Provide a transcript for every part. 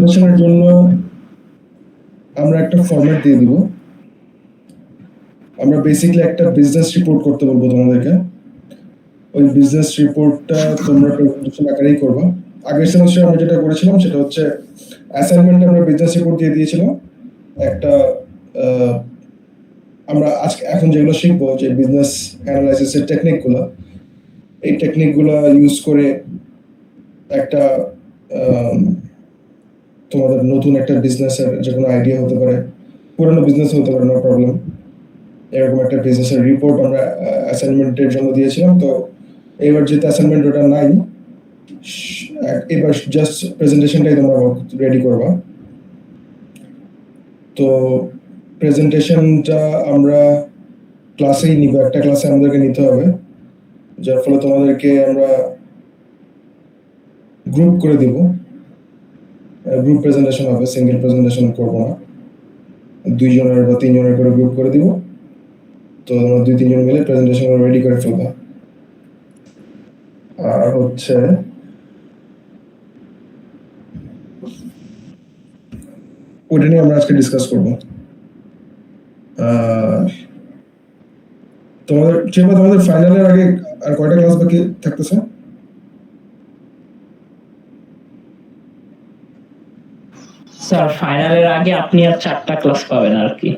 প্রেজেন্টেশনের জন্য আমরা একটা ফরম্যাট দিয়ে দিব। আমরা বেসিক্যালি একটা বিজনেস রিপোর্ট করতে বলবো তোমাদেরকে। ওই বিজনেস রিপোর্টটা তোমরা প্রেজেন্টেশন আকারেই করবা। আগের সেমিস্টারে আমরা যেটা করেছিলাম সেটা হচ্ছে অ্যাসাইনমেন্টে আমরা বিজনেস রিপোর্ট দিয়ে দিয়েছিলাম। একটা আমরা আজকে এখন যেগুলো শিখবো যে বিজনেস অ্যানালাইসিসের টেকনিকগুলো, এই টেকনিকগুলো ইউজ করে একটা তোমাদের নতুন একটা বিজনেসের যে কোনো আইডিয়া হতে পারে, পুরনো বিজনেস হতে পারে, নো প্রবলেম। এরকম একটা বিজনেসের রিপোর্ট আমরা অ্যাসাইনমেন্টের জন্য দিয়েছিলাম। তো এবার যেহেতু অ্যাসাইনমেন্ট ওটা নাই, এবার জাস্ট প্রেজেন্টেশনটাই তোমরা রেডি করবা। তো প্রেজেন্টেশনটা আমরা ক্লাসেই নিব, একটা ক্লাসে আমাদেরকে নিতে হবে, যার ফলে তোমাদেরকে আমরা গ্রুপ করে দিব। গ্রুপ প্রেজেন্টেশন হবে, সিঙ্গেল প্রেজেন্টেশন করবো না। 2 জনের বা 3 জনের করে গ্রুপ করে দিব। তো তোমরা 2-3 জন মিলে প্রেজেন্টেশন রেডি করে ফেলবা। আর হচ্ছে ওটা নিয়ে আমরা আজকে ডিসকাস করবো। তোমাদের ফাইনালের আগে আর কয়টা ক্লাস বাকি থাকতেছে? স্যার ফাইনালের আগে আপনি আর 4টা ক্লাস পাবেন আর কি।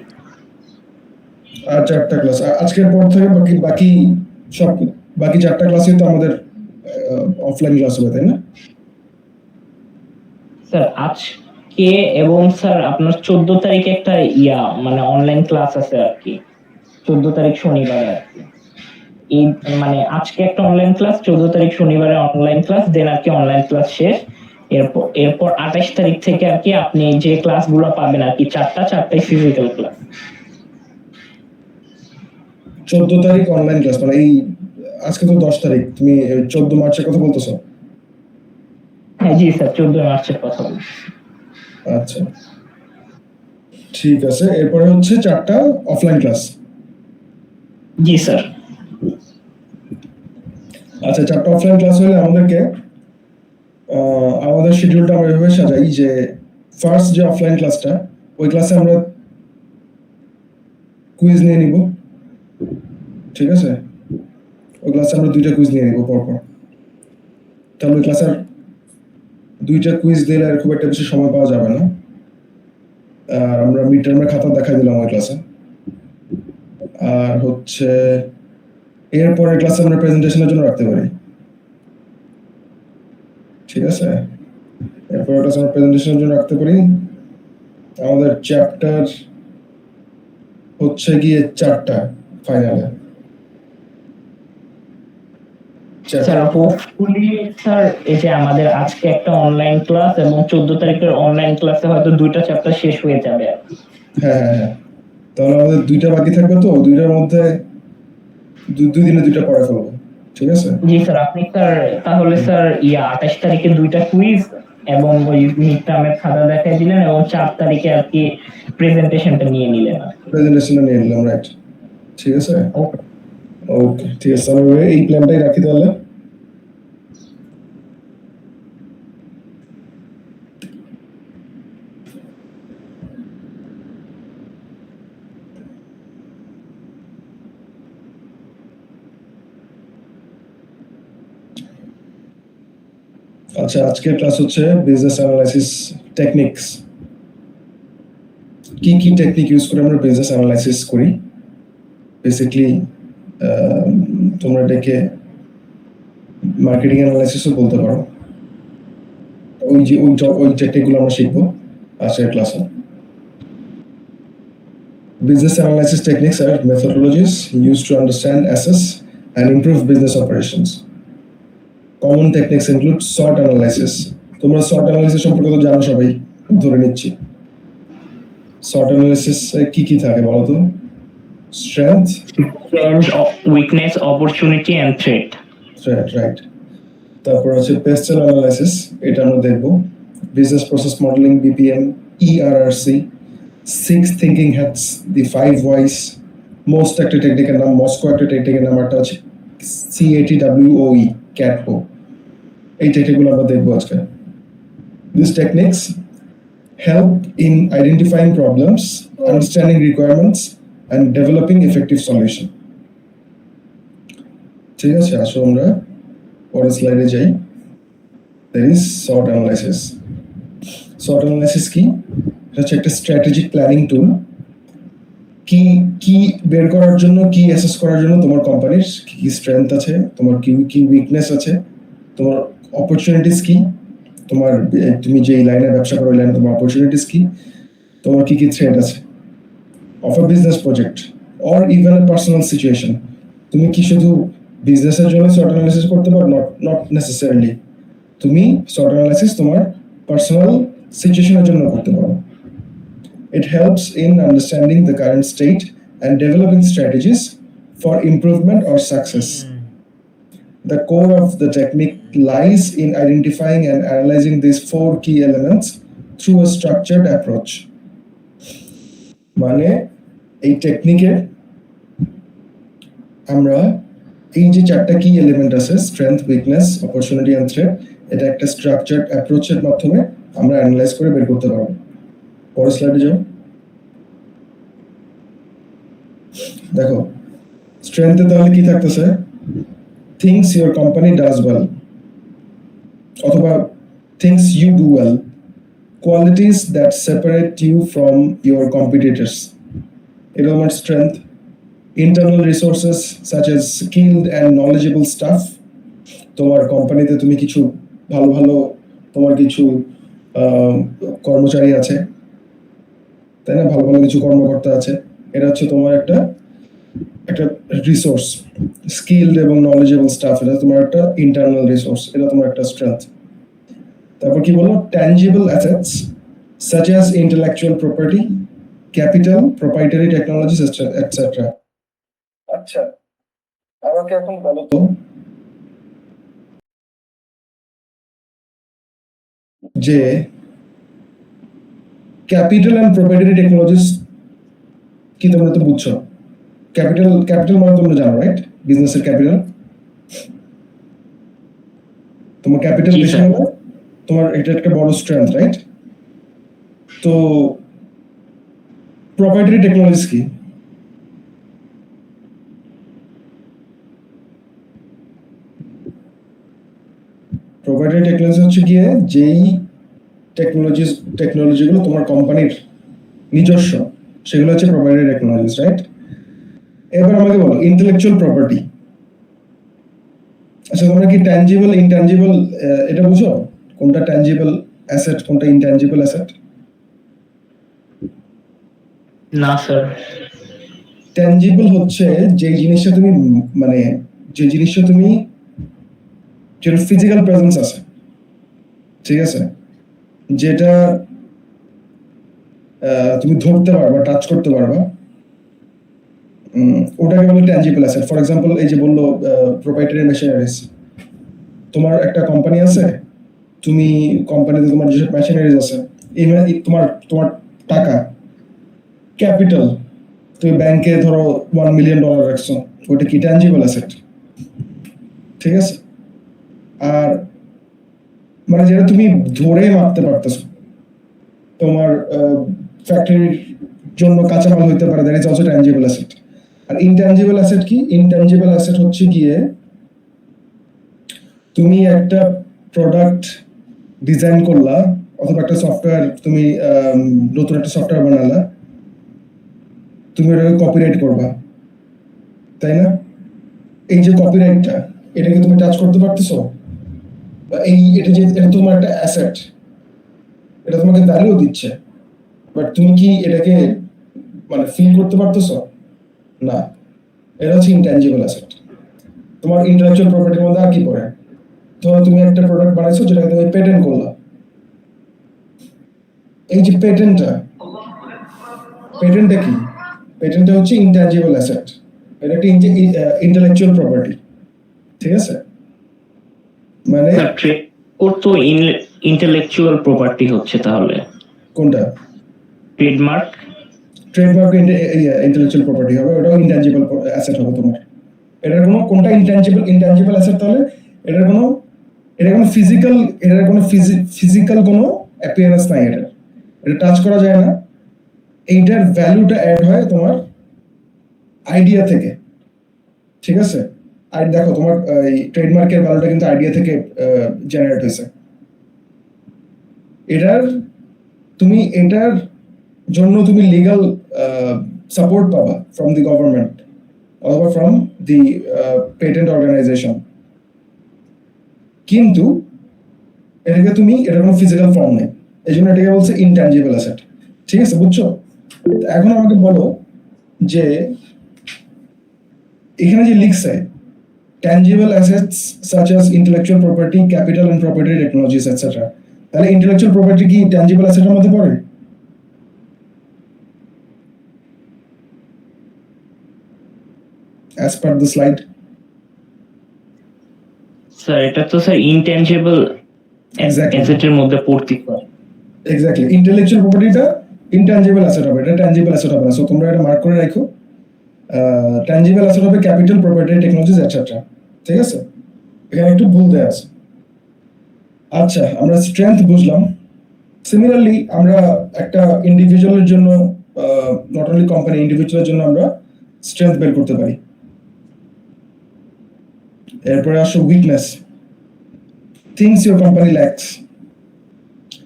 আর 4টা ক্লাস আজকের পর থেকে বাকি 4টা ক্লাসই তো আমাদের অফলাইন ক্লাস হবে, তাই না? স্যার আজকে এবং স্যার আপনার 14 তারিখে একটা মানে অনলাইন ক্লাস আছে আর কি, 14 তারিখ শনিবারে আর কি। এই মানে আজকে একটা অনলাইন ক্লাস, 14 তারিখ শনিবারে অনলাইন ক্লাস, দেন আর কি অনলাইন ক্লাস শেষ। এরপর 28 তারিখ থেকে আর কি আপনি যে ক্লাসগুলো পাবেন আর কি, 4টাই ফিজিক্যাল ক্লাস। 14 তারিখ অনলাইন ক্লাস, মানে এই আজকে তো 10 তারিখ, তুমি 14 মার্চের কথা বলতেছো? হ্যাঁ জি স্যার, 14 মার্চের কথা বলছি। আচ্ছা ঠিক আছে, এরপরে হচ্ছে 4টা অফলাইন ক্লাস। জি স্যার। আচ্ছা 4টা অফলাইন ক্লাস হলে আমাদেরকে আমাদের শিডিউলটা আমরা এভাবে সাজাই যে ফার্স্ট যে অফলাইন ক্লাসটা, ওই ক্লাসে আমরা কুইজ নিয়ে নিব, ঠিক আছে? ওই ক্লাসে আমরা 2টা কুইজ নিয়ে নিব পরপর। তাহলে ওই ক্লাসের 2টা কুইজ দিলে আর খুব একটা বেশি সময় পাওয়া যাবে না। আর আমরা মিড টার্মের খাতা দেখাই দিলাম ওই ক্লাসে। আর হচ্ছে এরপরের ক্লাসে আমরা প্রেজেন্টেশনের জন্য রাখতে পারি, ঠিক আছে? এরপরের ক্লাসে আমরা প্রেজেন্টেশনের জন্য রাখতে পারি। আমাদের চ্যাপ্টার হচ্ছে গিয়ে 4টা ফাইনালে। স্যার হোপফুলি স্যার এই যে আমাদের আজকে একটা অনলাইন ক্লাস এবং 14 তারিখের অনলাইন ক্লাসে হয়তো 2টা চ্যাপ্টার শেষ হয়ে যাবে। হ্যাঁ, তাহলে আমাদের 2টা বাকি থাকবে, তো 2টার মধ্যে 2 দিনে 2টা পড়ে ফেলবো, ঠিক আছে? জি স্যার, আপনি স্যার তাহলে স্যার 28 তারিখে 2টা কুইজ এবং ওই মিড টার্মের খাতা দেখাই দিলেন এবং 4 তারিখে আর কি প্রেজেন্টেশনটা নিয়ে নিলেন। প্রেজেন্টেশনটা নিয়ে নিলাম, রাইট? ঠিক আছে, ওকে ঠিক আছে, তাহলে এই প্ল্যানটাই রাখি তাহলে। আচ্ছা আজকের ক্লাস হচ্ছে বিজনেস অ্যানালাইসিস টেকনিক্স। কি কি টেকনিক ইউজ করে আমরা বিজনেস অ্যানালাইসিস করি বেসিক্যালি, তোমরা এটাকে মার্কেটিং অ্যানালাইসিসও বলতে পারো। ওই টেকনিকগুলো আমরা শিখবো আজকের ক্লাসে। Business analysis techniques are methodologies used to understand, assess, and improve business operations. Common techniques include SWOT analysis. তোমরা SWOT analysis সম্পর্কে তো জানো সবাই, ধরে নিচ্ছি। SWOT analysis কি কি থাকে বলো তো? Strength, weakness, opportunity and threat. Right. তারপর আছে pestle analysis, এটা আমরা দেখবো। Business process modeling, BPM, ERRC, 6 thinking hats, the 5 whys, most একটা টেকনিকের নাম, মস্কো একটা টেকনিকের নাম, একটা আছে CATWOE, CATO। এই টেকনিকগুলো আমরা দেখবো আজকে। These techniques help in identifying problems, understanding requirements, and developing effective solution. ঠিক আছে, আসো আমরা পরের স্লাইডে যাই। There is SWOT analysis. SWOT analysis কি? এটা হচ্ছে একটা স্ট্র্যাটেজিক প্ল্যানিং টুল। কি কি বের করার জন্য, কি অ্যাসেস করার জন্য তোমার কোম্পানির কি কি স্ট্রেংথ আছে, তোমার কি কি উইকনেস আছে, তোমার অপরচুনিটিস কি, তোমার তুমি যে লাইনে ব্যবসা করো লাইনে তোমার অপরচুনিটিস কি, তোমার কি কি থ্রেট আছে of a business project or even a personal situation. তুমি কি শুধু বিজনেসের জন্য SWOT অ্যানালাইসিস করতে পারো? Not necessarily. তুমি SWOT অ্যানালাইসিস তোমার পার্সোনাল সিচুয়েশনের জন্য করতে পারো। It helps in understanding the current state and developing strategies for improvement or success. The core of the technique lies in identifying and analyzing these 4 key elements through a structured approach. মানে এই টেকনিকে আমরা এই যে 4টা কি element আছে, strength, weakness, opportunity and threat, এটা একটা স্ট্রাকচার্ড অ্যাপ্রোচের মাধ্যমে আমরা অ্যানালাইজ করে বের করতে পারবো। পরের স্লাইডে যাও। দেখো স্ট্রেংথে তাহলে কি থাকতেছে? Things your company does well অথবা things you do well, qualities that separate you from your competitors, এটা আমার strength. Internal resources such as skilled and knowledgeable staff, তোমার কোম্পানিতে তুমি কিছু ভালো ভালো তোমার কিছু কর্মচারী আছে, তাই না, ভালো ভালো কিছু কর্মকর্তা আছে, এটা হচ্ছে তোমার একটা একটা রিসোর্স। স্কিলড এবং নলেজেবল স্টাফ, এটা তোমার একটা ইন্টারনাল রিসোর্স, এটা তোমার একটা স্ট্রেংথ। তারপর কি বললো? Tangible assets such as intellectual property, capital, proprietary technologies etcetera. আচ্ছা, আমাকে এখন বলো তো যে ক্যাপিটাল অ্যান্ড প্রোপ্রাইটারি টেকনোলজিস কি তোমরা তো বুঝছো? ক্যাপিটাল মানে তোমরা জানো, রাইট? বিজনেসের ক্যাপিটাল, তোমার ক্যাপিটাল বেশি হলে তোমার এটা একটা বড় স্ট্রেংথ, রাইট? তো প্রোপ্রাইটারি টেকনোলজিস কি? প্রোপ্রাইটারি টেকনোলজি হচ্ছে গিয়ে যেই টেকনোলজিগুলো তোমার কোম্পানির নিজস্ব, সেগুলো হচ্ছে প্রোপ্রাইটারি টেকনোলজিস, রাইট? এবার আমাকে বলো ইন্টেলেকচুয়াল প্রপার্টি। আচ্ছা, তোমরা কি ট্যাঞ্জিবল ইনট্যাঞ্জিবল এটা বুঝো? কোনটা ট্যাঞ্জিবল অ্যাসেট, কোনটা ইনট্যাঞ্জিবল অ্যাসেট? না স্যার। ট্যাঞ্জিবল হচ্ছে যে জিনিসটা তুমি মানে যে জিনিসটা তুমি যেটা ফিজিক্যাল প্রেজেন্স আছে, ঠিক আছে, যেটা তুমি ধরতে পারবা, টাচ করতে পারবা, ওটাকে বলে ট্যাঞ্জিবল অ্যাসেট। ফর এক্সাম্পল এই যে বললো প্রোপ্রাইটারি মেশিনারিজ, তোমার একটা কোম্পানি আছে, তুমি কোম্পানিতে তোমার যেসব মেশিনারিজ আছে, তোমার তোমার টাকা, ক্যাপিটাল, তুমি ব্যাংকে ধরো $1 মিলিয়ন রাখছো, ওটা কি ট্যাঞ্জিবল অ্যাসেট? ঠিক আছে। আর মানে যেটা তুমি ধরে মাপতে পারতেছো, তোমার ফ্যাক্টরির জন্য কাঁচামাল হইতে পারে, that is also tangible asset. আর ইনট্যাঞ্জিবল অ্যাসেট কি? ইনট্যাঞ্জিবল অ্যাসেট হচ্ছে গিয়ে তুমি একটা প্রোডাক্ট ডিজাইন করলা অথবা একটা সফটওয়্যার, তুমি নতুন একটা সফটওয়্যার বানালা, তুমি ওটাকে কপিরাইট করবা, তাই না? এই যে কপিরাইটটা, এটাকে তুমি টাচ করতে পারতেছো? এটা যে এটা তোমার একটা অ্যাসেট, এটা তোমাকে ভ্যালু দিচ্ছে, বাট তুমি কি এটাকে মানে ফিল করতে পারতেছো? না, এটা হচ্ছে ইনট্যাঞ্জিবল অ্যাসেট। তোমার ইন্টেলেকচুয়াল প্রপার্টির মধ্যে আর কি পড়ে? ধরো তুমি একটা প্রোডাক্ট বানাইছো যেটাকে তুমি পেটেন্ট করলা, এই যে পেটেন্টটা কি? পেটেন্টটা হচ্ছে ইনট্যাঞ্জিবল অ্যাসেট, এটা একটা ইন্টেলেকচুয়াল প্রপার্টি, ঠিক আছে? মানে ওর তো ইন্টেলেকচুয়াল প্রপার্টি হচ্ছে তাহলে কোনটা? ট্রেডমার্ক ইন্টেলেকচুয়াল প্রপার্টি হবে, ওটাও ইনট্যাঞ্জিবল অ্যাসেট হবে তোমার। এটার কোনটা ইনট্যাঞ্জিবল অ্যাসেট তাহলে? এটার কোনো ফিজিক্যাল কোনো অ্যাপিয়ারেন্স নাই এটার, এটা টাচ করা যায় না, এইটার ভ্যালুটা অ্যাড হয় তোমার আইডিয়া থেকে, ঠিক আছে? আর দেখো তোমার এই ট্রেডমার্কের ভ্যালুটা কিন্তু আইডিয়া থেকে জেনারেট হয়েছে। এটার জন্য তুমি লিগাল সাপোর্ট পাবা ফ্রম দি গভর্নমেন্ট অথবা ফ্রম দি পেটেন্ট অর্গানাইজেশন, কিন্তু এটার কোনো ফিজিক্যাল ফর্ম নেই, এই জন্য এটাকে বলছে ইনট্যাঞ্জিবল অ্যাসেট। ঠিক আছে, বুঝছো? এখন আমাকে বলো যে এখানে যে লিখছে tangible assets such as intellectual property, capital and property technologies, etc. তাহলে intellectual property কি tangible asset এর মধ্যে পড়ে? As per the slide. Sir এটা তো স্যার ইনট্যাঞ্জিবল Exactly. অ্যাসেটের মধ্যে পড়তে হয়। Exactly. Intellectual property টা intangible asset হবে, এটা tangible asset হবে না। সো তোমরা এটা মার্ক করে রাখো। tangible asset হবে capital, property, technologies, etc. ঠিক আছে? এখানে একটু ভুল দেয়া আছে। আচ্ছা, আমরা স্ট্রেংথ বুঝলাম। সিমিলারলি আমরা একটা ইন্ডিভিজুয়ালের জন্য, নট অনলি কোম্পানি, ইন্ডিভিজুয়ালের জন্য আমরা স্ট্রেংথ বের করতে পারি। এরপরে আসো weakness. Things your company lacks,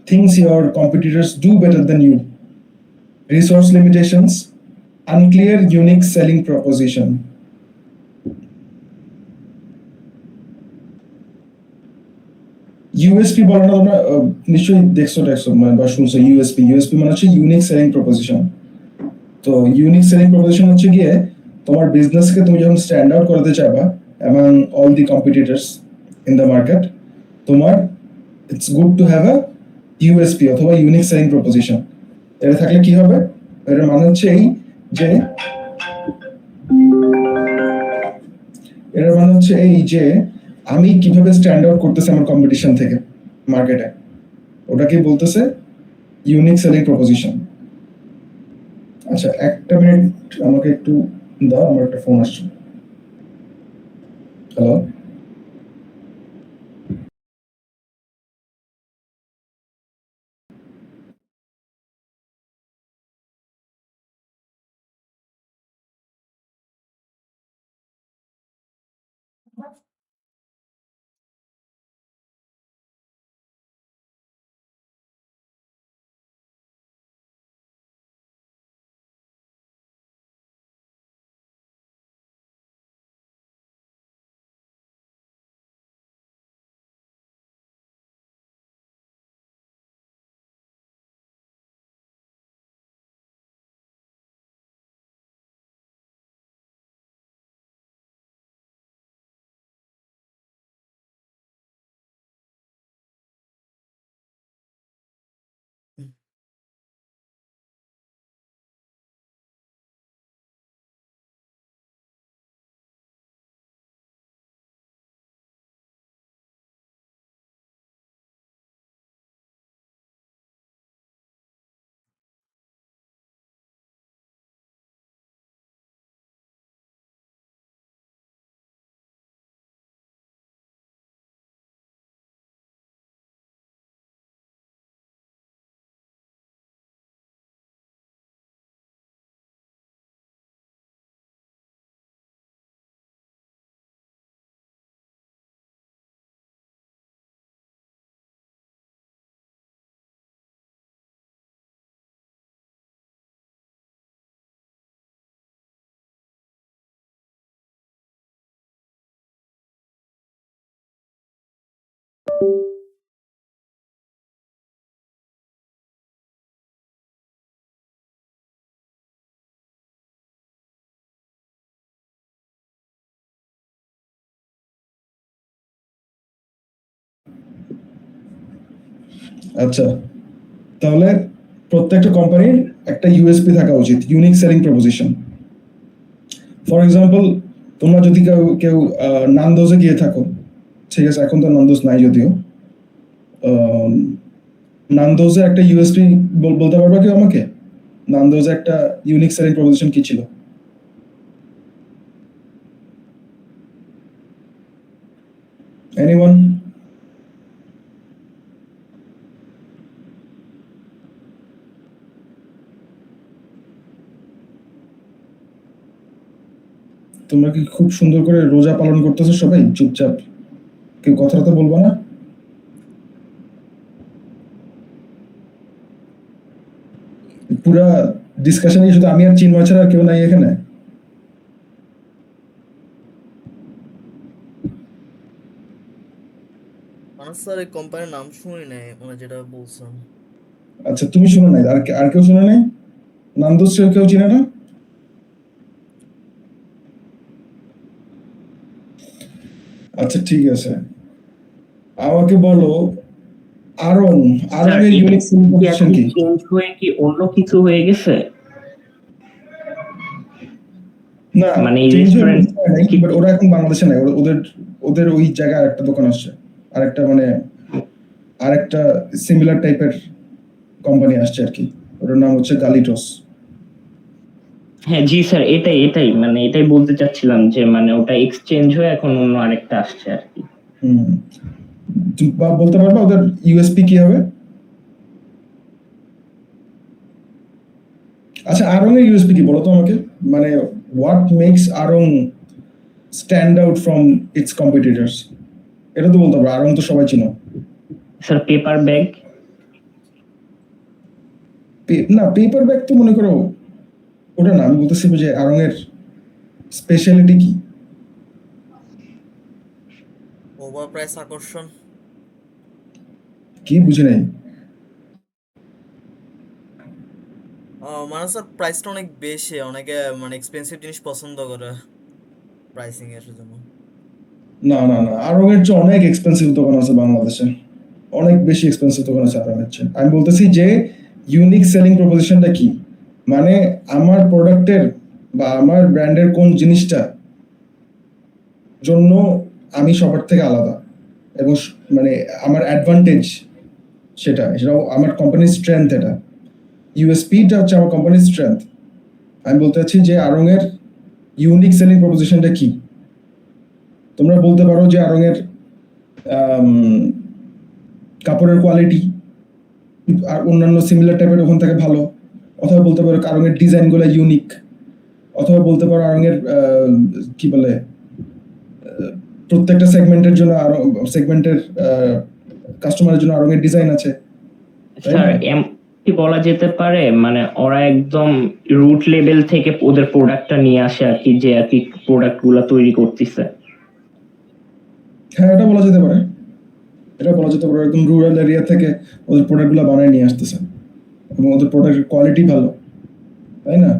things your competitors do better than you, resource limitations, unclear unique selling proposition. USP বলে না, তোমরা নিশ্চয়ই দেখছো বা শুনছো। ইউএসপি মানে হচ্ছে ইউনিক সেলিং প্রপোজিশন। তো ইউনিক সেলিং প্রপোজিশন হচ্ছে গিয়ে তোমার বিজনেসকে তুমি যখন স্ট্যান্ড আউট করতে চাইবা among all the competitors in the market, তোমার it's good to have a USP অথবা ইউনিক সেলিং প্রপোজিশন। এটা থাকলে কি হবে? এর মানে হচ্ছে এই যে আমি কিভাবে স্ট্যান্ড আউট করতেছি আমার কম্পিটিশন থেকে মার্কেটে, ওটাকে বলতেছে ইউনিক সেলিং প্রপোজিশন। আচ্ছা, একটা মিনিট আমাকে একটু দাও, আমার একটা ফোন আসছে। হ্যালো। আচ্ছা, তাহলে প্রত্যেকটা কোম্পানির একটা ইউএসপি থাকা উচিত, unique selling proposition. For example, তোমরা যদি কেউ কেউ নান্দোজে গিয়ে থাকো, ঠিক আছে, এখন তো নান্দোজ নাই যদিও, নান্দোজে একটা ইউএসপি বলতে পারবা কেউ আমাকে? নান্দোজে একটা ইউনিক সেলিং প্রপোজিশন কি ছিল? এনিওয়ান? তোমরা কি খুব সুন্দর করে রোজা পালন করতেছো সবাই চুপচাপ? কেউ কথাটা তো বলবো না? পুরা ডিসকাশনে শুধু আমি আর চিন্ময় ছাড়া আর কেউ নাই এখানে? মানস স্যার এই কোম্পানির নাম শুনি নাই, মানে যেটা বলছেন। আচ্ছা, তুমি শুনো নাই, আর কেউ শুনে নাই? নান্দোস কেউ চিনে না? আচ্ছা ঠিক আছে, আমাকে বলো আরং স্যার এর ইউনিক সেলিং কি প্রপোজিশন এখন কি? চেঞ্জ হয়ে কি অন্য কিছু হয়ে গেছে? না, মানে এই চেঞ্জ রেস্টুরেন্ট নাই, কি বাট ওরা এখন বাংলাদেশে নাই। ওদের ওদের ওই জায়গায় আরেকটা দোকান আসছে, আরেকটা মানে আরেকটা সিমিলার টাইপের কোম্পানি আসছে আর কি। ওটার নাম হচ্ছে গালিটোস। হ্যাঁ জি স্যার, এটাই মানে এটাই বলতে চাচ্ছিলাম যে মানে ওটা এক্সচেঞ্জ হয়ে এখন অন্য আরেকটা আসছে আর কি। হুম, তুমি বলতে পারবা ওদের ইউএসপি কি হবে? আচ্ছা, আরং এর ইউএসপি কি বলো তো আমাকে? মানে what makes Aarong stand out from its competitors? এটা তো বলতে পারো, আরং তো সবাই চিনো। Sir paper bag. না, পেপার ব্যাগ তো মনে করো ওটা না, আমি বলতেছি যে আরং এর স্পেশালিটি কি? ওভার প্রাইস আকর্ষণ। কি বুঝি নাই? মানস স্যার প্রাইসটা অনেক বেশি, অনেকে মানে এক্সপেন্সিভ জিনিস পছন্দ করে প্রাইসিং এর জন্য। না না না, আরং এর চেয়ে অনেক এক্সপেন্সিভ দোকান আছে বাংলাদেশে, অনেক বেশি এক্সপেন্সিভ দোকান আছে আরং এর চেয়ে। আমি বলতেছি যে ইউনিক সেলিং প্রপোজিশনটা কি, মানে আমার প্রোডাক্টের বা আমার ব্র্যান্ডের কোন জিনিসটা জন্য আমি সবার থেকে আলাদা, এবং মানে আমার অ্যাডভান্টেজ সেটাও আমার কোম্পানির স্ট্রেংথ। এটা ইউএসপিটা হচ্ছে আমার কোম্পানির স্ট্রেংথ। আমি বলতে চাচ্ছি যে আরং এর ইউনিক সেলিং প্রপোজিশনটা কি। তোমরা বলতে পারো যে আরং এর কাপড়ের কোয়ালিটি আর অন্যান্য সিমিলার টাইপের ওখান থেকে ভালো, অথবা বলতে পারো আরং এর ডিজাইনগুলো ইউনিক, অথবা বলতে পারো আরং এর কি বলে প্রত্যেকটা সেগমেন্টের জন্য আরো সেগমেন্টের কাস্টমারের জন্য আরং এর ডিজাইন আছে, তাই স্যার না? কি বলা যেতে পারে মানে ওরা একদম রুট লেভেল থেকে ওদের প্রোডাক্টটা নিয়ে আসে আর কি, যে আর কি প্রোডাক্ট গুলা তৈরি করতেছে। হ্যাঁ, এটা বলা যেতে পারে, এটা বলা যেতে পারে। একদম রুরাল এরিয়া থেকে ওদের প্রোডাক্টগুলো বানায় নিয়ে আসতেছে, এবং ওদের প্রোডাক্টের কোয়ালিটি ভালো, তাই না?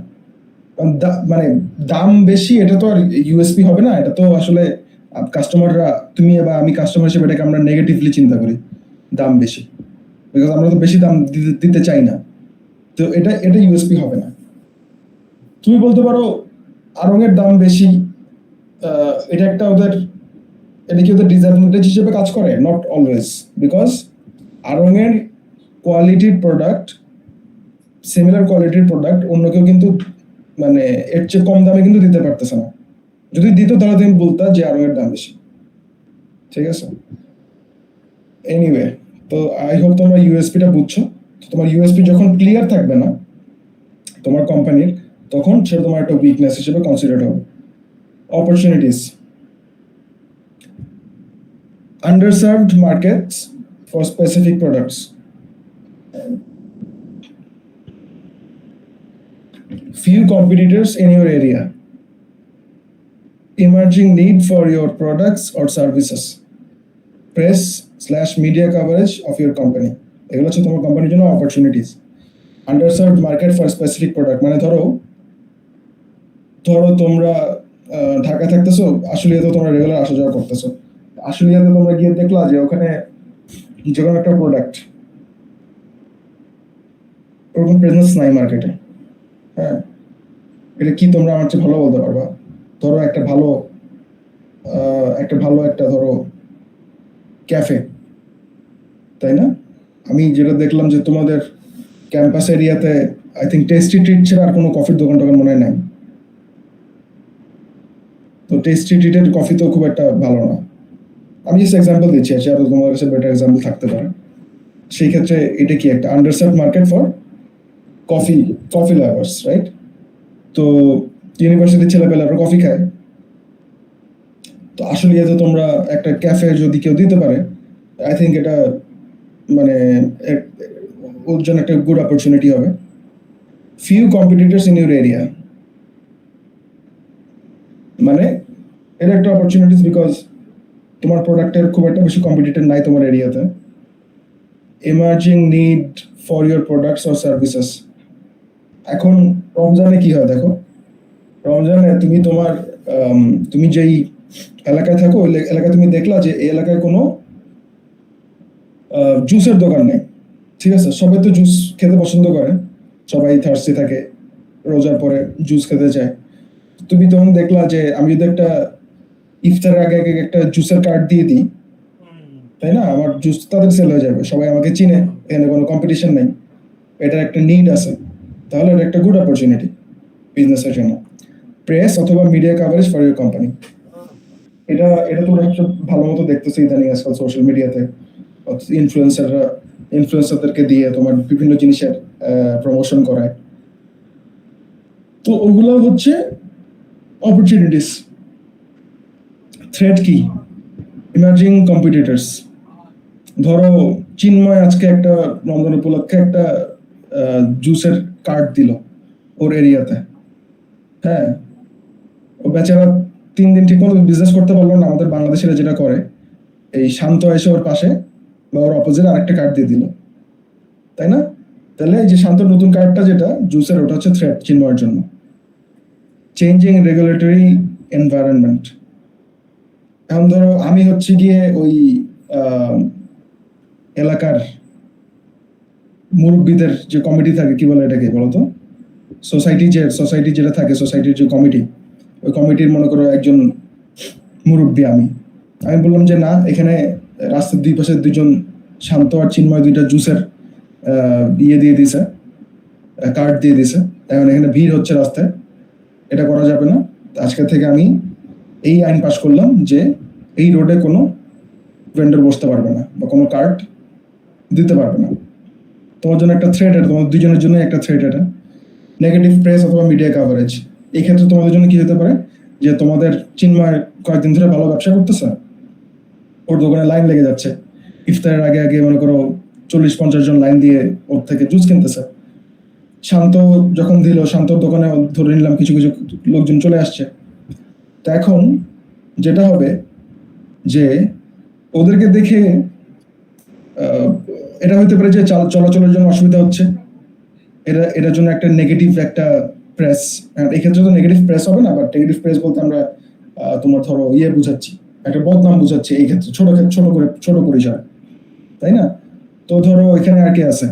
কারণ মানে দাম বেশি এটা তো আর ইউএসপি হবে না। এটা তো আসলে কাস্টমাররা, তুমি বা আমি কাস্টমার হিসেবে এটাকে আমরা নেগেটিভলি চিন্তা করি, দাম বেশি, বিকজ আমরা তো বেশি দাম দিতে চাই না। তো এটা এটা ইউএসপি হবে না। তুমি বলতে পারো আরং এর দাম বেশি, এটা একটা ওদের, এটা কি ওদের ডিসঅ্যাডভান্টেজ হিসেবে কাজ করে? নট অলওয়েজ, বিকজ আরং এর কোয়ালিটির প্রোডাক্ট, সিমিলার কোয়ালিটির প্রোডাক্ট অন্য কেউ কিন্তু মানে এর চেয়ে কম দামে কিন্তু দিতে পারতেছে না। যদি দিত তাহলে তুমি বলতা যে আরং এর দাম বেশি, ঠিক আছে? এনিওয়ে, তো আই হোপ তোমরা ইউএসপিটা বুঝছো। তো তোমার ইউএসপি যখন ক্লিয়ার থাকবে না তোমার কোম্পানির, তখন সেটা তোমার একটা উইকনেস হিসেবে কনসিডার হবে। Opportunities: underserved markets for specific products, few competitors in your area, emerging need for your products or services, press/media coverage of your company. এগুলো হচ্ছে তোমার কোম্পানির জন্য opportunities. Underserved market for specific product মানে ধরো তোমরা ঢাকা থাকতেছো, আশুলিয়াতে তোমরা রেগুলার আসা যাওয়া করতেছো। আশুলিয়াতে তোমরা গিয়ে দেখলা যে ওখানে যে কোনো একটা প্রোডাক্ট ওরকম প্রেজেন্স নাই মার্কেটে। হ্যাঁ, এটা কি তোমরা আমার চেয়ে ভালো বলতে পারবা? ধরো একটা ভালো একটা ধরো ক্যাফে, তাই না? আমি যেটা দেখলাম যে তোমাদের ক্যাম্পাস এরিয়াতে আই থিঙ্ক টেস্টি ট্রিট ছাড়া আর কোনো কফির দোকান টোকান মনে হয় নাই। তো টেস্টি ট্রিটের কফি তো খুব একটা ভালো না। আমি জাস্ট এক্সাম্পল দিচ্ছি, আছে আরো তোমার কাছে বেটার এক্সাম্পল থাকতে পারে। সেই ক্ষেত্রে এটা কি একটা underserve market for coffee lovers, right? তো ইউনিভার্সিটির ছেলেপেলেরা কফি খায়, তো আসলে এতে তোমরা একটা ক্যাফে যদি কেউ দিতে পারে, আই থিঙ্ক এটা মানে ওর জন্য একটা গুড অপরচুনিটি হবে। Few competitors in your area, মানে এটা একটা অপরচুনিটিস বিকজ তোমার প্রোডাক্টের খুব একটা বেশি কম্পিটিটর নাই তোমার এরিয়াতে। Emerging need for your products or services. এখন রমজানে কি হয় দেখো, রমজানে তুমি তোমার তুমি যেই এলাকায় থাকো ওই এলাকায় তুমি দেখলা যে এই এলাকায় কোনো জুসের দোকান নেই, ঠিক আছে? সবাই তো জুস খেতে পছন্দ করে, সবাই থার্সি থাকে, রোজার পরে জুস খেতে চায়। তুমি তখন দেখলা যে আমি যদি একটা ইফতারের আগে আগে একটা জুসের কার্ড দিয়ে দিই, তাই না? আমার জুস তাদের সেল হয়ে যাবে, সবাই আমাকে চিনে, এখানে কোনো কম্পিটিশন নেই, এটার একটা নিড আছে, তাহলে এটা একটা গুড অপরচুনিটি বিজনেসের জন্য। প্রেস অথবা media coverage for your company, এটা এটা তোমরা একটু ভালো মতো দেখতেছো ইদানিং আজকাল সোশ্যাল মিডিয়াতে। ইনফ্লুয়েন্সারদেরকে দিয়ে তোমার বিভিন্ন জিনিসের প্রমোশন করায়। তো ওগুলো হচ্ছে অপরচুনিটিস। থ্রেট কি? Emerging competitors. ধরো চিন্ময় আজকে একটা রমজান উপলক্ষে একটা জুসের কার্ড দিল ওর এরিয়াতে, হ্যাঁ, ও বেচারা 3 দিন ঠিক মতো বিজনেস করতে পারলো না। আমাদের বাংলাদেশিরা যেটা করে, এই শান্ত এসে ওর পাশে বা ওর অপোজিটে আরেকটা কার্ড দিয়ে দিল, তাই না? তাহলে এই যে শান্ত নতুন কার্ডটা যেটা জুসের, ওটা হচ্ছে থ্রেট চিন্ময়ের জন্য। Changing regulatory environment. এখন ধরো আমি হচ্ছে গিয়ে ওই এলাকার মুরব্বীদের যে কমিটি থাকে, কি বলে এটাকে বলতো, সোসাইটি যেটা থাকে, সোসাইটির যে কমিটি, ওই কমিটির মনে করো একজন মুরব্বী। আমি বললাম যে না, এখানে রাস্তার দুই পাশে দুজন শান্ত আর চিন্ময় দুইটা জুসের ইয়ে দিয়ে দিছে, কার্ড দিয়ে দিছে, এখন এখানে ভিড় হচ্ছে রাস্তায়, এটা করা যাবে না। আজকে থেকে আমি এই আইন পাশ করলাম যে এই রোডে কোনো ভেন্ডর বসতে পারবে না বা কোনো কার্ড দিতে পারবে না। তোমার জন্য একটা থ্রেট, এটা তোমার দুজনের জন্য একটা থ্রেট। এটা নেগেটিভ প্রেস অথবা মিডিয়া কাভারেজ। এই ক্ষেত্রে তোমাদের জন্য কি হতে পারে, যে তোমাদের চিন্ময় কয়েকদিন ধরে ভালো ব্যবসা করতেছে, ওর দোকানে লাইন লেগে যাচ্ছে, ইফতারের আগে আগে মনে করো 40-50 জন লাইন দিয়ে ওর থেকে জুস কিনতেছে। শান্ত যখন দিল, শান্তর দোকানে ধরে নিলাম কিছু কিছু লোকজন চলে আসছে। তো এখন যেটা হবে যে ওদেরকে দেখে এটা হতে পারে যে চলাচলের জন্য অসুবিধা হচ্ছে, এটার জন্য একটা নেগেটিভ একটা প্রেস। এক্ষেত্রে তো নেগেটিভ প্রেস হবে না, বাট নেগেটিভ প্রেস বলতে আমরা তোমার ধরো ইয়ে বুঝাচ্ছি, একটা বদনাম বুঝাচ্ছি এই ক্ষেত্রে, ছোট পরিসরে, তাই না? তো ধরো এখানে আর কি আছে,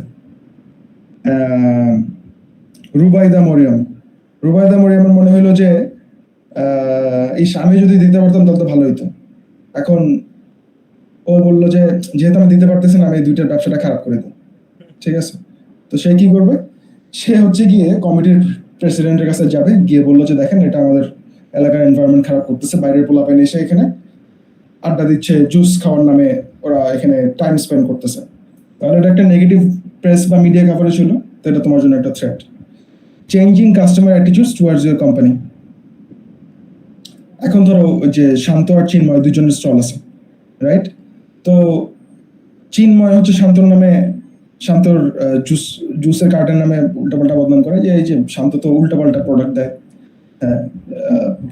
রুবাইদা মরিয়মের মনে হইলো যে এই স্বামী যদি দিতে পারতাম তাহলে তো ভালো হইতো। এখন ও বললো যে যেহেতু আমি দিতে পারতেছি না, আমি এই দুইটার ব্যবসাটা খারাপ করে দিই, ঠিক আছে? তো সে কি করবে, সে হচ্ছে গিয়ে কমিটির প্রেসিডেন্টের কাছে যাবে, গিয়ে বললো যে দেখেন, এটা আমাদের এলাকার এনভায়রনমেন্ট খারাপ করতেছে, বাইরের পোলাপাইন এসে এখানে আড্ডা দিচ্ছে, জুস খাওয়ার নামে ওরা এখানে টাইম স্পেন্ড করতেছে। তাহলে এটা একটা নেগেটিভ প্রেস বা মিডিয়া কাভারেজ হলো, তো এটা তোমার জন্য একটা threat. Changing customer attitudes towards your company. এখন ধরো যে শান্ত আর চিন্ময় দুজনের স্টল আছে, রাইট? তো চিন্ময় হচ্ছে শান্তর জুসের কার্টের নামে উল্টাপাল্টা বদনাম করে, যে এই যে শান্ত তো উল্টাপাল্টা প্রোডাক্ট দেয়, হ্যাঁ,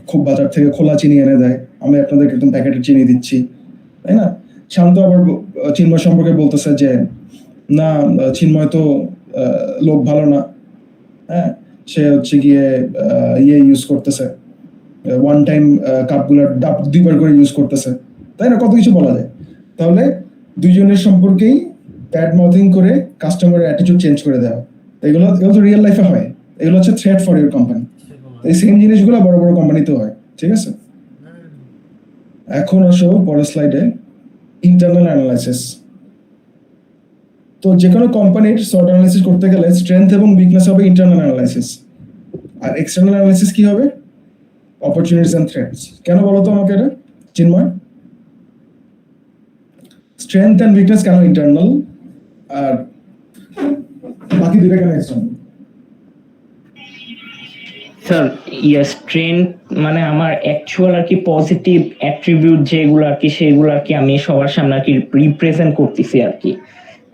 খুব বাজার থেকে খোলা চিনি এনে দেয়, আমি আপনাদেরকে একদম প্যাকেটের চিনি দিচ্ছি, তাই না? শান্ত আবার চিন্ময় সম্পর্কে বলতেছে যে না, চিন্ময় তো লোক ভালো না, হ্যাঁ, সে হচ্ছে গিয়ে ইয়ে ইউজ করতেছে, ওয়ান টাইম কাপগুলো ডাব 2বার করে ইউজ করতেছে, তাই না? কত কিছু বলা যায়। তাহলে দুইজনের সম্পর্কেই ব্যাড মাউথিং করে কাস্টমারের অ্যাটিটিউড চেঞ্জ করে দেওয়া, এগুলো তো রিয়েল লাইফে হয়। এগুলো হচ্ছে থ্রেট ফর ইউর কোম্পানি। এই সেম জিনিসগুলো বড় বড় কোম্পানিতেও হয়, ঠিক আছে? এখন আসো পরের স্লাইডে, ইন্টারনাল অ্যানালাইসিস। তো যে কোনো কোম্পানির শর্ট অ্যানালাইসিস করতে গেলে স্ট্রেংথ এবং উইকনেস হবে ইন্টারনাল অ্যানালাইসিস, আর এক্সটার্নাল অ্যানালাইসিস কি হবে? Opportunities and threats. কেন বলো তো আমাকে এটা, চিন্ময়? স্ট্রেংথ এন্ড উইকনেস কেন ইন্টারনাল, আর বাকি দুটো কেন এক্সটার্নাল? স্যার স্ট্রেংথ মানে আমার অ্যাকচুয়াল আর কি পজিটিভ অ্যাট্রিবিউট যেগুলো আর কি সেগুলো আর কি আমি সবার সামনে আর কি রিপ্রেজেন্ট করতেছি আর কি,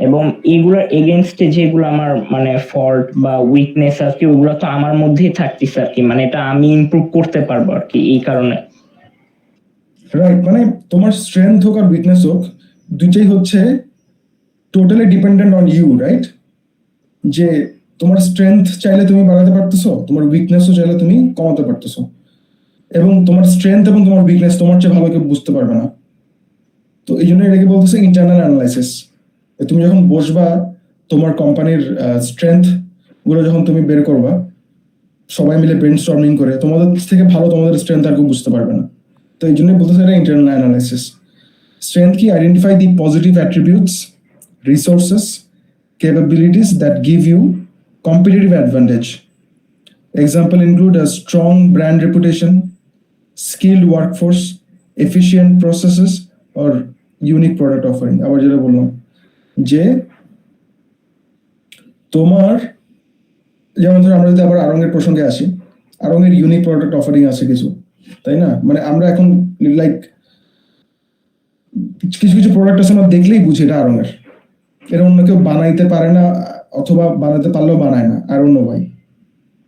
এবং এগুলোর এগেনস্টে যেগুলো আমার মানে ফল্ট বা উইকনেস আর কি ওগুলো তো আমার মধ্যেই থাকতেছে আর কি, মানে এটা আমি ইমপ্রুভ করতে পারবো আর কি এই কারণে। রাইট, মানে তোমার স্ট্রেংথ হোক আর উইকনেস হোক, দুইটাই হচ্ছে totally dependent on you, right? যে তোমার স্ট্রেংথ চাইলে তুমি বাড়াতে পারতেছো, তোমার উইকনেসও চাইলে তুমি কমাতে পারতেছো, এবং তোমার স্ট্রেংথ এবং তোমার উইকনেস তোমার চেয়ে ভালো কেউ বুঝতে পারবে না। তো এই জন্য এটাকে বলতেছে ইন্টারনাল অ্যানালাইসিস। তুমি যখন বসবা তোমার কোম্পানির স্ট্রেংথ গুলো যখন তুমি বের করবা, সবাই মিলে ব্রেন স্টর্মিং করে, তোমাদের থেকে ভালো তোমাদের স্ট্রেংথ আর কেউ বুঝতে পারবে না। তো এই জন্যই বলতেছে এটা ইন্টারনাল অ্যানালাইসিস। স্ট্রেংথ কি? Identify the positive attributes, resources, capabilities that give you competitive advantage. Example include a strong brand reputation, skilled workforce, efficient processes, or unique product offering. আবার যেটা বললাম যে তোমার, যেমন ধরো আমরা যদি আবার আরঙের প্রসঙ্গে আসি, আরঙের ইউনিক প্রোডাক্ট অফারিং আছে কিছু, তাই না? মানে আমরা এখন লাইক কিছু কিছু প্রোডাক্ট আছে আমরা দেখলেই বুঝি এটা আরঙের, এরা অন্য কেউ বানাইতে পারে না, অথবা বানাতে পারলেও বানায় না। আই ডোন্ট নো ভাই,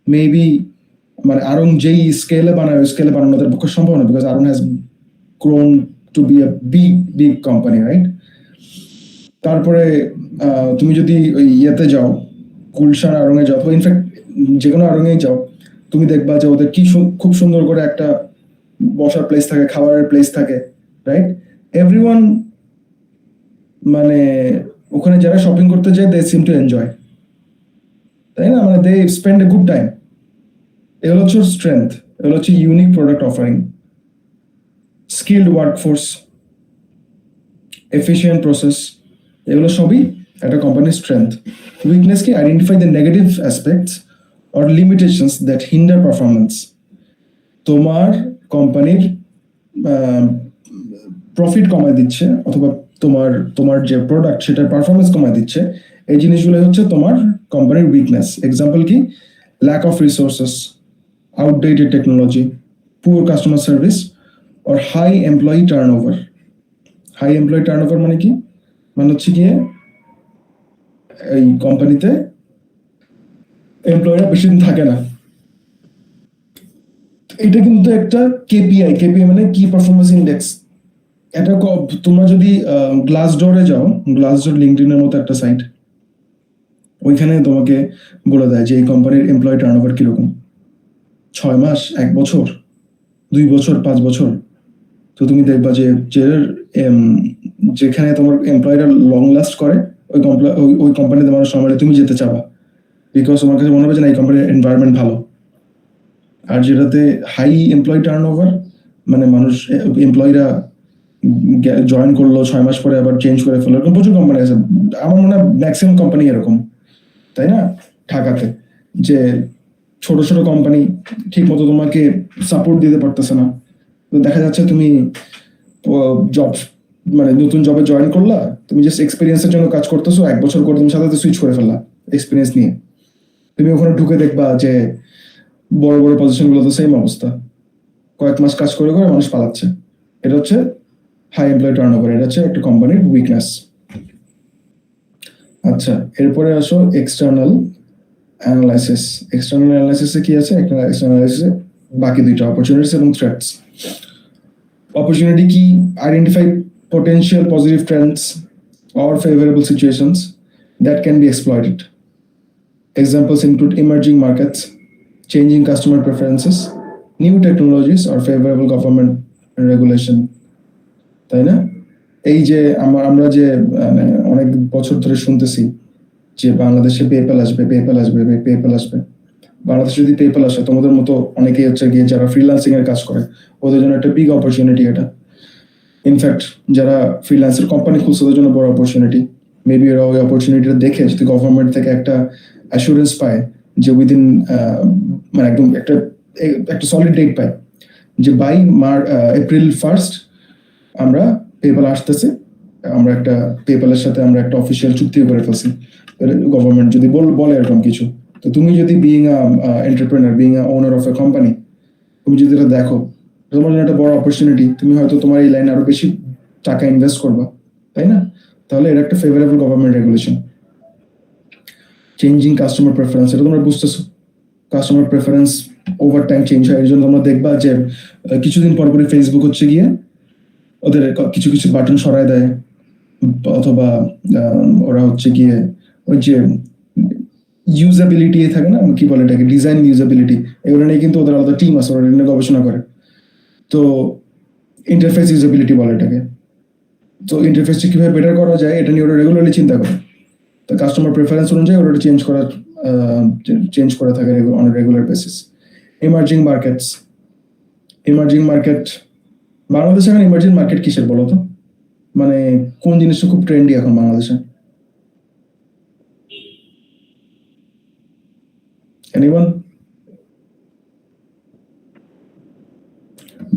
মেবি মানে আরং যেই স্কেলে বানায় ওই স্কেলে বানানো তাদের পক্ষে সম্ভব না, because Aarong has grown to be a big company, right? তারপরে তুমি যদি ওই ইয়েতে যাও, গুলশান আরঙে যাও, অথবা ইনফ্যাক্ট যে কোনো আরঙেই যাও, তুমি দেখবা যে ওদের কি খুব সুন্দর করে একটা বসার প্লেস থাকে, খাবারের প্লেস থাকে, রাইট? এভরিওয়ান মানে ওখানে যারা শপিং করতে যায় দে সিম টু এনজয়, তাই না? মানে they spend a good time. এগুলো হচ্ছে স্ট্রেংথ, এগুলো হচ্ছে unique product offering, skilled workforce, efficient process, এগুলো সবই একটা কোম্পানির স্ট্রেংথ। উইকনেস কি? Identify the negative aspects or limitations that hinder performance. তোমার কোম্পানির প্রফিট কমায় দিচ্ছে, অথবা তোমার তোমার যে প্রোডাক্ট সেটার পারফরমেন্স কমায় দিচ্ছে, এই জিনিসগুলো হচ্ছে তোমার কোম্পানির উইকনেস। এক্সাম্পল কি? Lack of resources, outdated technology, poor customer service, or high employee turnover. High employee turnover মানে কি? মানে হচ্ছে গিয়ে এই কোম্পানিতে এমপ্লয়িরা বেশি দিন থাকে না। এটা কিন্তু একটা কেপিআই, কেপিআই মানে কি পারফরমেন্স ইন্ডেক্স। এটা তোমরা যদি গ্লাসডোরে যাও, গ্লাসডোর লিঙ্কডইনের মতো একটা সাইট, ওইখানে তোমাকে বলে দেয় যে এই কোম্পানির এমপ্লয়ি টার্নওভার কিরকম, 6 মাস, 1 বছর, 2 বছর, 5 বছর। তো তুমি দেখবা যে যেখানে তোমার এমপ্লয়িরা লং লাস্ট করে ওই কোম্পানিতে মানুষ নর্মালি তুমি যেতে চাবা, বিকজ তোমার কাছে মনে হবে যে না এই কোম্পানির এনভায়রনমেন্ট ভালো। আর যেটাতে হাই এমপ্লয়ি টার্নওভার মানে মানুষ এমপ্লয়িরা জয়েন করলো 6 মাস পরে আবার চেঞ্জ করে ফেললো, এরকম প্রচুর কোম্পানি আছে। আমার মনে হয় ম্যাক্সিমাম কোম্পানি এরকম, তাই না? ঢাকাতে যে ছোট ছোট কোম্পানি ঠিক মতো তোমাকে সাপোর্ট দিতে পারতেছে না। তো দেখা যাচ্ছে তুমি জব মানে নতুন জবে জয়েন করলা, তুমি জাস্ট এক্সপিরিয়েন্সের জন্য কাজ করতেছো, 1 বছর করে তুমি সাথে সাথে সুইচ করে ফেললা এক্সপিরিয়েন্স নিয়ে। তুমি ওখানে ঢুকে দেখবা যে বড় বড় পজিশন গুলো তো সেম অবস্থা, কয়েক মাস কাজ করে করে মানুষ পালাচ্ছে। এটা হচ্ছে হাই এমপ্লয়ি টার্নওভার, এটা হচ্ছে একটা কোম্পানির উইকনেস। আচ্ছা, এরপরে আসো এক্সটার্নাল অ্যানালাইসিস। এক্সটার্নাল অ্যানালাইসিসে কি আছে? এক্সটার্নাল অ্যানালাইসিসে বাকি দুইটা, অপরচুনিটিস এবং থ্রেটস। অপরচুনিটি কি? Identify potential positive trends or favorable situations that can be exploited. Examples include emerging markets, changing customer preferences, new technologies, or favorable government regulation. তাই না? এই যে আমরা যে মানে অনেক বছর ধরে শুনতেছি যে বাংলাদেশে পেপ্যাল আসবে, পেপ্যাল আসবে, পেপ্যাল আসবে। বাংলাদেশে যদি পেপ্যাল আসে, তোমাদের মতো অনেকেই হচ্ছে গিয়ে যারা ফ্রিল্যান্সিং এর কাজ করে ওদের জন্য একটা বিগ অপরচুনিটি এটা। ইনফ্যাক্ট যারা ফ্রিল্যান্সের কোম্পানি খুলছে ওদের জন্য বড় অপরচুনিটি। মেবি ওরা ওই অপরচুনিটিটা দেখে যদি গভর্নমেন্ট থেকে একটা অ্যাসুরেন্স পায় যে উইদিন মানে একদম একটা সলিড ডেট পায় যে বাই এপ্রিল 1 আমরা পেপ্যাল আসতেছে, আমরা একটা পেপ্যালের সাথে আমরা একটা অফিসিয়াল চুক্তিও করে ফেলছি, গভর্নমেন্ট যদি বলে এরকম কিছু, তো তুমি যদি being a entrepreneur, being a owner of a company, তুমি যদি এটা দেখো, তোমার জন্য একটা বড় অপরচুনিটি, তুমি হয়তো তোমার এই লাইনে আরো বেশি টাকা ইনভেস্ট করবা, তাই না? তাহলে এটা একটা favourable government regulation. Changing customer preference, এটা তোমরা বুঝতেছো, customer preference over time change হয়। এই জন্য তোমরা দেখবা যে কিছুদিন পর পরই ফেসবুক হচ্ছে গিয়ে ওদের কিছু কিছু বাটন সরায় দেয়, অথবা ওরা হচ্ছে গিয়ে ওই যে ইউজেবিলিটি থাকে না, কি বলে এটাকে, ডিজাইন ইউজেবিলিটি, এগুলো নিয়ে কিন্তু ওদের আলাদা টিম আছে, ওরা এটা নিয়ে গবেষণা করে। তো ইন্টারফেস ইউজেবিলিটি বলে এটাকে। তো ইন্টারফেসটা কিভাবে বেটার করা যায় এটা নিয়ে ওরা রেগুলারলি চিন্তা করে। তো কাস্টমার প্রেফারেন্স অনুযায়ী ওরা চেঞ্জ করে থাকে on regular basis. Emerging markets, emerging market, বাংলাদেশে এখন ইমার্জিং মার্কেট কিসের বলো তো? মানে কোন জিনিসটা খুব ট্রেন্ডি এখন বাংলাদেশে? এনিওয়ান?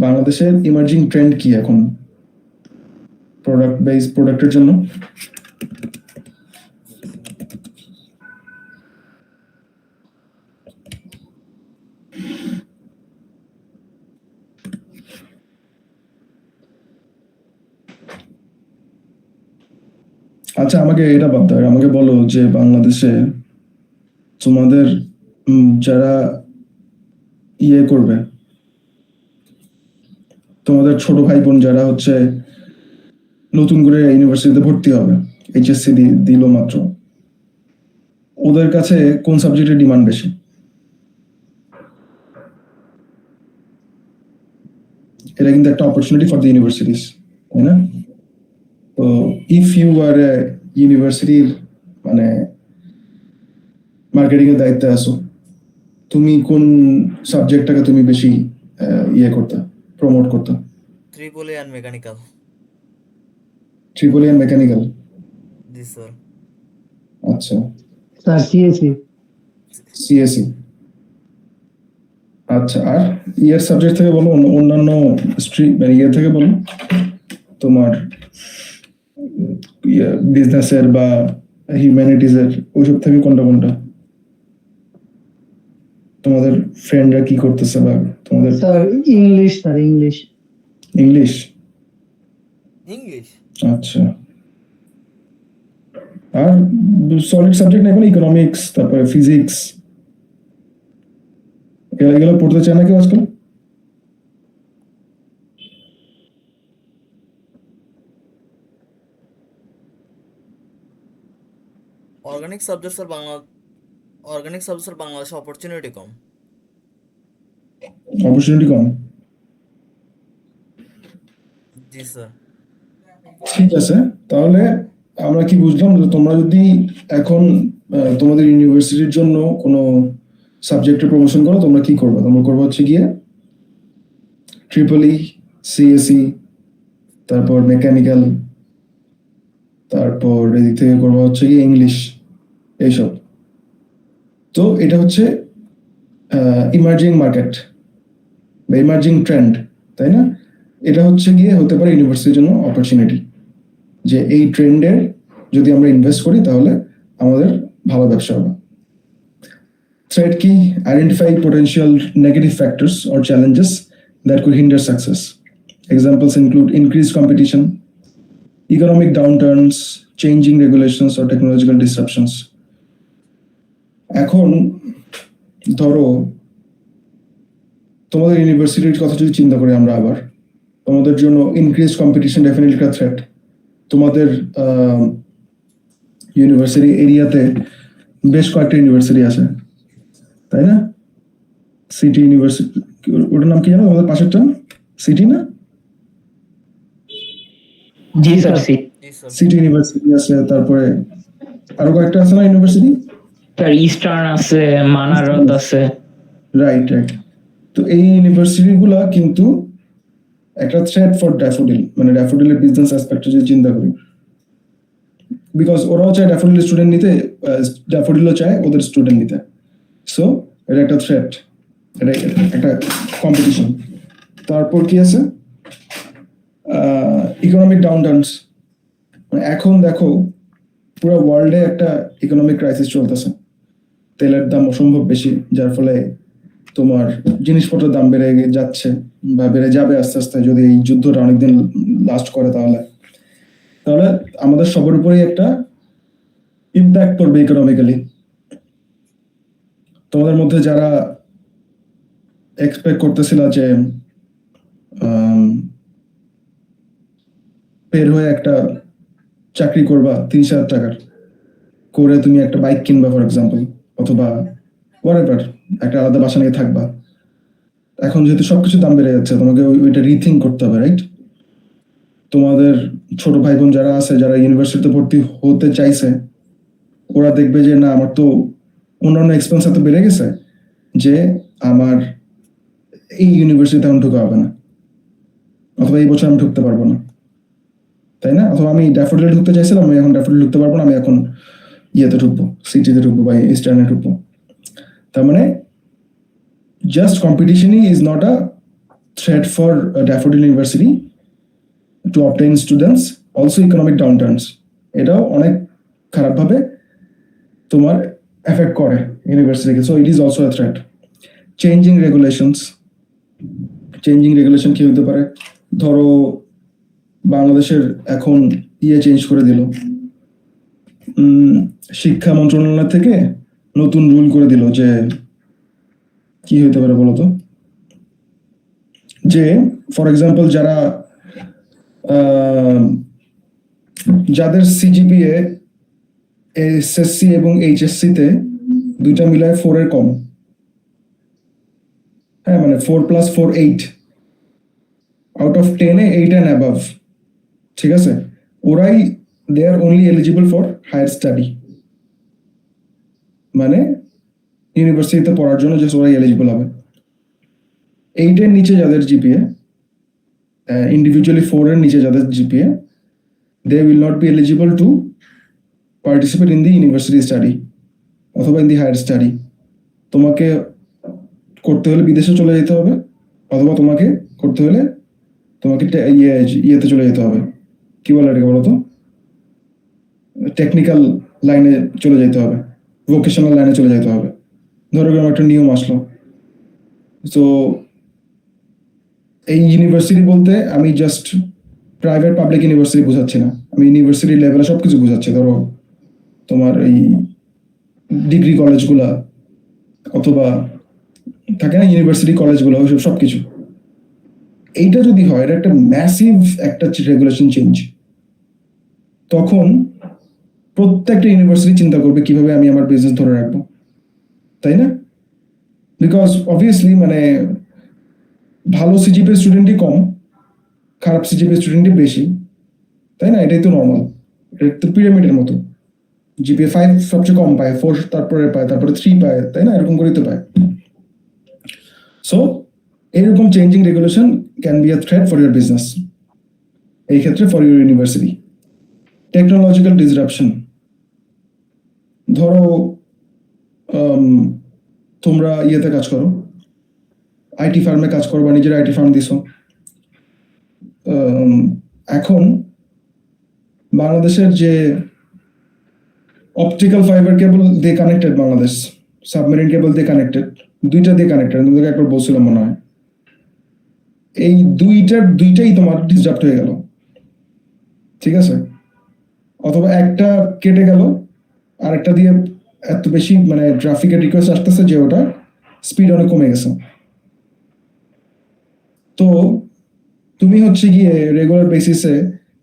বাংলাদেশের ইমার্জিং ট্রেন্ড কি এখন প্রোডাক্ট বেস প্রোডাক্টের জন্য? আচ্ছা, আমাকে এটা ভাবতে হবে, আমাকে বলো যে বাংলাদেশে তোমাদের যারা ইয়ে করবে, তোমাদের ছোট ভাই বোন যারা হচ্ছে নতুন করে ইউনিভার্সিটিতে ভর্তি হবে, এইচএসসি দিল মাত্র, ওদের কাছে কোন সাবজেক্টের ডিমান্ড বেশি? এটা কিন্তু একটা অপরচুনিটি ফর দ্য ইউনিভার্সিটিস, তাই না? তো ইফ ইউ আর ইউনিভার্সিটির মানে মার্কেটিং এর দায়িত্বে আছো, তুমি কোন সাবজেক্টটাকে তুমি বেশি ইয়ে করতে, প্রমোট করতে? Triple A and mechanical. Triple A mechanical? G sir. আচ্ছা, স্যার সিএসি। সিএসসি। আচ্ছা, আর ইয়ার সাবজেক্ট থেকে বলো, অন্যান্য স্ট্রিম মানে ইয়ে থেকে বলো, তোমার বিজনেসের বা হিউম্যানিটিজের ওইসব থেকে কোনটা কোনটা? তোমাদের ফ্রেন্ডরা কি করতেছে বা তোমাদের? Sir English, sir English. English? English. আচ্ছা, আর সলিড সাবজেক্ট এখন ইকোনমিক্স, তারপরে ফিজিক্স, এগুলো পড়তে চায় না কেউ আজকাল? Organic subject sir organic subject বাংলাদেশে অপরচুনিটি কম। অপরচুনিটি কম? জি স্যার। ঠিক আছে, তাহলে আমরা কি বুঝলাম যে তোমরা যদি এখন তোমাদের ইউনিভার্সিটির জন্য কোনো সাবজেক্টের প্রমোশন করো, তোমরা কি করবে? তোমরা করবে হচ্ছে গিয়ে ট্রিপল ই, সিএসসি, তারপর মেকানিক্যাল, তারপর এদিক থেকে করবো হচ্ছে গিয়ে ইংলিশ, এইসব। তো এটা হচ্ছে ইমার্জিং মার্কেট বা ইমার্জিং ট্রেন্ড, তাই না? এটা হচ্ছে গিয়ে হতে পারে ইউনিভার্সিটির জন্য অপরচুনিটি, যে এই ট্রেন্ডের যদি আমরা ইনভেস্ট করি তাহলে আমাদের ভালো ব্যবসা হবে। থ্রেট কি? Identify potential negative factors or challenges that could hinder success. Examples include increased competition, economic downturns, changing regulations or technological disruptions. এখন ধরো তোমাদের ইউনিভার্সিটির কথা যদি চিন্তা করি আমরা, আবার তোমাদের জন্য ইনক্রিজড কম্পিটিশন ডেফিনেটলি একটা থ্রেট। তোমাদের ইউনিভার্সিটি এরিয়াতে বেশ কয়েকটা ইউনিভার্সিটি আছে, তাই না? সিটি ইউনিভার্সিটি, ওটার নাম কি জানো আমাদের পাশেরটা? সিটি না? জি স্যার। জি স্যার। সিটি ইউনিভার্সিটি আছে, তারপরে আরো কয়েকটা আছে না ইউনিভার্সিটি? স্যার ইস্টার্ন আছে, মানারত আছে। Right right. তো এই ইউনিভার্সিটি গুলা কিন্তু একটা থ্রেট ফর ড্যাফোডিল, মানে ড্যাফোডিলের বিজনেস অ্যাসপেক্টে যদি চিন্তা করি, বিকজ ওরাও চায় ড্যাফোডিল স্টুডেন্ট নিতে, ড্যাফোডিলও চায় ওদের স্টুডেন্ট নিতে। সো এটা একটা থ্রেট, এটা একটা কম্পিটিশন। তারপর কি আছে? ইকোনমিক ডাউনটার্নস, মানে এখন দেখো পুরো ওয়ার্ল্ডে একটা ইকোনমিক ক্রাইসিস চলতেছে। তেলের দাম অসম্ভব বেশি, যার ফলে তোমার জিনিসপত্রের দাম বেড়ে যাচ্ছে বা বেড়ে যাবে আস্তে আস্তে, যদি এই যুদ্ধটা অনেকদিন লাস্ট করে তাহলে তাহলে আমাদের সবার উপরেই একটা ইম্প্যাক্ট করবে ইকোনমিক্যালি। তোমাদের মধ্যে যারা এক্সপেক্ট করতেছিল যে বের হয়ে একটা চাকরি করবা 30,000 টাকার, করে তুমি একটা বাইক কিনবা ফর এক্সাম্পল, অথবা whatever, একটা আলাদা বাসা নিয়ে থাকবা, এখন যেহেতু সবকিছু দাম বেড়ে যাচ্ছে তোমাকে ওইটা রিথিঙ্ক করতে হবে, রাইট? তোমাদের ছোট ভাই বোন যারা আছে, যারা ইউনিভার্সিটিতে ভর্তি হতে চাইছে, ওরা দেখবে যে না, আমার তো অন্যান্য এক্সপেন্স এত বেড়ে গেছে যে আমার এই ইউনিভার্সিটিতে এখন ঢুকা হবে না, অথবা এই বছর আমি ঢুকতে পারবো না, তাই না? অথবা আমি ড্যাফোডিলে ঢুকতে চাইছিলাম, আমি এখন ড্যাফোডিল ঢুকতে পারবো না, আমি এখন ইয়েতে ঢুকবো, সিটিতে ঢুকবো বা ইস্টার্নে ঢুকবো। তার মানে জাস্ট কম্পিটিশনই is not a threat for Daffodil University to obtain students, also economic downturns, এটাও অনেক খারাপভাবে তোমার এফেক্ট করে ইউনিভার্সিটিকে। So it is also a threat. Changing regulations, changing regulation কি হতে পারে? ধরো বাংলাদেশের এখন চেঞ্জ করে দিল, শিক্ষা মন্ত্রণালয় থেকে নতুন রুল করে দিল যে কি হতে পারে বলতো, যে ফর এক্সাম্পল যাদের সিজিপিএ এসএসসি এবং এইচএসসি তে দুইটা মিলায় 4 এর কম, হ্যাঁ মানে 4+4 8, আউট অফ 10 এ 8 অ্যান্ড অ্যাবাভ, ঠিক আছে, ওরাই they are only eligible for higher study, মানে ইউনিভার্সিটিতে পড়ার জন্য জাস্ট ওরাই এলিজিবল হবে। 8 এর নিচে যাদের জিপিএ, ইন্ডিভিজুয়ালি 4 এর নিচে যাদের GPA, they will not be eligible to participate in the university study অথবা in the higher study। তোমাকে করতে হলে বিদেশে চলে যেতে হবে, অথবা তোমাকে করতে হলে তোমাকে ইয়েতে চলে যেতে হবে, কি বলে এটাকে বলো তো, টেকনিক্যাল লাইনে চলে যেতে হবে, ভোকেশনাল লাইনে চলে যেতে হবে। ধরো এরকম একটা নিয়ম আসলো। তো এই ইউনিভার্সিটি বলতে আমি জাস্ট প্রাইভেট পাবলিক ইউনিভার্সিটি বোঝাচ্ছি না, আমি ইউনিভার্সিটি লেভেলে সবকিছু বোঝাচ্ছি। ধরো তোমার এই ডিগ্রি কলেজগুলা, অথবা থাকে না ইউনিভার্সিটি কলেজগুলো, ওইসব সবকিছু। এইটা যদি হয়, এটা একটা ম্যাসিভ একটা রেগুলেশন চেঞ্জ, তখন প্রত্যেকটা ইউনিভার্সিটি চিন্তা করবে কিভাবে আমি আমার বিজনেস ধরে রাখবো, তাই না? বিকজ অবভিয়াসলি মানে ভালো সিজিপিএ স্টুডেন্টই কম, খারাপ সিজিপিএ স্টুডেন্টই বেশি, তাই না? এটাই তো নর্মাল, এটা তো পিরামিডের মতো। জিপিএ 5 সবচেয়ে কম পায়, 4 তারপরে পায়, তারপরে 3 পায়, তাই না? এরকম করেই তো পায়। সো এরকম changing regulation can be a threat for your business, এই ক্ষেত্রে for your university. Technological disruption, ধরো তোমরা ইয়েতে কাজ করো, আইটি ফার্মে কাজ করো বা নিজের আইটি ফার্ম দিছো, এখন বাংলাদেশের যে অপটিক্যাল ফাইবার কেবল দিয়ে কানেক্টেড, বাংলাদেশ সাবমেরিন কেবল দিয়ে কানেক্টেড, দুইটা দিয়ে কানেক্টেড, তোমাদেরকে একবার বলছিলাম মনে হয়, এই দুইটাই তোমার ডিসরাপ্ট হয়ে গেল, ঠিক আছে? অথবা একটা কেটে গেল, আর একটা দিয়ে এত বেশি মানে ট্রাফিকের রিকোয়েস্ট আসতেছে যে ওটা স্পিড অনেক কমে গেছে। তো তুমি হচ্ছে গিয়ে রেগুলার বেসিসে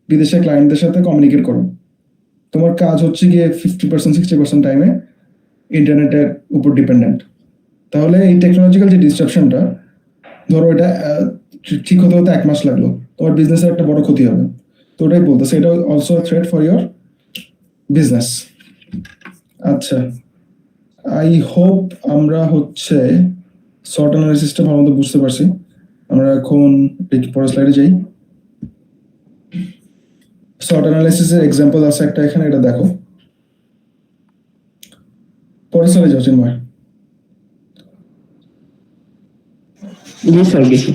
বিদেশের ক্লায়েন্টদের সাথে কমিউনিকেট করো, তোমার কাজ হচ্ছে গিয়ে 50% 60% টাইমে ইন্টারনেটের উপর ডিপেন্ডেন্ট। তাহলে এই টেকনোলজিক্যাল যে ডিসরাপশনটা, ধরো এটা ঠিক হতে হতে 1 মাস লাগলো, তোমার বিজনেসের একটা বড় ক্ষতি হবে। তো ওটাই বলতেছে, এটা also threat for your business. আচ্ছা, আই হোপ আমরা হচ্ছে শর্ট অ্যানালিসিসটা ভালো মতো বুঝতে পারছি। আমরা এখন পরের স্লাইডে যাই। শর্ট অ্যানালিসিসের এক্সাম্পল আছে একটা এখানে, এটা দেখো। পরের স্লাইডে যাও চিন্ময়। জি স্যার, গেছি।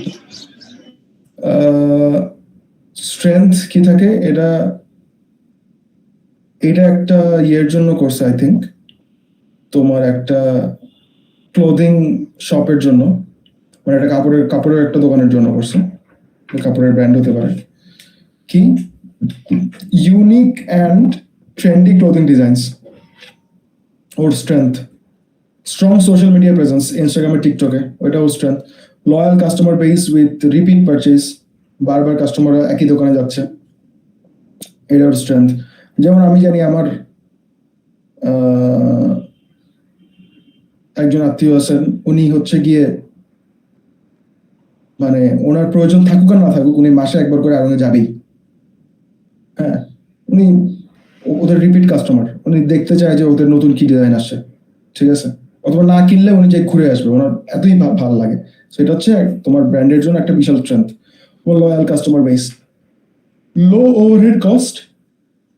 স্ট্রেংথ কি থাকে, এটা একটা ইয়ের জন্য করছে আই থিঙ্ক, তোমার একটা ক্লোদিং শপের জন্য, মানে একটা কাপড়ের একটা দোকানের জন্য করছে, কাপড়ের ব্র্যান্ড হতে পারে, কি unique and trendy clothing designs, ওর strength, strong social media presence, ইনস্টাগ্রামে টিকটকে, ওইটা ওর strength, loyal customer base with repeat purchase, বারবার কাস্টমাররা একই দোকানে যাচ্ছে, এটা ওর স্ট্রেংথ। যেমন আমি জানি আমার একজন আত্মীয় আছেন, উনি হচ্ছে গিয়ে মানে ওনার প্রয়োজন থাকুক আর না থাকুক, উনি মাসে একবার করে আড়ঙে যাবেই। হ্যাঁ, উনি ওদের রিপিট কাস্টমার, উনি দেখতে চায় যে ওদের নতুন কি ডিজাইন আসছে, ঠিক আছে, অথবা না কিনলে উনি যে ঘুরে আসবে, ওনার এতই ভালো লাগে। সো এটা হচ্ছে তোমার ব্র্যান্ডের জন্য একটা বিশাল strength. Loyal customer base, low overhead cost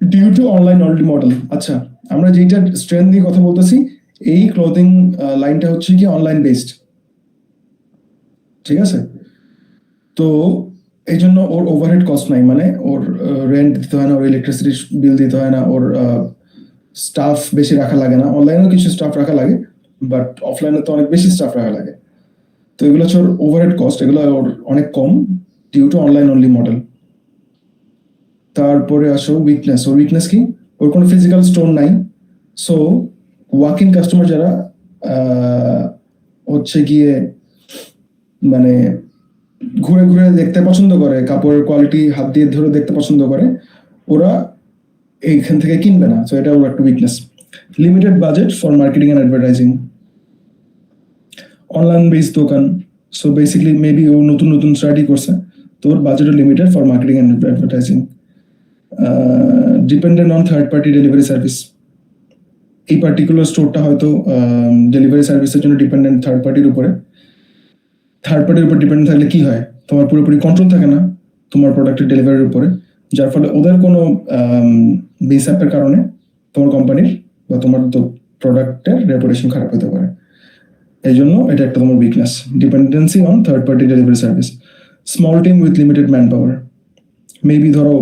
due to online already model. আচ্ছা, আমরা যেটা স্ট্রেংথ নিয়ে কথা বলতেছি, এই ক্লোদিং লাইনটা হচ্ছে কি অনলাইন বেসড, ঠিক আছে। তো এই জন্য ওর ওভারহেড কস্ট নাই, মানে ওর রেন্ট দিতে হয় না, ওর ইলেকট্রিসিটি বিল দিতে হয় না, ওর স্টাফ বেশি রাখা লাগে না। অনলাইনেও কিছু স্টাফ রাখা লাগে, বাট অফলাইনে তো অনেক বেশি স্টাফ রাখা লাগে। তো এগুলো হচ্ছে ওর ওভারহেড কস্ট, এগুলো ওর অনেক কম due to online only model. তারপরে আসো উইকনেস। ওর উইকনেস কি? ওর কোনো ফিজিক্যাল স্টোর নাই। সো ওয়াক ইন কাস্টমার যারা হচ্ছে গিয়ে মানে ঘুরে ঘুরে দেখতে পছন্দ করে, কাপড়ের কোয়ালিটি হাত দিয়ে ধরে দেখতে পছন্দ করে, ওরা এইখান থেকে কিনবে না। সো এটা ওর একটা weakness. Limited budget for marketing and advertising, online based দোকান। সো বেসিক্যালি মেবি ও নতুন নতুন স্টার্টই করছে, তো ওর বাজেটও limited for marketing and advertising. Dependent on third party delivery service. এই পার্টিকুলার স্টোরটা হয়তো ডেলিভারি সার্ভিসের জন্য ডিপেন্ডেন্ট থার্ড পার্টির উপরে। থার্ড পার্টির উপর ডিপেন্ডেন্ট থাকলে কি হয়, তোমার পুরোপুরি কন্ট্রোল থাকে না তোমার প্রোডাক্টের ডেলিভারির উপরে, যার ফলে ওদের কোনো বেস অ্যাপের কারণে তোমার কোম্পানির বা তোমার প্রোডাক্টের রেপুটেশন খারাপ হতে পারে। এই জন্য এটা একটা তোমার weakness, dependency on third party delivery service. Small team with limited man power. Maybe ধরো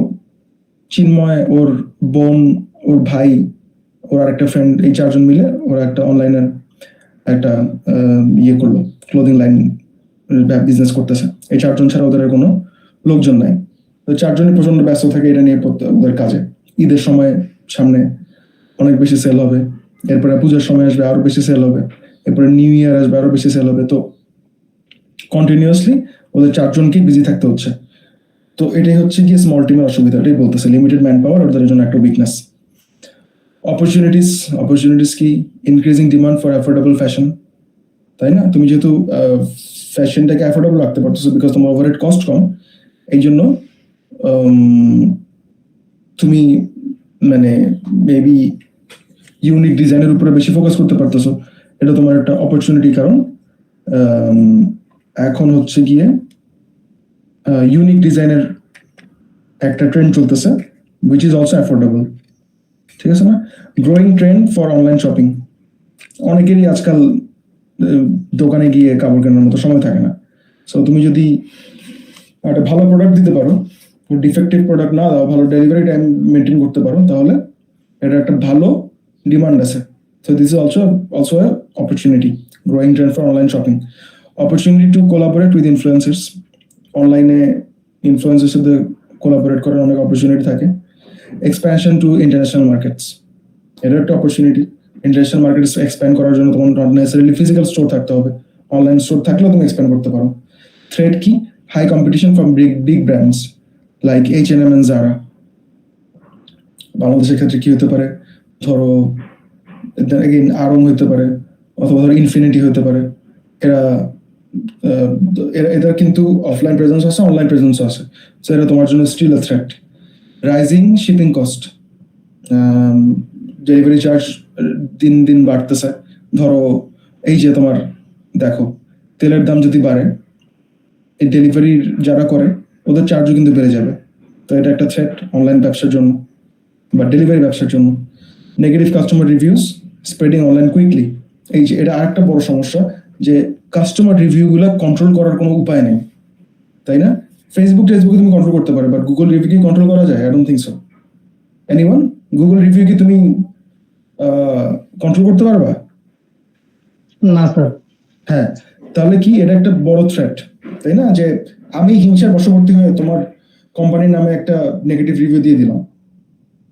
চিন্ময়, ওর বোন, ওর ভাই, ওর আর একটা ফ্রেন্ড, এই চারজন মিলে ওরা একটা অনলাইনের একটা ইয়ে করলো, ক্লোদিং লাইন বিজনেস করতেছে। এই চারজন ছাড়া ওদের কোনো লোকজন নাই। তো চারজনই প্রচন্ড ব্যস্ত থাকে এটা নিয়ে ওদের কাজে। ঈদের সময় সামনে অনেক বেশি সেল হবে, এরপরে পূজার সময় আসবে আরো বেশি সেল হবে, এরপরে নিউ ইয়ার আসবে আরো বেশি সেল হবে। তো কন্টিনিউয়াসলি ওদের চারজনকেই বিজি থাকতে হচ্ছে। তো এটাই হচ্ছে গিয়ে স্মল টিমের অসুবিধা, এটাই বলতেছে লিমিটেড ম্যান পাওয়ার ওদের জন্য একটা উইকনেস। অপরচুনিটিস কি? Increasing demand for affordable fashion, তাই না? তুমি যেহেতু ফ্যাশনটাকে অ্যাফোর্ডেবল রাখতে পারতেছো বিকজ তোমার ওভারহেড কস্ট কম, এই জন্য তুমি মানে মেবি ইউনিক ডিজাইনের উপরে বেশি ফোকাস করতে পারতেছো। এটা তোমার একটা অপরচুনিটি, কারণ এখন হচ্ছে গিয়ে ইউনিক ডিজাইনের একটা ট্রেন্ড চলতেছে উইচ ইজ অলসো অ্যাফোর্ডেবল, ঠিক আছে না? Growing trend for online shopping. অনেকেরই আজকাল দোকানে গিয়ে কাপড় কেনার মতো সময় থাকে না। সো তুমি যদি একটা ভালো প্রোডাক্ট দিতে পারো, ডিফেক্টিভ প্রোডাক্ট না দাও, ভালো ডেলিভারি টাইম মেনটেন করতে পারো, তাহলে এটা একটা ভালো ডিমান্ড আছে। So this is also a opportunity, growing trend for online shopping. Opportunity to collaborate with influencers. অনলাইনে ইনফ্লুয়েন্সারের সাথে কোলাবোরেট করার অনেক অপরচুনিটি থাকে। এক্সপ্যানশন টু ইন্টারন্যাশনাল মার্কেটস, এটা একটা অপরচুনিটি। ইন্টারন্যাশনাল মার্কেট এক্সপ্যান্ড করার জন্য তোমার নট নেসেসারিলি ফিজিক্যাল স্টোর থাকতে হবে, অনলাইন স্টোর থাকলেও তুমি এক্সপ্যান্ড করতে পারো। থ্রেট কি? High competition from big brands like H&M and Zara। বাংলাদেশের ক্ষেত্রে কি হতে পারে, ধরো এগেইন আড়ং হতে পারে, অথবা ধরো ইনফিনিটি হতে পারে। এদের কিন্তু অফলাইন প্রেজেন্স আছে, অনলাইন প্রেজেন্স আছে। সো এটা তোমার জন্য still a threat. Rising shipping cost, delivery charge দিন দিন বাড়তেছে। ধরো এই যে তোমার দেখো তেলের দাম যদি বাড়ে, এই ডেলিভারি যারা করে ওদের চার্জও কিন্তু বেড়ে যাবে। তো এটা একটা থ্রেট অনলাইন ব্যবসার জন্য বা ডেলিভারি ব্যবসার জন্য। Negative customer reviews spreading online quickly. এই যে এটা আরেকটা বড় সমস্যা, যে কাস্টমার রিভিউগুলো কন্ট্রোল করার কোনো উপায় নেই, তাই না? ফেসবুকে তুমি কন্ট্রোল করতে পারো, বাট গুগল রিভিউ কি কন্ট্রোল করা যায়? I don't think so. Anyone? Google review কি তুমি কন্ট্রোল করতে পারবা? না স্যার। হ্যাঁ, তাহলে কি এটা একটা বড় থ্রেট, তাই না? যে আমি হিংসার বশবর্তী হয়ে তোমার কোম্পানির নামে একটা নেগেটিভ রিভিউ দিয়ে দিলাম,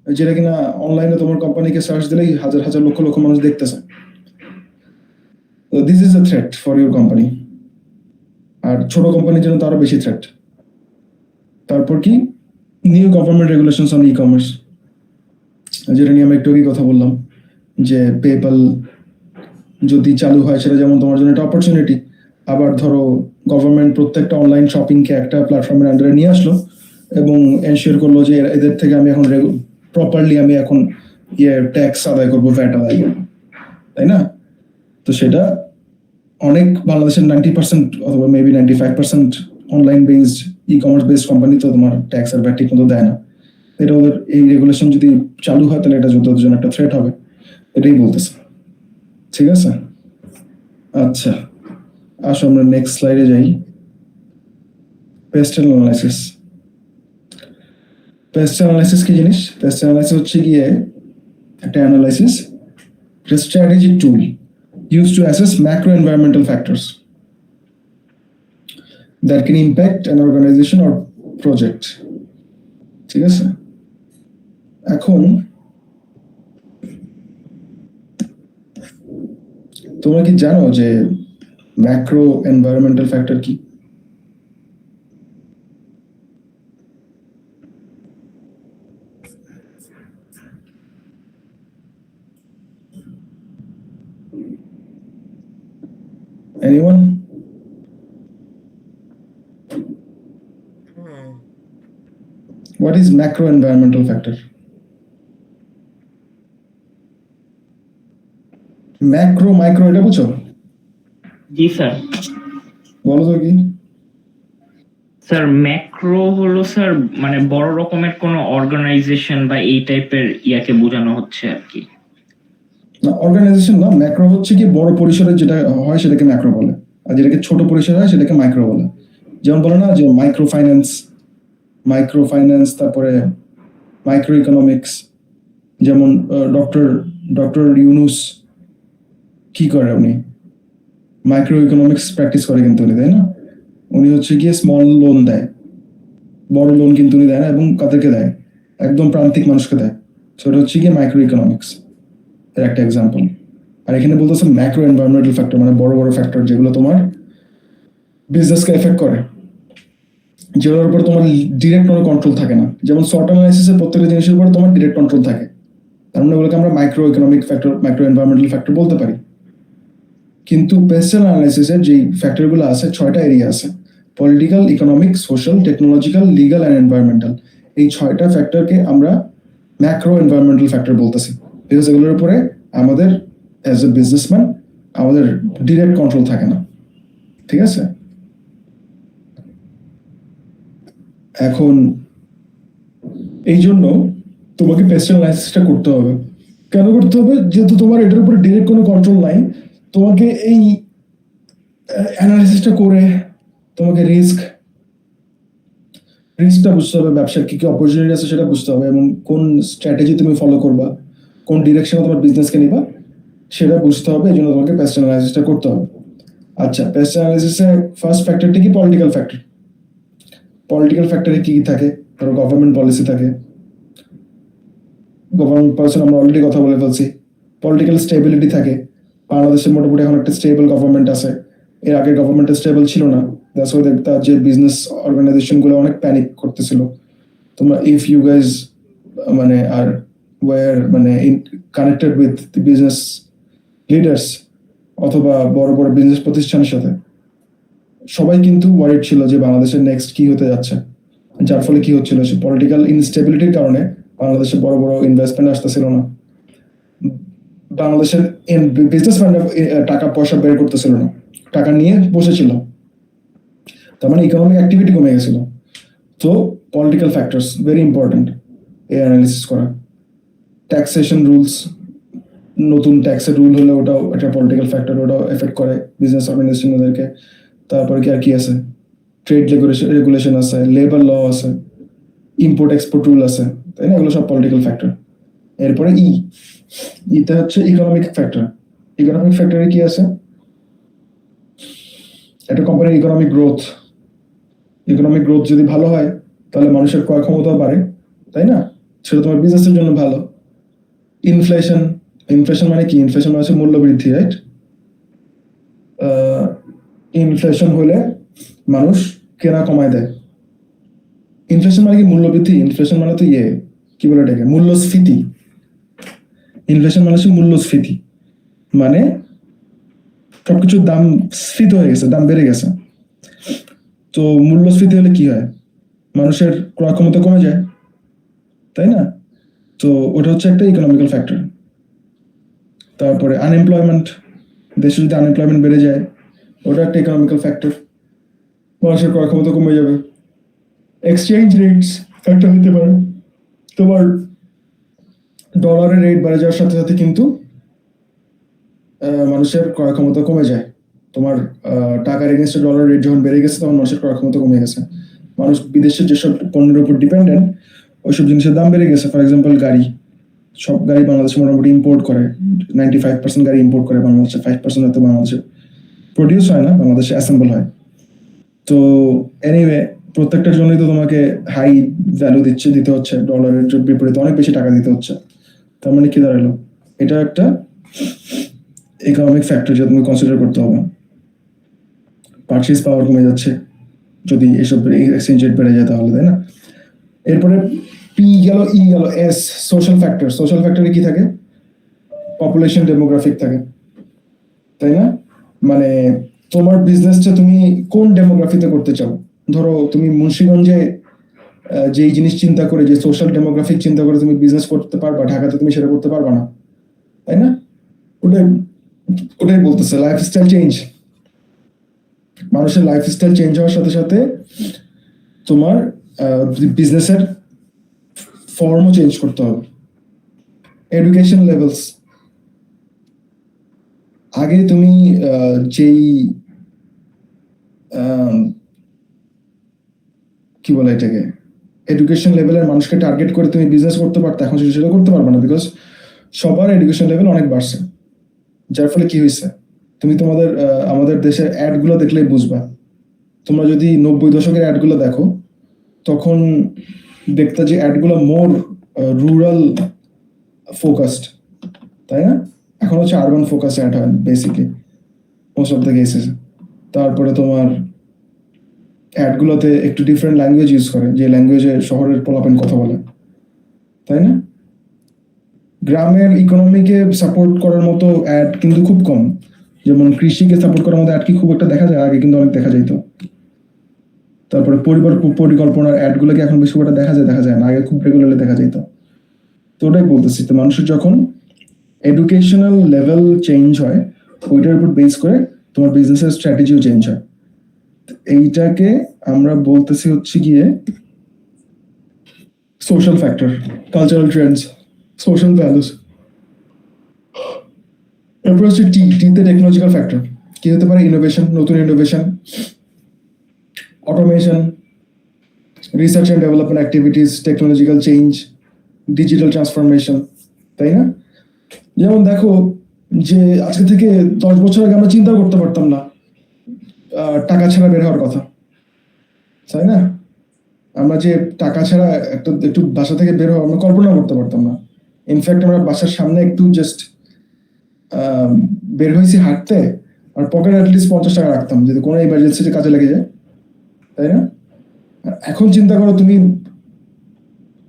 যেটা কিনা অনলাইনে তোমার কোম্পানিকে সার্চ দিলেই হাজার হাজার লক্ষ লক্ষ মানুষ দেখতেছে। This is a threat for your company. আর ছোট কোম্পানির জন্য তো আরো বেশি থ্রেট। তারপর কি, new government regulations on e commerce, যেটা নিয়ে আমি একটু আগে কথা বললাম, যে পেপ্যাল যদি চালু হয় সেটা যেমন তোমার জন্য একটা অপরচুনিটি, আবার ধরো গভর্নমেন্ট প্রত্যেকটা অনলাইন শপিংকে একটা প্ল্যাটফর্মের আন্ডারে নিয়ে আসলো এবং এনশিওর করলো যে এদের থেকে আমি এখন প্রপারলি আমি এখন ট্যাক্স আদায় করবো, ভ্যাট আদায় করবো, তাই না? তো সেটা অনেক বাংলাদেশের 90% অথবা maybe 95% online based e commerce based company তো তোমার ট্যাক্স আর ভ্যাট ঠিক মতো দেয় না। এটা ওদের এই রেগুলেশন যদি চালু হয় তাহলে এটা ওদের জন্য একটা থ্রেট হবে, এটাই বলতেছে। ঠিক আছে, আচ্ছা আসো আমরা নেক্সট স্লাইডে যাই। Paste analysis. পেস্ট অ্যানালাইসিস কি জিনিস? পেস্ট অ্যানালাইসিস হচ্ছে গিয়ে একটা analysis, a strategic tool used to assess macro environmental factors that can impact an organization or project. ঠিক আছে, এখন তোমরা কি জানো যে ম্যাক্রো এনভায়রনমেন্টাল ফ্যাক্টর কি? Anyone? What is macro environmental factor? Macro micro এটা বুঝছো? জি স্যার। বলো তো কি? স্যার ম্যাক্রো হলো স্যার মানে বড় রকমের কোনো অর্গানাইজেশন বা এই টাইপের ইয়াকে বোঝানো হচ্ছে আর কি। না, অর্গানাইজেশন না, ম্যাক্রো হচ্ছে কি বড় পরিসরে যেটা হয় সেটাকে ম্যাক্রো বলে, আর যেটাকে ছোট পরিসরে হয় সেটাকে মাইক্রো বলে। যেমন বলে না যে মাইক্রো ফাইন্যান্স, তারপরে মাইক্রো ইকোনমিক্স। যেমন ডক্টর ইউনুস কি করে, উনি মাইক্রো ইকোনমিক্স প্র্যাকটিস করে কিন্তু উনি, তাই না? উনি হচ্ছে গিয়ে স্মল লোন দেয়, বড় লোন কিন্তু উনি দেয় না, এবং কাদেরকে দেয়? একদম প্রান্তিক মানুষকে দেয়। সেটা হচ্ছে গিয়ে মাইক্রো ইকোনমিক্স এর একটা এক্সাম্পল। আর এখানে বলতেছে ম্যাক্রো এনভায়রনমেন্টাল ফ্যাক্টর, মানে বড় বড় ফ্যাক্টর যেগুলো তোমার বিজনেসকে এফেক্ট করে, যেগুলোর উপর তোমার ডিরেক্ট কোনো কন্ট্রোল থাকে না। যেমন সর্ট অ্যানালাইসিসের প্রত্যেকটা জিনিসের উপর তোমার ডিরেক্ট কন্ট্রোল থাকে, তার মানে ওগুলোকে আমরা micro economic factor, micro environmental factor বলতে পারি। কিন্তু পেস্টেল অ্যানালাইসিসের যেই ফ্যাক্টরগুলো আছে, 6টা এরিয়া আছে: political, economic, social, technological, legal and environmental. এই 6টা ফ্যাক্টরকে আমরা ম্যাক্রো এনভায়রনমেন্টাল ফ্যাক্টর বলতেছি, বিকজ এগুলোর উপরে আমাদের অ্যাজ এ বিজনেসম্যান আমাদের ডিরেক্ট কন্ট্রোল থাকে না। ঠিক আছে, এখন এই জন্য তোমাকে পেস্টেল অ্যানালাইসিসটা করতে হবে। কেন করতে হবে? যেহেতু তোমার এটার উপরে ডিরেক্ট কোনো কন্ট্রোল নাই, তোমাকে এই অ্যানালাইসিসটা করে তোমাকে রিস্কটা বুঝতে হবে, ব্যবসার কি কি অপরচুনিটি আছে সেটা বুঝতে হবে, এবং কোন স্ট্র্যাটেজি তুমি ফলো করবা, কোন ডিরেকশনে তোমার বিজনেসকে নিবা সেটা বুঝতে হবে। এই জন্য তোমাকে পেস্ট অ্যানালাইসিসটা করতে হবে। আচ্ছা, পেস্ট অ্যানালাইসিসের ফার্স্ট ফ্যাক্টরটা কি? Political factor. পলিটিক্যাল ফ্যাক্টরে কি কি থাকে? ধরো গভর্নমেন্ট পলিসি থাকে। গভর্নমেন্ট পলিসি আমরা অলরেডি কথা বলে ফেলছি। পলিটিক্যাল স্টেবিলিটি থাকে, বাংলাদেশে মোটামুটি এখন একটা স্টেবল গভর্নমেন্ট আছে, এর আগে গভর্নমেন্টটা স্টেবল ছিল না, দ্যাটস ওয়াই তার যে বিজনেস অর্গানাইজেশনগুলো অনেক প্যানিক করতেছিল। তোমরা ইফ ইউ গাইজ মানে আর ওয়ার মানে connected with the business leaders অথবা বড় বড় বিজনেস প্রতিষ্ঠানের সাথে, সবাই কিন্তু ওয়ারিড ছিল যে বাংলাদেশের নেক্সট কি হতে যাচ্ছে। যার ফলে কি হচ্ছিল, পলিটিক্যাল ইনস্টেবিলিটির কারণে বাংলাদেশে বড় বড় ইনভেস্টমেন্ট আসতেছিল না, বাংলাদেশের বিজনেসম্যানরা টাকা পয়সা বের করতেছিল না, টাকা নিয়ে বসেছিল, তার মানে ইকোনমিক অ্যাক্টিভিটি কমে গেছিল। তো পলিটিক্যাল ফ্যাক্টরস ভেরি ইম্পর্টেন্ট এই অ্যানালিসিস করা। ট্যাক্সেশন রুলস, নতুন ট্যাক্সের রুল হলে ওটাও একটা পলিটিক্যাল ফ্যাক্টর, ওটাও এফেক্ট করে বিজনেস অর্গানাইজেশনদেরকে। তারপরে কি আর কি আছে? ট্রেড রেগুলেশন আছে, লেবার ল আছে, ইম্পোর্ট এক্সপোর্ট রুল আছে, তাই না? এগুলো সব পলিটিক্যাল ফ্যাক্টর। এরপরে ইতে হচ্ছে ইকোনমিক ফ্যাক্টর। ইকোনমিক ফ্যাক্টরে কি আছে? একটা কোম্পানির ইকোনমিক গ্রোথ যদি ভালো হয় তাহলে মানুষের ক্রয় ক্ষমতা বাড়ে, তাই না? সেটা তোমার বিজনেসের জন্য ভালো। ইনফ্লেশন ইনফ্লেশন মানে কি? ইনফ্লেশন মানে হচ্ছে মূল্য বৃদ্ধি, রাইট? ইনফ্লেশন হলে মানুষ কেনা কমায় দেয়। ইনফ্লেশন মানে কি? মূল্য বৃদ্ধি। ইনফ্লেশন মানে তো কি বলে এটাকে, মূল্যস্ফীতি। ইনফ্লেশন মানে হচ্ছে মূল্যস্ফীতি, মানে সবকিছুর দাম স্ফীত হয়ে গেছে, দাম বেড়ে গেছে। তো মূল্যস্ফীতি হলে কি হয়? মানুষের ক্রয় ক্ষমতা কমে যায়, তাই না? তো ওটা হচ্ছে একটা ইকোনমিক্যাল ফ্যাক্টর। তারপরে আনএমপ্লয়মেন্ট, দেশে যদি আনএমপ্লয়মেন্ট বেড়ে যায়, ওটা একটা ইকোনমিক্যাল ফ্যাক্টর, মানুষের ক্রয় ক্ষমতা কমে যাবে। এক্সচেঞ্জ রেটস একটা হতে পারে, তোমার ডলারের রেট বেড়ে যাওয়ার সাথে সাথে কিন্তু মানুষের ক্রয় ক্ষমতা কমে যায়। তোমার টাকার এগেনস্টে ডলার রেট যখন বেড়ে গেছে তখন মানুষের ক্রয় ক্ষমতা কমে গেছে। মানুষ বিদেশের যেসব পণ্যের উপর ডিপেন্ডেন্ট, ওইসব জিনিসের দাম বেড়ে গেছে। ফর এক্সাম্পল গাড়ি, সব গাড়ি বাংলাদেশে মোটামুটি ইম্পোর্ট করে, 95% গাড়ি ইম্পোর্ট করে বাংলাদেশে, 5% হয়তো বাংলাদেশে প্রডিউস হয় না, বাংলাদেশে অ্যাসেম্বল হয়। তো এনিওয়ে, প্রত্যেকটার জন্যই তো তোমাকে হাই ভ্যালু দিতে হচ্ছে, ডলারের বিপরীতে অনেক বেশি টাকা দিতে হচ্ছে। তার মানে কি দাঁড়ালো? এটা একটা ইকোনমিক ফ্যাক্টর যেটা তুমি কনসিডার করতে হবে। পারচেজ পাওয়ার কমে যাচ্ছে যদি এসব এক্সচেঞ্জ রেট বেড়ে যায় তাহলে, তাই না? এরপরে পি গেল, ই গেল, এস সোশ্যাল ফ্যাক্টর। সোশ্যাল ফ্যাক্টরে কি থাকে? পপুলেশন, ডেমোগ্রাফিক থাকে, তাই না? মানে তোমার বিজনেসটা তুমি কোন ডেমোগ্রাফিতে করতে চাও? ধরো তুমি মুন্সিগঞ্জে যেই জিনিস চিন্তা করে, যে সোশ্যাল ডেমোগ্রাফিক চিন্তা করে তুমি বিজনেস করতে পারবা, ঢাকাতে তুমি সেটা করতে পারবা না, তাই না? ওটাই ওটাই বলতেছে লাইফস্টাইল চেঞ্জ। মানুষের লাইফস্টাইল চেঞ্জ হওয়ার সাথে সাথে তোমার বিজনেসের ফর্মও চেঞ্জ করতে হবে। এডুকেশন লেভেলস, আগে তুমি যেই কি বলে এটাকে, এডুকেশন লেভেলের মানুষকে টার্গেট করে তুমি বিজনেস করতে পারতো, এখন সেটা করতে পারবে না, বিকজ সবার এডুকেশন লেভেল অনেক বাড়ছে। যার ফলে কি হয়েছে, তুমি তোমাদের আমাদের দেশের অ্যাড গুলো দেখলেই বুঝবা। তোমরা যদি 90 দশকের অ্যাড গুলো দেখো, তখন দেখতে যে অ্যাড গুলো মোর রুরাল ফোকাসড, তাই না? এখন হচ্ছে আরবান ফোকাস অ্যাড হয় basically most of the cases. তারপরে তোমার অ্যাডগুলোতে একটু ডিফারেন্ট ল্যাঙ্গুয়েজ ইউজ করে, যে ল্যাঙ্গুয়েজে শহরের পোলাপেন কথা বলে, তাই না? গ্রামের ইকোনমিকে সাপোর্ট করার মতো অ্যাড কিন্তু খুব কম। যেমন কৃষিকে সাপোর্ট করার মতো অ্যাড কি খুব একটা দেখা যায়? আগে কিন্তু অনেক দেখা যাইতো। তারপরে পরিকল্পনার অ্যাডগুলোকে এখন বেশি একটা দেখা যায় না, আগে খুব রেগুলারলি দেখা যেত। তো ওটাই বলতেছি, তো মানুষের যখন এডুকেশনাল লেভেল চেঞ্জ হয়, ওইটার উপর বেস করে তোমার বিজনেসের স্ট্র্যাটেজিও চেঞ্জ হয়। এইটাকে আমরা বলতেছি হচ্ছে গিয়ে social factor, cultural Trends, social values. এরপর হচ্ছে টিতে টেকনোলজিক্যাল ফ্যাক্টর। কি হতে পারে? ইনোভেশন, নতুন innovation, automation, research and development activities, technological change, digital transformation, তাই না? যেমন দেখো, যে আজকে থেকে 10 বছর আগে আমরা চিন্তা করতে পারতাম না টাকা ছাড়া বের হওয়ার কথা, তাই না? আমরা যে টাকা ছাড়া একটু বাসা থেকে বের হওয়া আমরা কল্পনা করতে পারতাম না। ইনফ্যাক্ট আমরা বাসার সামনে একটু জাস্ট বের হয়েছি হাঁটতে, আর পকেটে অ্যাটলিস্ট 50 টাকা রাখতাম যদি কোনো ইমার্জেন্সিতে কাজে লেগে যায়, তাই না? এখন চিন্তা করো, তুমি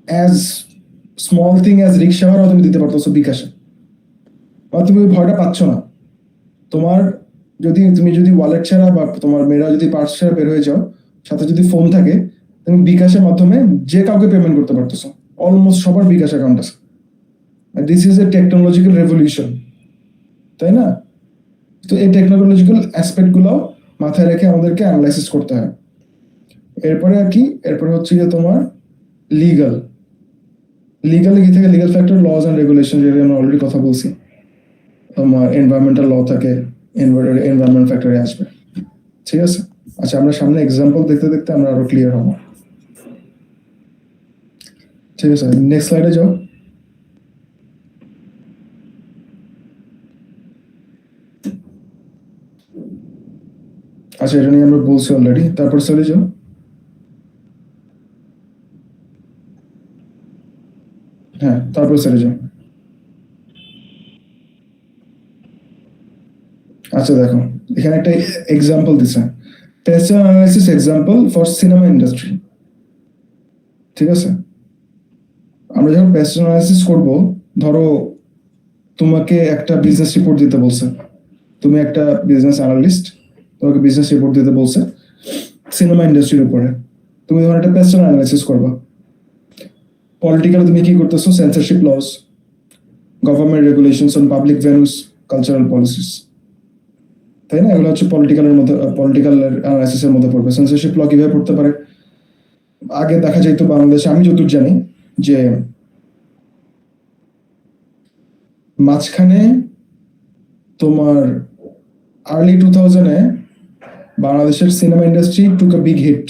অ্যাজ স্মল থিং অ্যাজ রিক্সা ভাড়াও তুমি দিতে পারতো বিকাশে, বা তুমি ওই ভয়টা পাচ্ছ না। তোমার তুমি যদি ওয়ালেট ছাড়া বা তোমার মেয়েরা যদি পার্স ছাড়া বের হয়ে যাও, সাথে যদি ফোন থাকে, তুমি বিকাশের মাধ্যমে যে কাউকে পেমেন্ট করতে পারতেছো। অলমোস্ট সবার বিকাশ অ্যাকাউন্ট আছে। This is A technological revolution, তাই না? তো এই টেকনোলজিক্যাল অ্যাসপেক্ট গুলো মাথায় রেখে আমাদেরকে অ্যানালাইসিস করতে হয়। এরপরে আর কি, এরপরে হচ্ছে যে তোমার লিগালে কি থাকে? Legal factor, laws and regulation, যেটা আমরা অলরেডি কথা বলছি। তোমার এনভায়রনমেন্টাল ল থাকে, এনভায়রনমেন্ট ফ্যাক্টরে আসবে, ঠিক আছে? আচ্ছা, আমরা সামনে এক্সাম্পল দেখতে দেখতে আমরা আরো ক্লিয়ার হবো, ঠিক আছে? নেক্সট স্লাইডে যাও। আচ্ছা, এটা নিয়ে আমরা বলছি অলরেডি। তারপর চলে যাও। হ্যাঁ, তারপর চলে যাও। আচ্ছা দেখো, এখানে একটা এক্সাম্পল দিছে, pastel analysis example for cinema industry. ঠিক আছে, আমরা যখন পেস্টাল অ্যানালাইসিস করব, ধরো তোমাকে একটা বিজনেস রিপোর্ট দিতে বলছে, তুমি একটা বিজনেস অ্যানালিস্ট, তোমাকে বিজনেস রিপোর্ট দিতে বলছে সিনেমা ইন্ডাস্ট্রির উপরে। তুমি ধরো একটা পেস্টাল অ্যানালাইসিস করবা। পলিটিক্যালি তুমি কি করতেছো? Censorship laws, government regulations on public venues, cultural policies, তাই না? এগুলো হচ্ছে পলিটিক্যালের মধ্যে, পলিটিক্যাল অ্যানালাইসিসের মধ্যে পড়বে। সেন্সরশিপ ল কিভাবে পড়তে পারে? আগে দেখা যাইতো বাংলাদেশে, আমি যতদূর জানি, যে মাঝখানে তোমার আর্লি 2000-এ বাংলাদেশের cinema industry took a big hit.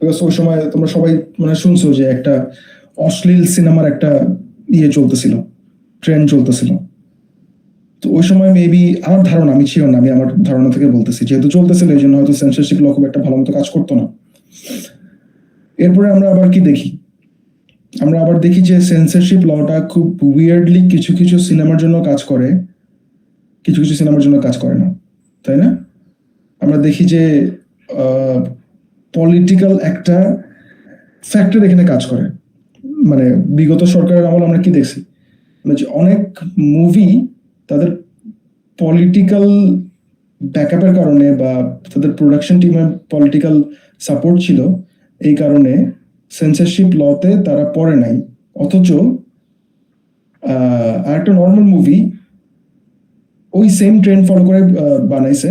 Because ওই সময় তোমরা সবাই মানে শুনছো যে একটা অশ্লীল সিনেমার একটা ইয়ে চলতেছিল, ট্রেন্ড চলতেছিল। তো ওই সময় মেবি, আমার ধারণা, আমি ছিল না, আমি আমার ধারণা থেকে বলতেছি, যেহেতু চলতেছিল এই জন্য হয়তো সেন্সরশিপ ল খুব একটা ভালো মতো কাজ করতো না। এরপরে আমরা আবার কি দেখি? আমরা আবার দেখি যে সেন্সরশিপ লটা খুব উইয়ার্ডলি কিছু কিছু সিনেমার জন্য কাজ করে, কিছু কিছু সিনেমার জন্য কাজ করে না, তাই না? আমরা দেখি যে পলিটিক্যাল একটা ফ্যাক্টর এখানে কাজ করে। মানে বিগত সরকারের আমল আমরা কি দেখছি, মানে যে অনেক মুভি তাদের পলিটিক্যাল ব্যাকআপের কারণে বা তাদের প্রোডাকশন টিমের পলিটিক্যাল সাপোর্ট ছিল, এই কারণে সেন্সরশিপ লতে তারা পড়ে নাই। অথচ আরেকটা নর্মাল মুভি ওই সেম ট্রেন্ড ফলো করে বানাইছে,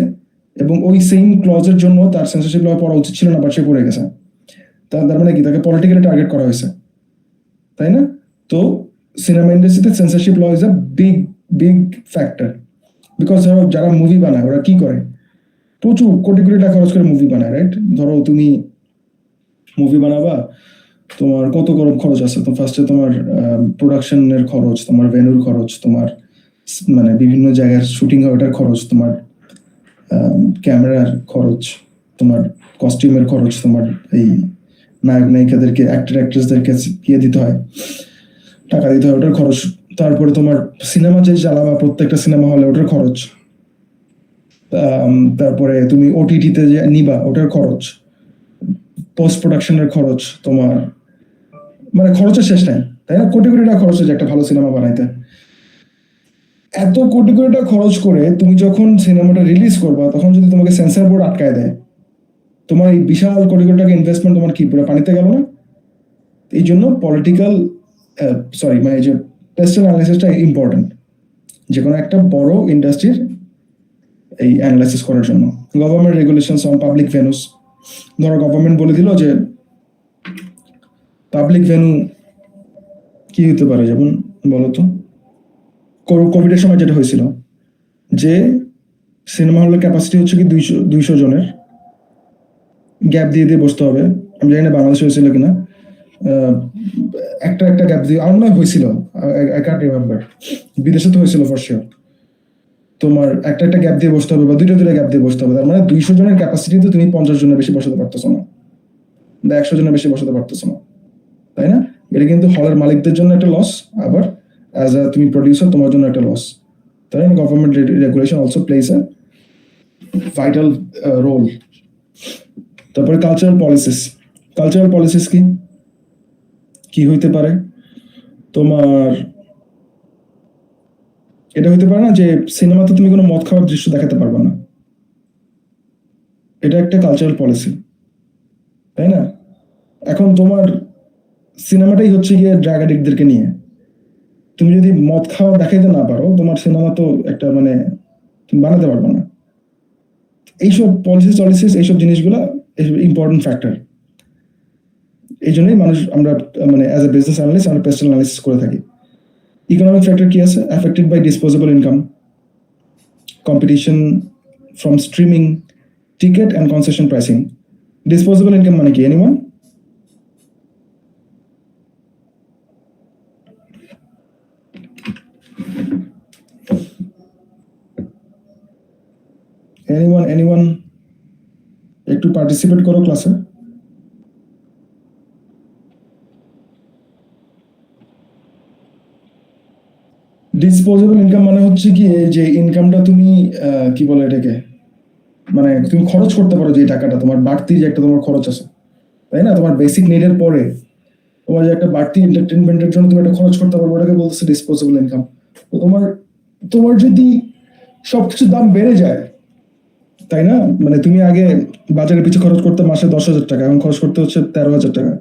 এবং ওই সেম ক্লজের জন্য তার সেন্সরশিপ ল পড়া উচিত ছিল না, বাট সে পড়ে গেছে। তার মানে কি, তাকে পলিটিক্যালি টার্গেট করা হয়েছে, তাই না? তো সিনেমা ইন্ডাস্ট্রিতে censorship law is a big big factor. Because ধরো যারা মুভি বানায় ওরা কি করে, প্রচুর কোটি কোটি টাকা খরচ করে মুভি বানায়, রাইট? ধরো তুমি মুভি বানাবা, তোমার কত খরচ আছে? তো ফার্স্টে তোমার প্রোডাকশনের খরচ, তোমার ভেন্যুর খরচ, তোমার মানে বিভিন্ন জায়গার শুটিং হয় ওটার খরচ, তোমার ক্যামেরার খরচ, তোমার কস্টিউমের খরচ, তোমার এই নায়ক নায়িকাদেরকে, অ্যাক্টর অ্যাক্ট্রেসদেরকে ইয়ে দিতে হয়, টাকা দিতে হয়, ওটার খরচ। তারপরে তোমার সিনেমা যে চালাবা প্রত্যেকটা সিনেমা হলে, ওটার খরচ। তারপরে তুমি ওটিটিতে যে নিবা, ওটার খরচ, পোস্ট প্রোডাকশনের খরচ, তোমার মানে খরচের শেষ নাই, তাই না? কোটি কোটি টাকা খরচ হয়েছে একটা ভালো সিনেমা বানাইতে। এত কোটি কোটি টাকা খরচ করে তুমি যখন সিনেমাটা রিলিজ করবা, তখন যদি তোমাকে সেন্সর বোর্ড আটকায় দেয়, তোমার এই বিশাল কোটি কোটি টাকা ইনভেস্টমেন্ট তোমার কি পুরো পানিতে গেল না? এই জন্য পলিটিক্যাল মানে এই যে পেস্টাল অ্যানালাইসিসটা ইম্পর্টেন্ট যে কোনো একটা বড় ইন্ডাস্ট্রির এই অ্যানালাইসিস করার জন্য। গভর্নমেন্ট রেগুলেশনস অন পাবলিক ভেন্যুস, ধরো গভর্নমেন্ট বলে দিল যে পাবলিক ভেন্যু কি হতে পারে, যেমন বলো তো, কোভিডের সময় যেটা হয়েছিল, যে সিনেমা হলের ক্যাপাসিটি হচ্ছে কি 200 জনের, গ্যাপ দিয়ে দিয়ে বসতে হবে। আমি জানি না বাংলাদেশে হয়েছিল কিনা, একটা একটা গ্যাপ দিয়ে, আমার মনে হয় হয়েছিল, আই ক্যান্ট রিমেম্বার। বিদেশে তো হয়েছিল ফর শিওর। তোমার একটা একটা গ্যাপ দিয়ে বসতে হবে বা দুইটা দুইটা গ্যাপ দিয়ে বসতে হবে। তার মানে 200 জনের ক্যাপাসিটিতে তুমি 50 জনের বেশি বসাতে পারতেছো না, বা 100 জনের বেশি বসাতে পারতেছো না, তাই না? এটা কিন্তু হলের মালিকদের জন্য একটা লস, আবার অ্যাজ আ তুমি প্রডিউসার তোমার জন্য একটা লস, তাই না? Government regulation also plays a vital role. তারপরে কালচারাল পলিসিস। কালচারাল পলিসিস কি কি হইতে পারে? তোমার এটা হইতে পারে না যে সিনেমাতে তুমি কোনো মদ খাওয়ার দৃশ্য দেখাতে পারবে না, এটা একটা কালচারাল পলিসি, তাই না? এখন তোমার সিনেমাটাই হচ্ছে গিয়ে ড্রাগ অ্যাডিক্টদেরকে নিয়ে, তুমি যদি মদ খাওয়া দেখাইতে না পারো, তোমার সিনেমা তো একটা মানে তুমি বানাতে পারবে না। এইসব পলিসিস এইসব জিনিসগুলো ইম্পর্টেন্ট ফ্যাক্টর। এই জন্যই মানুষ, আমরা মানে অ্যাজ এ বিজনেস অ্যানালিস্ট আমরা পেস্টাল অ্যানালিসিস করে থাকি। ইকোনমিক ফ্যাক্টর কি আছে? Affected by disposable income, competition from streaming, ticket and concession pricing. Disposable income মানে কি? এনিওয়ান? এনিওয়ান? একটু পার্টিসিপেট করো ক্লাসে। ডিসপোজেবল ইনকাম মানে হচ্ছে কি, এই যে ইনকামটা তুমি কি বলে এটাকে, মানে তুমি খরচ করতে পারো, যে টাকাটা তোমার বাড়তি যে একটা তোমার খরচ আছে, তাই না? তোমার বেসিক নিডের পরে তোমার যে একটা বাড়তি এন্টারটেনমেন্টের জন্য তুমি একটা খরচ করতে পারবো, ওটাকে বলতেছে ডিসপোজেবল ইনকাম। তো তোমার তোমার যদি সবকিছুর দাম বেড়ে যায়, তাই না? মানে তুমি আগে বাজারের পিছু খরচ করতে মাসে 10,000 টাকা, এখন খরচ করতে হচ্ছে 13,000 টাকা।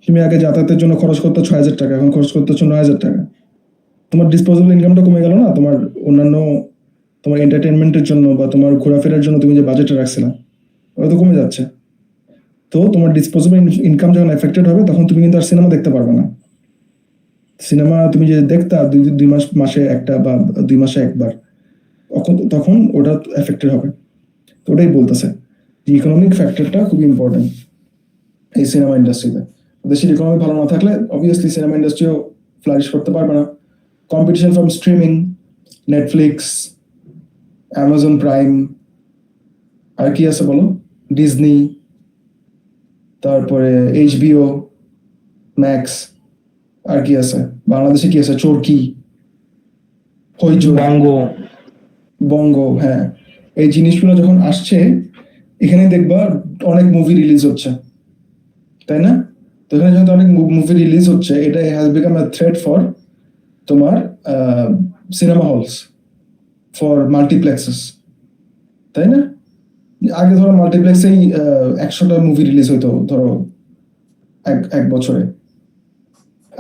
তুমি আগে যাতায়াতের জন্য খরচ করতে 6,000 টাকা, এখন খরচ করতে হচ্ছে 9,000 টাকা। তোমার ডিসপোজেবল ইনকামটা কমে গেল না? তোমার অন্যান্য তোমার এন্টারটেনমেন্টের জন্য বা তোমার ঘোরাফেরার জন্য তুমি যে বাজেটটা রাখছিলা, ওটা তো কমে যাচ্ছে। তো তোমার ডিসপোজেবল ইনকাম যখন এফেক্টেড হবে, তখন তুমি কিন্তু আর সিনেমা দেখতে পারবে না। সিনেমা তুমি যে দেখতা দুই মাসে একটা বা 2 মাসে একবার, তখন ওটা এফেক্টেড হবে। তো ওটাই বলতেছে যে ইকোনমিক ফ্যাক্টরটা খুব ইম্পর্টেন্ট এই সিনেমা ইন্ডাস্ট্রিতে। দেশের ইকোনমি ভালো না থাকলে অবভিয়াসলি সিনেমা ইন্ডাস্ট্রিও ফ্লারিশ করতে পারবে না। Competition from streaming, Netflix, Amazon Prime, আর কি আছে বলো, ডিজনি, তারপরে HBO ম্যাক্স, আর কি আছে বাংলাদেশে, কি আছে, চরকি, হইচই, বঙ্গ। বঙ্গ, হ্যাঁ। এই জিনিসগুলো যখন আসছে, এখানে দেখবা অনেক মুভি রিলিজ হচ্ছে, তাই না? তো এখানে যেহেতু অনেক মুভি রিলিজ হচ্ছে, এটা has become a threat for তোমার সিনেমা হলস, ফর মাল্টিপ্লেক্সেস, তাই না? আগে ধরো মাল্টিপ্লেক্সেই 100টা মুভি রিলিজ হইতো ধরো এক বছরে।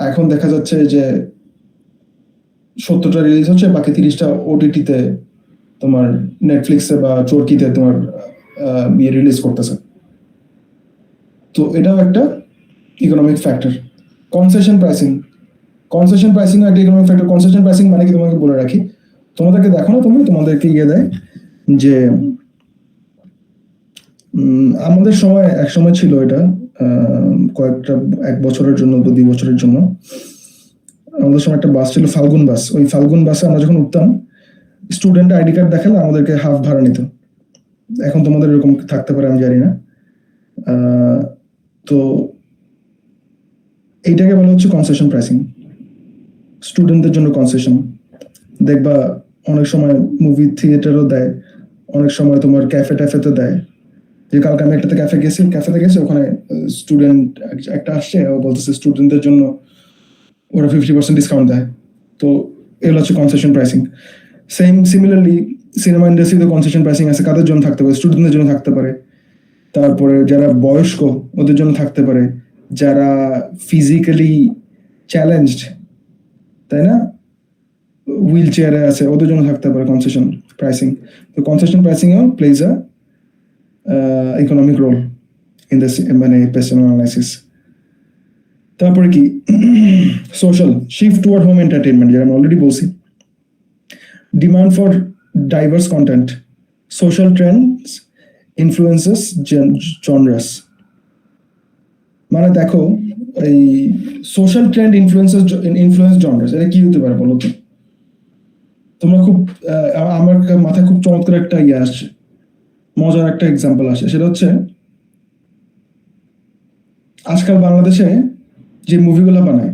এখন দেখা যাচ্ছে যে 70টা রিলিজ হচ্ছে, বাকি 30টা OTT-তে তোমার নেটফ্লিক্সে বা চরকিতে তোমার ইয়ে রিলিজ করতেছে। তো এটাও একটা ইকোনমিক ফ্যাক্টর। কনসেশন প্রাইসিং একটা ইকোনমিক ফ্যাক্টর। কনসেশন প্রাইসিং মানে কি, তোমাকে বলে রাখি, তোমাদেরকে দেখো না, তোমাদেরকে ইয়ে দেয় যে আমাদের এক সময় ছিল এটা, কয়েকটা 1 বছরের জন্য বা 2 বছরের জন্য আমাদের সময় একটা বাস ছিল, ফাল্গুন বাস। ওই ফাল্গুন বাসে আমরা যখন উঠতাম, স্টুডেন্ট আইডি কার্ড দেখালে আমাদেরকে হাফ ভাড়া নিত। এখন তোমাদের এরকম থাকতে পারে, আমি জানি না। তো এইটাকে বলা হচ্ছে কনসেশন প্রাইসিং, স্টুডেন্টদের জন্য কনসেশন। দেখবা অনেক সময় মুভি থিয়েটারও দেয়, অনেক সময় তোমার ক্যাফে ট্যাফেতে দেয়। যে কালকে আমি একটাতে ক্যাফেতে গেছি, ওখানে স্টুডেন্ট একটা আসছে, ও বলতেছে স্টুডেন্টদের জন্য ওরা 50% ডিসকাউন্ট দেয়। তো এগুলো হচ্ছে কনসেশন প্রাইসিং। সিমিলারলি সিনেমা ইন্ডাস্ট্রিতে কনসেশন প্রাইসিং আছে। কাদের জন্য থাকতে পারে? স্টুডেন্টদের জন্য থাকতে পারে, তারপরে যারা বয়স্ক ওদের জন্য থাকতে পারে, যারা ফিজিক্যালি চ্যালেঞ্জড, তাই না, হুইল চেয়ারে আছে, ওদের জন্য থাকতে পারে কনসেশন প্রাইসিং। তো concession pricing plays a economic role in this, মানে পেস্ট অ্যানালাইসিস। তারপরে কি social shift toward home entertainment, যেটা আমি অলরেডি বলছি। Demand for diverse content, social trends influences genres. মানে দেখো, এই সোশ্যাল ট্রেন্ড ইনফ্লুয়েন্স জনরাস, এটা কি হতে পারে বলো তো? তোমরা খুব আমার মাথায় খুব চমৎকার একটা ইয়ে আসছে, মজার একটা এক্সাম্পল আসে। সেটা হচ্ছে আজকাল বাংলাদেশে যে মুভিগুলো বানায়,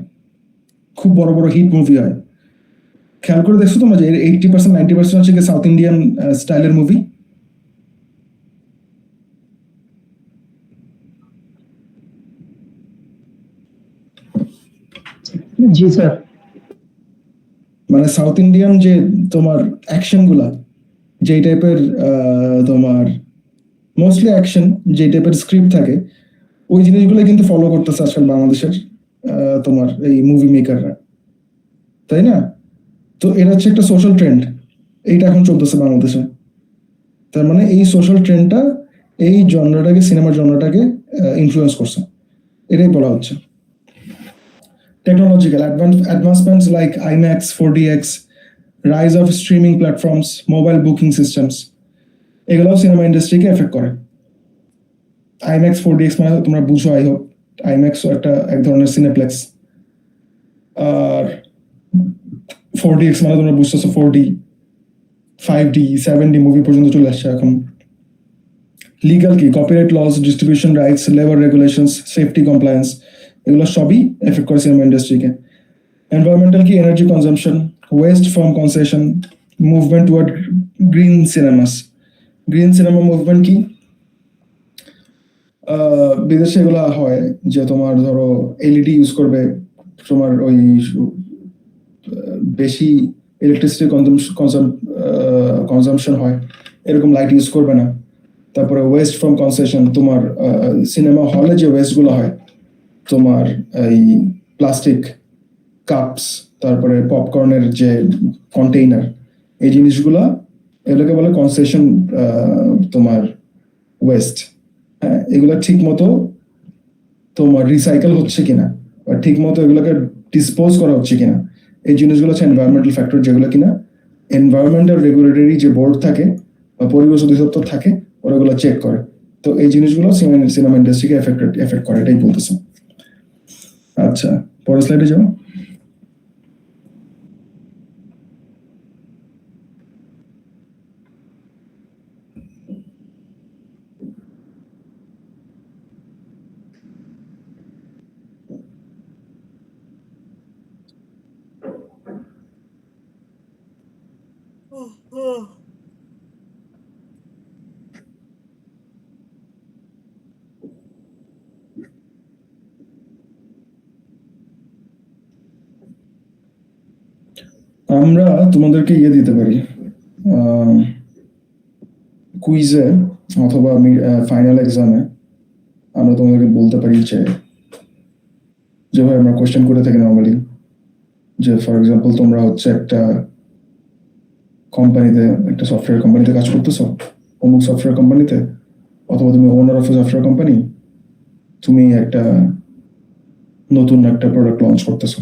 খুব বড় বড় হিট মুভি হয়, খেয়াল করে দেখছো তোমরা যে 80% 90% হচ্ছে সাউথ ইন্ডিয়ান স্টাইলের মুভি। জি স্যার। মানে সাউথ ইন্ডিয়ান যে তোমার অ্যাকশন গুলা, যেই টাইপের তোমার মোস্টলি অ্যাকশন, যে টাইপের স্ক্রিপ্ট থাকে, ওই জিনিসগুলো কিন্তু ফলো করতেছে আজকাল বাংলাদেশের তোমার এই মুভি মেকাররা, তাই না? তো এটা হচ্ছে একটা সোশ্যাল ট্রেন্ড, এইটা এখন চলতেছে বাংলাদেশে। তার মানে এই সোশ্যাল ট্রেন্ডটা এই জনরাটাকে, সিনেমার জনরাটাকে ইনফ্লুয়েন্স করছে, এটাই বলা হচ্ছে। Technological advancements like IMAX, 4DX, rise of streaming platforms, mobile booking systems, এগুলোও সিনেমা ইন্ডাস্ট্রিকে এফেক্ট করে। IMAX 4DX মানে তোমরা বুঝো, আই হোপ। IMAX এক ধরনের সিনেপ্লেক্স, আর 4DX মানে তোমরা বুঝতেছো 4D, 5D, 7D মুভি পর্যন্ত চলে আসছে এখন। লিগাল কি copyright laws, distribution rights, labour regulations, safety compliance, এগুলো সবই এফেক্ট করে সিনেমা ইন্ডাস্ট্রিকে। এনভায়রনমেন্টাল কি energy consumption, waste from concession, movement toward green cinemas. Green cinema movement কি? বিদেশে এগুলো হয় যে তোমার ধরো এলইডি ইউজ করবে, তোমার ওই বেশি ইলেকট্রিসিটি কনজাম্পশন হয় এরকম লাইট ইউজ করবে না। তারপরে ওয়েস্ট ফ্রম কনসেশন, তোমার সিনেমা হলে যে ওয়েস্টগুলো হয়, তোমার এই প্লাস্টিক কাপস, তারপরে পপকর্নের যে কন্টেইনার, এই জিনিসগুলো এগুলোকে বলে কনসেশন তোমার ওয়েস্ট। হ্যাঁ, এগুলো ঠিক মতো তোমার রিসাইকেল হচ্ছে কিনা বা ঠিক মতো এগুলোকে ডিসপোজ করা হচ্ছে কিনা, এই জিনিসগুলো হচ্ছে এনভায়রনমেন্টাল ফ্যাক্টর, যেগুলো কিনা এনভায়রনমেন্টাল রেগুলেটরি যে বোর্ড থাকে বা পরিবেশ অধিদপ্তর থাকে, ওরা ওগুলো চেক করে। তো এই জিনিসগুলো সিনেমা ইন্ডাস্ট্রিকে এফেক্ট করে, এটাই বলতেছে। আচ্ছা, পরের স্লাইডে যাও। আমরা তোমাদেরকে ইয়ে দিতে পারি, কুইজে অথবা ফাইনাল এক্সামে আমরা তোমাদেরকে বলতে পারি যে যেভাবে আমরা কোয়েশ্চেন করে থাকি নর্মালি, যে ফর এক্সাম্পল তোমরা হচ্ছে একটা কোম্পানিতে, একটা সফটওয়্যার কোম্পানিতে কাজ করতেছো, অমুক সফটওয়্যার কোম্পানিতে, অথবা তুমি ওনার অফ সফটওয়্যার কোম্পানি, তুমি একটা নতুন একটা প্রোডাক্ট লঞ্চ করতেছো।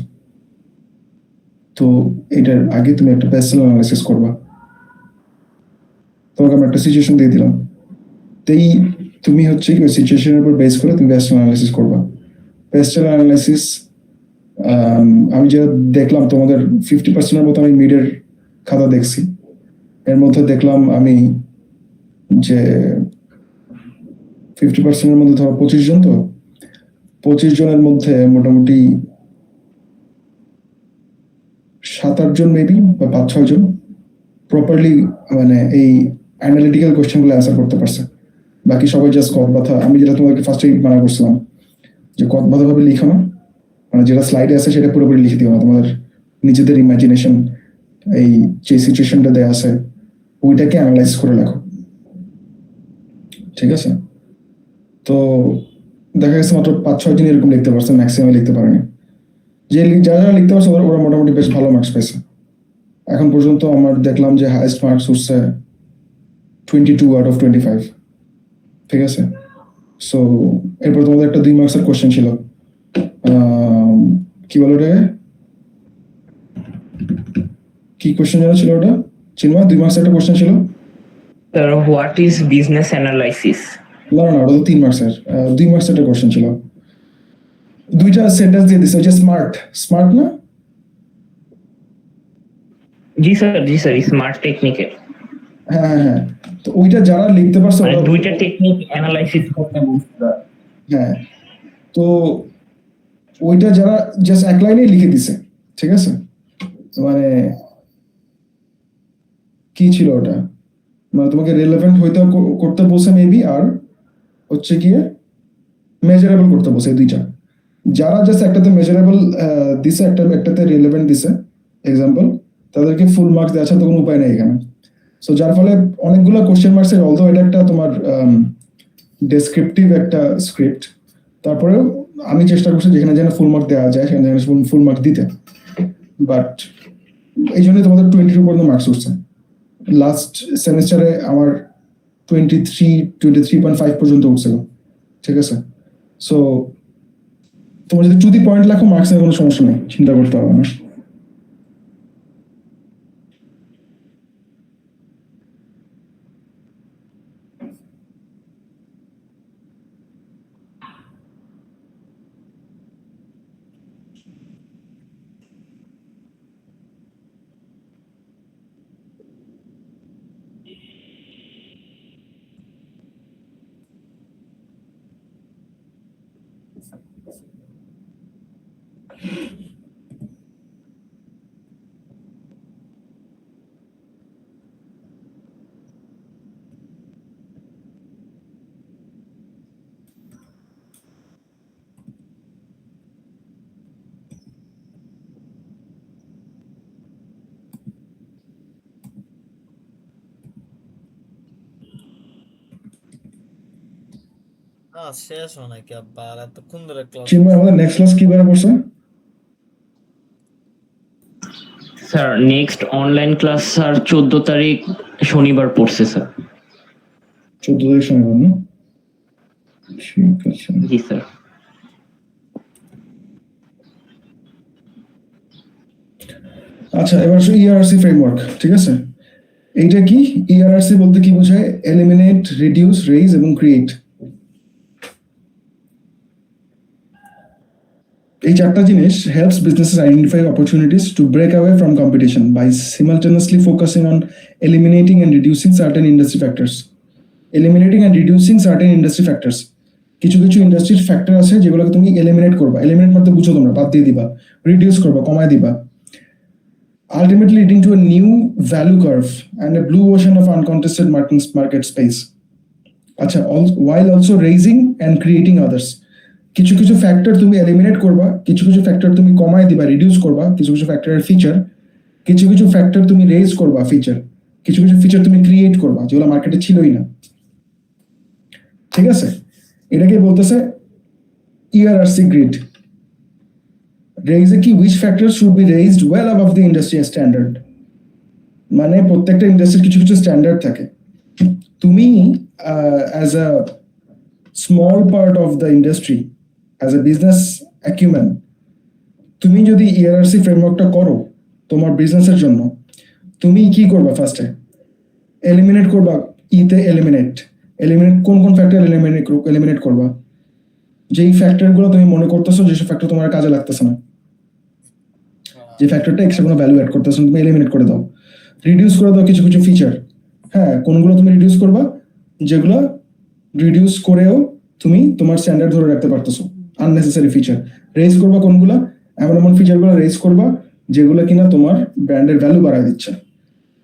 তো এটার আগে তুমি একটা বেস্ট সেলার অ্যানালাইসিস করবা। তোমাকে আমরা একটা সিচুয়েশন দিয়ে দিলাম, তাই তুমি হচ্ছে কি ওই সিচুয়েশনের উপর বেস করে তুমি বেস্ট অ্যানালাইসিস করবা। বেস্ট অ্যানালাইসিস আমি যেটা দেখলাম তোমাদের 50%-এর মতো আমি মিডের খাতা দেখছি, এর মধ্যে দেখলাম আমি যে 50%-এর মধ্যে ধরো 25 জন, তো 25 জনের মধ্যে মোটামুটি 7-8 জন মেবি বা 5-6 জন প্রপারলি মানে এই অ্যানালিটিক্যাল কোয়েশ্চেনগুলো অ্যান্সার করতে পারছে। বাকি সবাই জাস্ট কথাবার্তা, আমি যেটা তোমাদেরকে ফার্স্টেই মানা করছিলাম যে কথাবার্তাভাবে লিখো না, মানে যেটা স্লাইডে আছে সেটা পুরোপুরি লিখে দিও না, তোমাদের নিজেদের ইমাজিনেশন এই যে সিচুয়েশনটা দেওয়া আছে ওইটাকে অ্যানালাইজ করে লেখো, ঠিক আছে? তো দেখা গেছে মাত্র 5-6 জন এরকম লিখতে পারছে, ম্যাক্সিমাম লিখতে পারেনি। যে যারা যারা লিখতে পারছে ওরা মোটামুটি বেশ ভালো মার্কস পেয়েছে। এখন পর্যন্ত আমার দেখলাম যে হাইয়েস্ট মার্কস উঠছে 22/25, ঠিক আছে? সো এরপর তোমাদের একটা 2 মার্কসের কোয়েশ্চেন ছিল, কি বলো ওটাকে, কি কোয়েশ্চেন যেন ছিল ওটা চিন্ময়? 2 মার্কসের একটা কোয়েশ্চেন ছিল। Sir, what is business analysis? না না, ওটা তো 3 মার্কসের। 2 মার্কসের একটা কোয়েশ্চেন ছিল, দুইটা সেন্টেন্স দিয়ে দিছে, যে স্মার্ট স্মার্ট না? জি স্যার, স্মার্ট টেকনিকের হ্যাঁ হ্যাঁ হ্যাঁ, তো ওইটা যারা লিখতে পারছে মানে দুইটা টেকনিক অ্যানালাইসিস করতে বলছে। হ্যাঁ, তো ওইটা যারা জাস্ট এক লাইনেই লিখে দিছে, ঠিক আছে? মানে কি ছিল ওটা, মানে তোমাকে রিলেভেন্ট হইতে করতে বলছে মেবি, আর হচ্ছে গিয়ে মেজারেবল করতে বলছে, এই দুইটা। যারা জাস্ট একটাতে মেজারেবল দিছে, একটাতে রিলেভেন্ট দিছে এক্সাম্পল, তাদেরকে ফুল মার্কস দেওয়া ছাড়া তো কোনো উপায় নেই এখানে। সো যার ফলে অনেকগুলো কোশ্চেন মার্কসের, অলদো এটা একটা তোমার ডেসক্রিপটিভ একটা স্ক্রিপ্ট, তারপরেও আমি চেষ্টা করছি যেখানে যেখানে ফুল মার্ক দেওয়া যায় সেখানে ফুল মার্ক দিতে, বাট এই জন্যই তোমাদের 22 পর্যন্ত মার্কস উঠছে। লাস্ট সেমিস্টারে আমার 23.5 পর্যন্ত উঠছিল, ঠিক আছে? সো তোমার যদি পয়েন্ট লেখো মার্কসের কোনো সমস্যা নেই, চিন্তা করতে হবে না। শেষ হয় নাকি আব্বা? আর এতক্ষণ ধরে ক্লাস চিন্ময়, আমাদের নেক্সট ক্লাস কি বার পড়ছে? Sir next online class sir 14 তারিখ শনিবার পড়ছে স্যার। 14 তারিখ শনিবার না? ঠিক আছে। জি স্যার। আচ্ছা, এবার আসো ইআরসি ফ্রেমওয়ার্ক। ঠিক আছে, এইটা কি? ইআরসি বলতে কি বোঝায়? এলিমিনেট, রিডিউস, রেইজ এবং ক্রিয়েট। এই চারটা জিনিস helps businesses identify opportunities to break away from competition by simultaneously focusing on eliminating and reducing certain industry factors. Eliminating and reducing certain industry factors. কিছু কিছু ইন্ডাস্ট্রির ফ্যাক্টর আছে যেগুলোকে তুমি এলিমিনেট করবা। এলিমিনেট মানে বুঝো তোমরা, বাদ দিয়ে দিবা। রিডিউস করবা, কমায় দিবা। Ultimately leading to a new value curve and a blue ocean of uncontested market space. আচ্ছা, while also raising and creating others. কিছু কিছু ফ্যাক্টর তুমি এলিমিনেট করবা, কিছু কিছু ফ্যাক্টর তুমি কমায় দিবা, রিডিউস করবা। কিছু কিছু ফ্যাক্টরের ফিচার, কিছু কিছু ফ্যাক্টর তুমি রেজ করবা ফিচার, কিছু কিছু ফিচার তুমি ক্রিয়েট করবা যেগুলো মার্কেটে ছিলই না। ঠিক আছে, এটাকে বলতেছে ইআরআরসি গ্রিড। রেইজে কি, which factor should be raised well above the industry standard. মানে প্রত্যেকটা ইন্ডাস্ট্রির কিছু কিছু স্ট্যান্ডার্ড থাকে। তুমি as a small part of the industry, as a business acumen, তুমি যদি ইআরআরসি ফ্রেমওয়ার্কটা করো তোমার বিজনেসের জন্য, তুমি কি করবা? ফার্স্টে এলিমিনেট করবা। ইতে এলিমিনেট কোন কোন ফ্যাক্টর এলিমিনেট করবা? যেই ফ্যাক্টরগুলো তুমি মনে করতেছো যেসব ফ্যাক্টর তোমার কাজে লাগতেছে না, যে ফ্যাক্টরটা এক্সট্রা কোনো ভ্যালু অ্যাড করতেছো না, তুমি এলিমিনেট করে দাও। রিডিউস করে দাও কিছু কিছু ফিচার। হ্যাঁ, কোনগুলো তুমি রিডিউস করবা? যেগুলো রিডিউস করেও তুমি তোমার স্ট্যান্ডার্ড ধরে রাখতে পারতেছো, আননেসেসারি ফিচার। রেজ করবা কোনগুলো? এমন এমন ফিচারগুলো রেজ করবা যেগুলো কিনা তোমার ব্র্যান্ডের ভ্যালু বাড়ায় দিচ্ছে।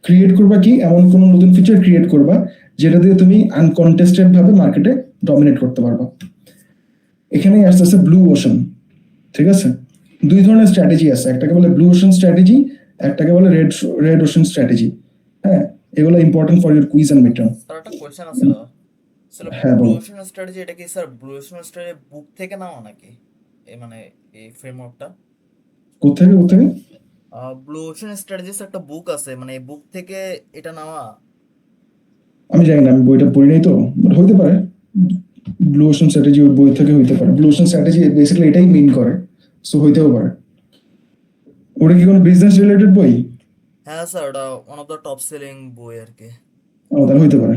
ক্রিয়েট করবা কি? এমন কোন নতুন ফিচার ক্রিয়েট করবা যেটা দিয়ে তুমি আনকনটেস্টেড ভাবে মার্কেটে ডমিনেট করতে পারবা। এখানেই আসতেছে ব্লু ওশন। ঠিক আছে, দুই ধরনের স্ট্র্যাটেজি আছে, একটাকে বলে ব্লু ওশন স্ট্র্যাটেজি, একটাকে বলে রেড ওশন স্ট্র্যাটেজি। হ্যাঁ, এগুলো important for your quiz and mid term. Sir একটা কোশ্চেন আছে। হ্যাঁ, ব্লু বলো। ওশন স্ট্র্যাটেজি এটা কি sir blue ocean strategy book থেকে নেওয়া নাকি? এই মানে এই ফ্রেমওয়ার্কটা কোথেকে কোথেকে? ব্লু ওশন স্ট্র্যাটেজিস একটা বুক আছে, মানে এই বুক থেকে এটা নেওয়া? আমি জানি না, আমি বইটা পড়ি নাই তো, বাট হইতে পারে। ব্লু ওশন স্ট্র্যাটেজি ওই বই থেকে হইতে পারে। ব্লু ওশন স্ট্র্যাটেজি বেসিক্যালি এটাই মিন করে, সো হইতেও পারে। ওটা কি কোনো বিজনেস রিলেটেড বই? হ্যাঁ স্যার, ওটা one of the top selling বই আর কি। ও, তাহলে হইতে পারে।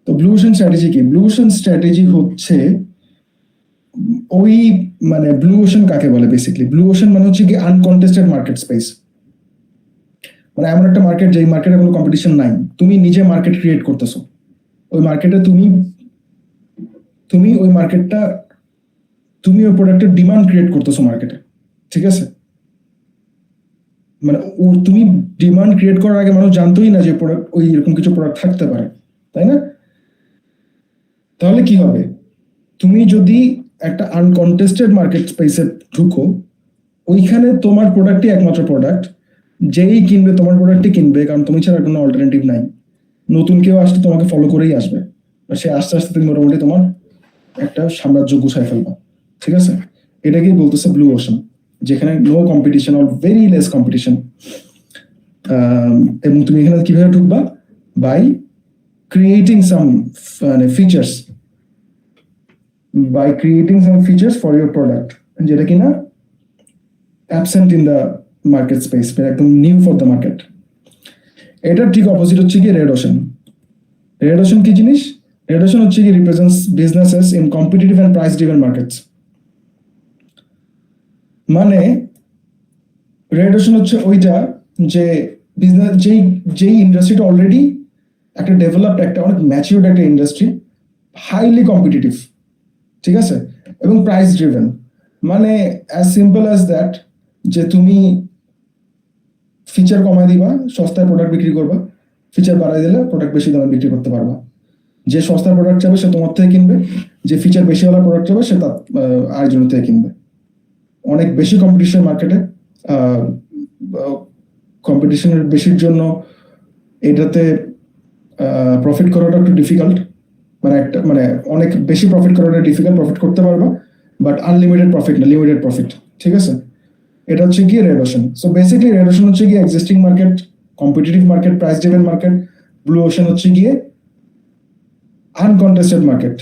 তো ব্লু ওশন স্ট্র্যাটেজি কি? ব্লু ওশন স্ট্র্যাটেজি হচ্ছে ওই, মানে ব্লু ওশন কাকে বলে? বেসিক্যালি ব্লু ওশন মানে হচ্ছে কি আনকনটেস্টেড মার্কেট স্পেস। মানে এমন একটা মার্কেট যেই মার্কেটে কোনো কম্পিটিশন নাই, তুমি নিজে মার্কেট ক্রিয়েট করতেছো। ওই মার্কেটে তুমি ওই মার্কেটটা, তুমি ওই প্রোডাক্টের ডিমান্ড ক্রিয়েট করতেছো মার্কেটে। ঠিক আছে, মানে তুমি ডিমান্ড ক্রিয়েট করার আগে মানুষ জানতোই না যে প্রোডাক্ট, ওই এরকম কিছু প্রোডাক্ট থাকতে পারে, তাই না? তাহলে কি হবে? তুমি যদি একটা আনকনটেস্টেড মার্কেট স্পেসে ঢুকো, ওইখানে তোমার প্রোডাক্টই একমাত্র প্রোডাক্ট, যেই কিনবে তোমার প্রোডাক্টই কিনবে, কারণ তুমি ছাড়া কোনো অল্টারনেটিভ নাই। নতুন কেউ আসলে তোমাকে ফলো করেই আসবে, সে আস্তে আস্তে তুমি মোটামুটি তোমার একটা সাম্রাজ্য গুছায় ফেলবা। ঠিক আছে, এটাকেই বলতেছে ব্লু ওশন, যেখানে no competition or very less competition. এবং তুমি এখানে কিভাবে ঢুকবা? By creating some features, by creating some features for your product, যেটা কিনা absent in the market space, একদম নিউ ফর দ্য মার্কেট। এটার ঠিক অপোজিট হচ্ছে কি রেড ওশন। রেড ওশন কি জিনিস? রেড ওশন হচ্ছে কি represents businesses in competitive and price driven markets. মানে রেড ওশন হচ্ছে ওইটা যে বিজনেস, যেই ইন্ডাস্ট্রিটা অলরেডি একটা ডেভেলপড, একটা অনেক ম্যাচিউরড একটা ইন্ডাস্ট্রি, হাইলি কম্পিটিটিভ। ঠিক আছে, এবং প্রাইস ড্রিভেন, মানে অ্যাজ সিম্পল অ্যাজ দ্যাট, যে তুমি ফিচার কমায় দিবা, সস্তায় প্রোডাক্ট বিক্রি করবা, ফিচার বাড়াই দিলে প্রোডাক্ট বেশি দামে বিক্রি করতে পারবা। যে সস্তার প্রোডাক্ট চাবে সে তোমার থেকে কিনবে, যে ফিচার বেশিওয়ালা প্রোডাক্ট চাবে সে তার আরেকজনের থেকে কিনবে। অনেক বেশি কম্পিটিশন মার্কেটে, কম্পিটিশনের বেশির জন্য এটাতে প্রফিট করাটা একটু ডিফিকাল্ট, মানে অনেক বেশি প্রফিট করাটা ডিফিকাল্ট। প্রফিট করতে পারবা বাট আনলিমিটেড প্রফিট না, লিমিটেড প্রফিট, ঠিক আছে? এটা হচ্ছে গিয়ে red ocean. So basically red ocean হচ্ছে গিয়ে existing market, competitive market, price driven market. Blue ocean হচ্ছে গিয়ে আনকন্টেস্টেড মার্কেট,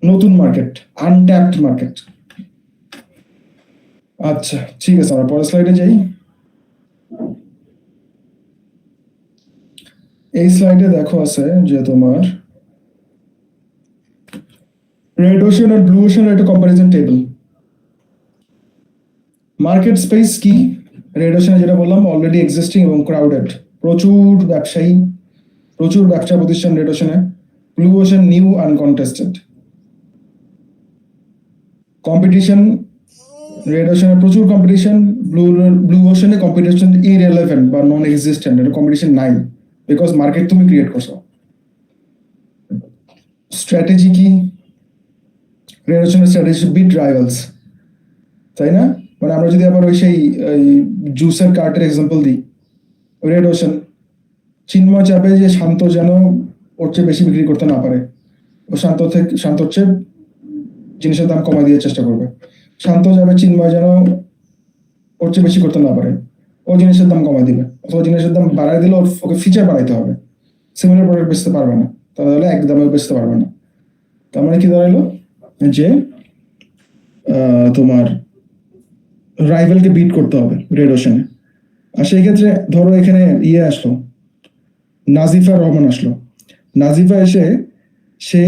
নতুন মার্কেট, আনট্যাপড মার্কেট। আচ্ছা ঠিক আছে, আমরা পরের স্লাইডে যাই। এই স্লাইডে দেখো আছে যে তোমার রেড ওশান আর ব্লু ওশান একটা কম্পারিজন টেবল। মার্কেট স্পেস কি? রেড ওশানে যেটা বললাম অলরেডি এক্সিস্টিং এবং ক্রাউডেড, প্রচুর ব্যবসায়ী, প্রচুর ব্যবসা প্রতিষ্ঠান রেড ওশানে। Blue ocean new uncontested. Competition, red ওশানে প্রচুর কম্পিটিশন, ব্লু ওশানে কম্পিটিশন ইররেলেভেন্ট বা নন এক্সিস্টেন্ট, এটা কম্পিটিশন নাই, বিকজ মার্কেট তুমি ক্রিয়েট করছো। স্ট্র্যাটেজি কি? রেড ওশানের স্ট্র্যাটেজি বিট রাইভালস, তাই না? মানে আমরা যদি আবার ওই সেই জুসের কার্টের এক্সাম্পল দিই, রেড ওশান চিন্ময় চাবে যে শান্ত যেন ওর চেয়ে বেশি বিক্রি করতে না পারে, ও শান্তর চেয়ে জিনিসের দাম কমাই দেওয়ার চেষ্টা করবে। শান্ত যাবে চিন্ময় যেন ওর চেয়ে বেশি করতে না পারে, ও জিনিসের দাম কমাই দিবে, অথবা জিনিসের দাম বাড়াই দিলে ওকে ফিচার বাড়াইতে হবে, সিমিলার প্রোডাক্ট বেচতে পারবে না, তাহলে এক দামে বেচতে পারবে না। তার মানে কি দাঁড়াইলো যে তোমার রাইভালকে বিট করতে হবে রেড ওশানে। আর সেই ক্ষেত্রে ধরো এখানে আসলো, নাজিফা রহমান আসলো। নাজিফা এসে সে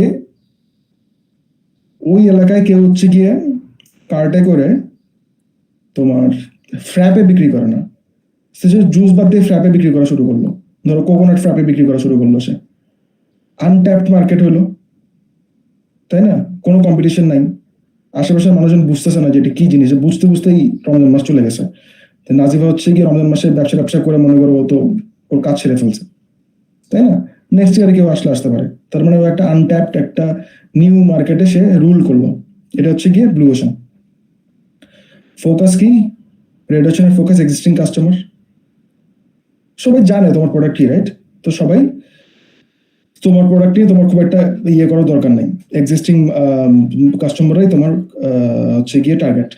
ওই এলাকায় কেউ হচ্ছে গিয়ে কার্টে করে তোমার ফ্র্যাপে বিক্রি করে না, সে জুস বাদ দিয়ে ফ্র্যাপে বিক্রি করা শুরু করলো, ধরো কোকোনাট ফ্র্যাপে বিক্রি করা শুরু করলো। সে আনট্যাপড মার্কেট হলো, তাই না? কোনো কম্পিটিশন নাই, আশেপাশের মানুষজন বুঝতেছে না যে এটা কি জিনিস, বুঝতে বুঝতেই রমজান মাস চলে গেছে। নাজিফা হচ্ছে গিয়ে রমজান মাসে ব্যবসা করে মনে করো ও তো ওর কাজ ছেড়ে ফেলছে, তাই না? নেক্সট ইয়ারে কেউ আসতে পারে। তার মানে ও একটা আনট্যাপড একটা নিউ মার্কেটে সে রুল করলো। এটা হচ্ছে গিয়ে ব্লু ওশান। ফোকাস কি? রেড ওশানের ফোকাস এক্সিস্টিং কাস্টমার, সবাই জানে তোমার প্রোডাক্ট কি, রাইট? তো সবাই তোমার প্রোডাক্ট নিয়ে তোমার খুব একটা করার দরকার নেই, এক্সিস্টিং কাস্টমাররাই তোমার হচ্ছে গিয়ে টার্গেট।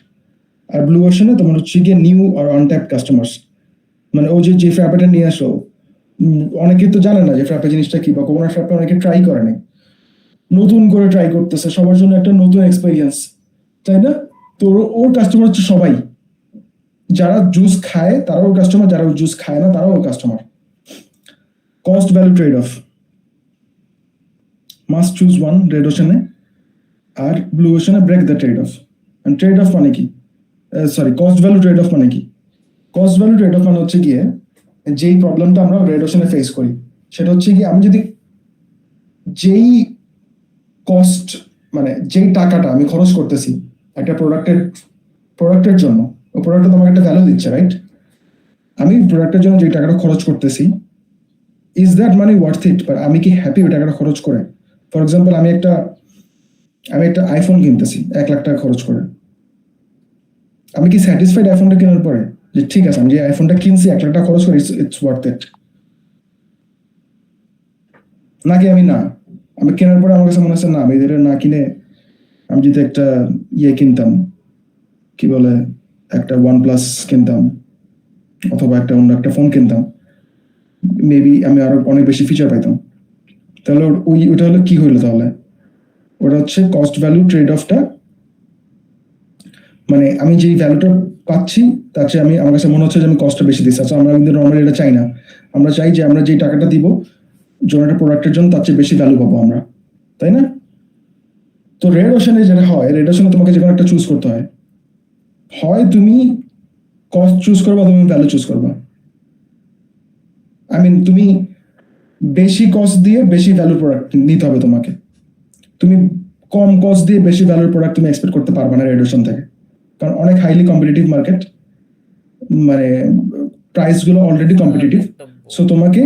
আর ব্লু ওশানে তোমার হচ্ছে গিয়ে নিউ আর আনট্যাপড কাস্টমার্স, মানে ও যে ফ্র্যাপেটা নিয়ে আসো, অনেকে তো জানে না যে ফ্র্যাপে জিনিসটা কি, বা কোকোনাট ফ্র্যাপে অনেকে ট্রাই করে নাই, নতুন করে ট্রাই করতেছে, সবার জন্য একটা নতুন এক্সপেরিয়েন্স, তাই না? তো ওর কাস্টমার হচ্ছে সবাই, যারা জুস খায় তারাও ওর কাস্টমার, যারা জুস খায় না তারাও ওর customer. Cost value trade off, must choose one red ওশানে, আর ব্লু ওশানে break the trade off. Trade off মানে কি? Sorry, cost value trade off মানে কি? কস্ট ভ্যালু ট্রেড অফ মানে হচ্ছে গিয়ে যেই প্রবলেমটা আমরা রেড ওশানে ফেস করি, সেটা হচ্ছে গিয়ে আমি যদি যেই কস্ট, মানে যেই টাকাটা আমি খরচ করতেছি একটা প্রোডাক্টের জন্য, ও প্রোডাক্টটা তোমাকে একটা ভ্যালু দিচ্ছে, রাইট? আমি প্রোডাক্টের জন্য যে টাকাটা খরচ করতেছি, is that money worth it? বা আমি কি হ্যাপি ওই টাকাটা খরচ করে? ফর এক্সাম্পল আমি একটা আইফোন কিনতেছি 1 লাখ টাকা খরচ করে, আমি কি স্যাটিসফাইড আইফোনটা কেনার পরে যে ঠিক আছে আমি যে আইফোনটা কিনছি 1 লাখ টাকা খরচ করে, ইটস ওয়ার্থ ইট? নাকি আমি কেনার পরে আমার কাছে মনে হচ্ছে না, আমি এটা না কিনে আমি যদি একটা কিনতাম, কি বলে, একটা OnePlus কিনতাম, অথবা অন্য একটা ফোন কিনতাম, মেবি আমি আরো অনেক বেশি ফিচার পাইতাম। তাহলে ওটা হলো কি হইলো? তাহলে ওটা হচ্ছে কস্ট ভ্যালু ট্রেড অফটা, মানে আমি যেই ভ্যালুটা পাচ্ছি তার চেয়ে আমার কাছে মনে হচ্ছে যে আমি কস্টটা বেশি দিচ্ছি। আচ্ছা, আমরা কিন্তু নর্মালি এটা চাই না, আমরা চাই যে আমরা যেই টাকাটা দিব জন্য একটা প্রোডাক্টের জন্য তার চেয়ে বেশি ভ্যালু পাবো আমরা, তাই না? তো রেড ওশানে যেটা হয়, রেড ওশানে তোমাকে যে কোনো একটা চুজ করতে হয় তুমি কস্ট চুজ করবা, তুমি ভ্যালু চুজ করবা। তুমি বেশি কস্ট দিয়ে বেশি ভ্যালু প্রোডাক্ট নিতে হবে তোমাকে। তুমি কম কস্ট দিয়ে বেশি ভ্যালুর প্রোডাক্ট তুমি এক্সপেক্ট করতে পারবে না রেডিওশন থেকে, কারণ অনেক হাইলি কম্পিটিটিভ মার্কেট, মানে প্রাইস গুলো অলরেডি কম্পিটিটিভ। সো তোমাকে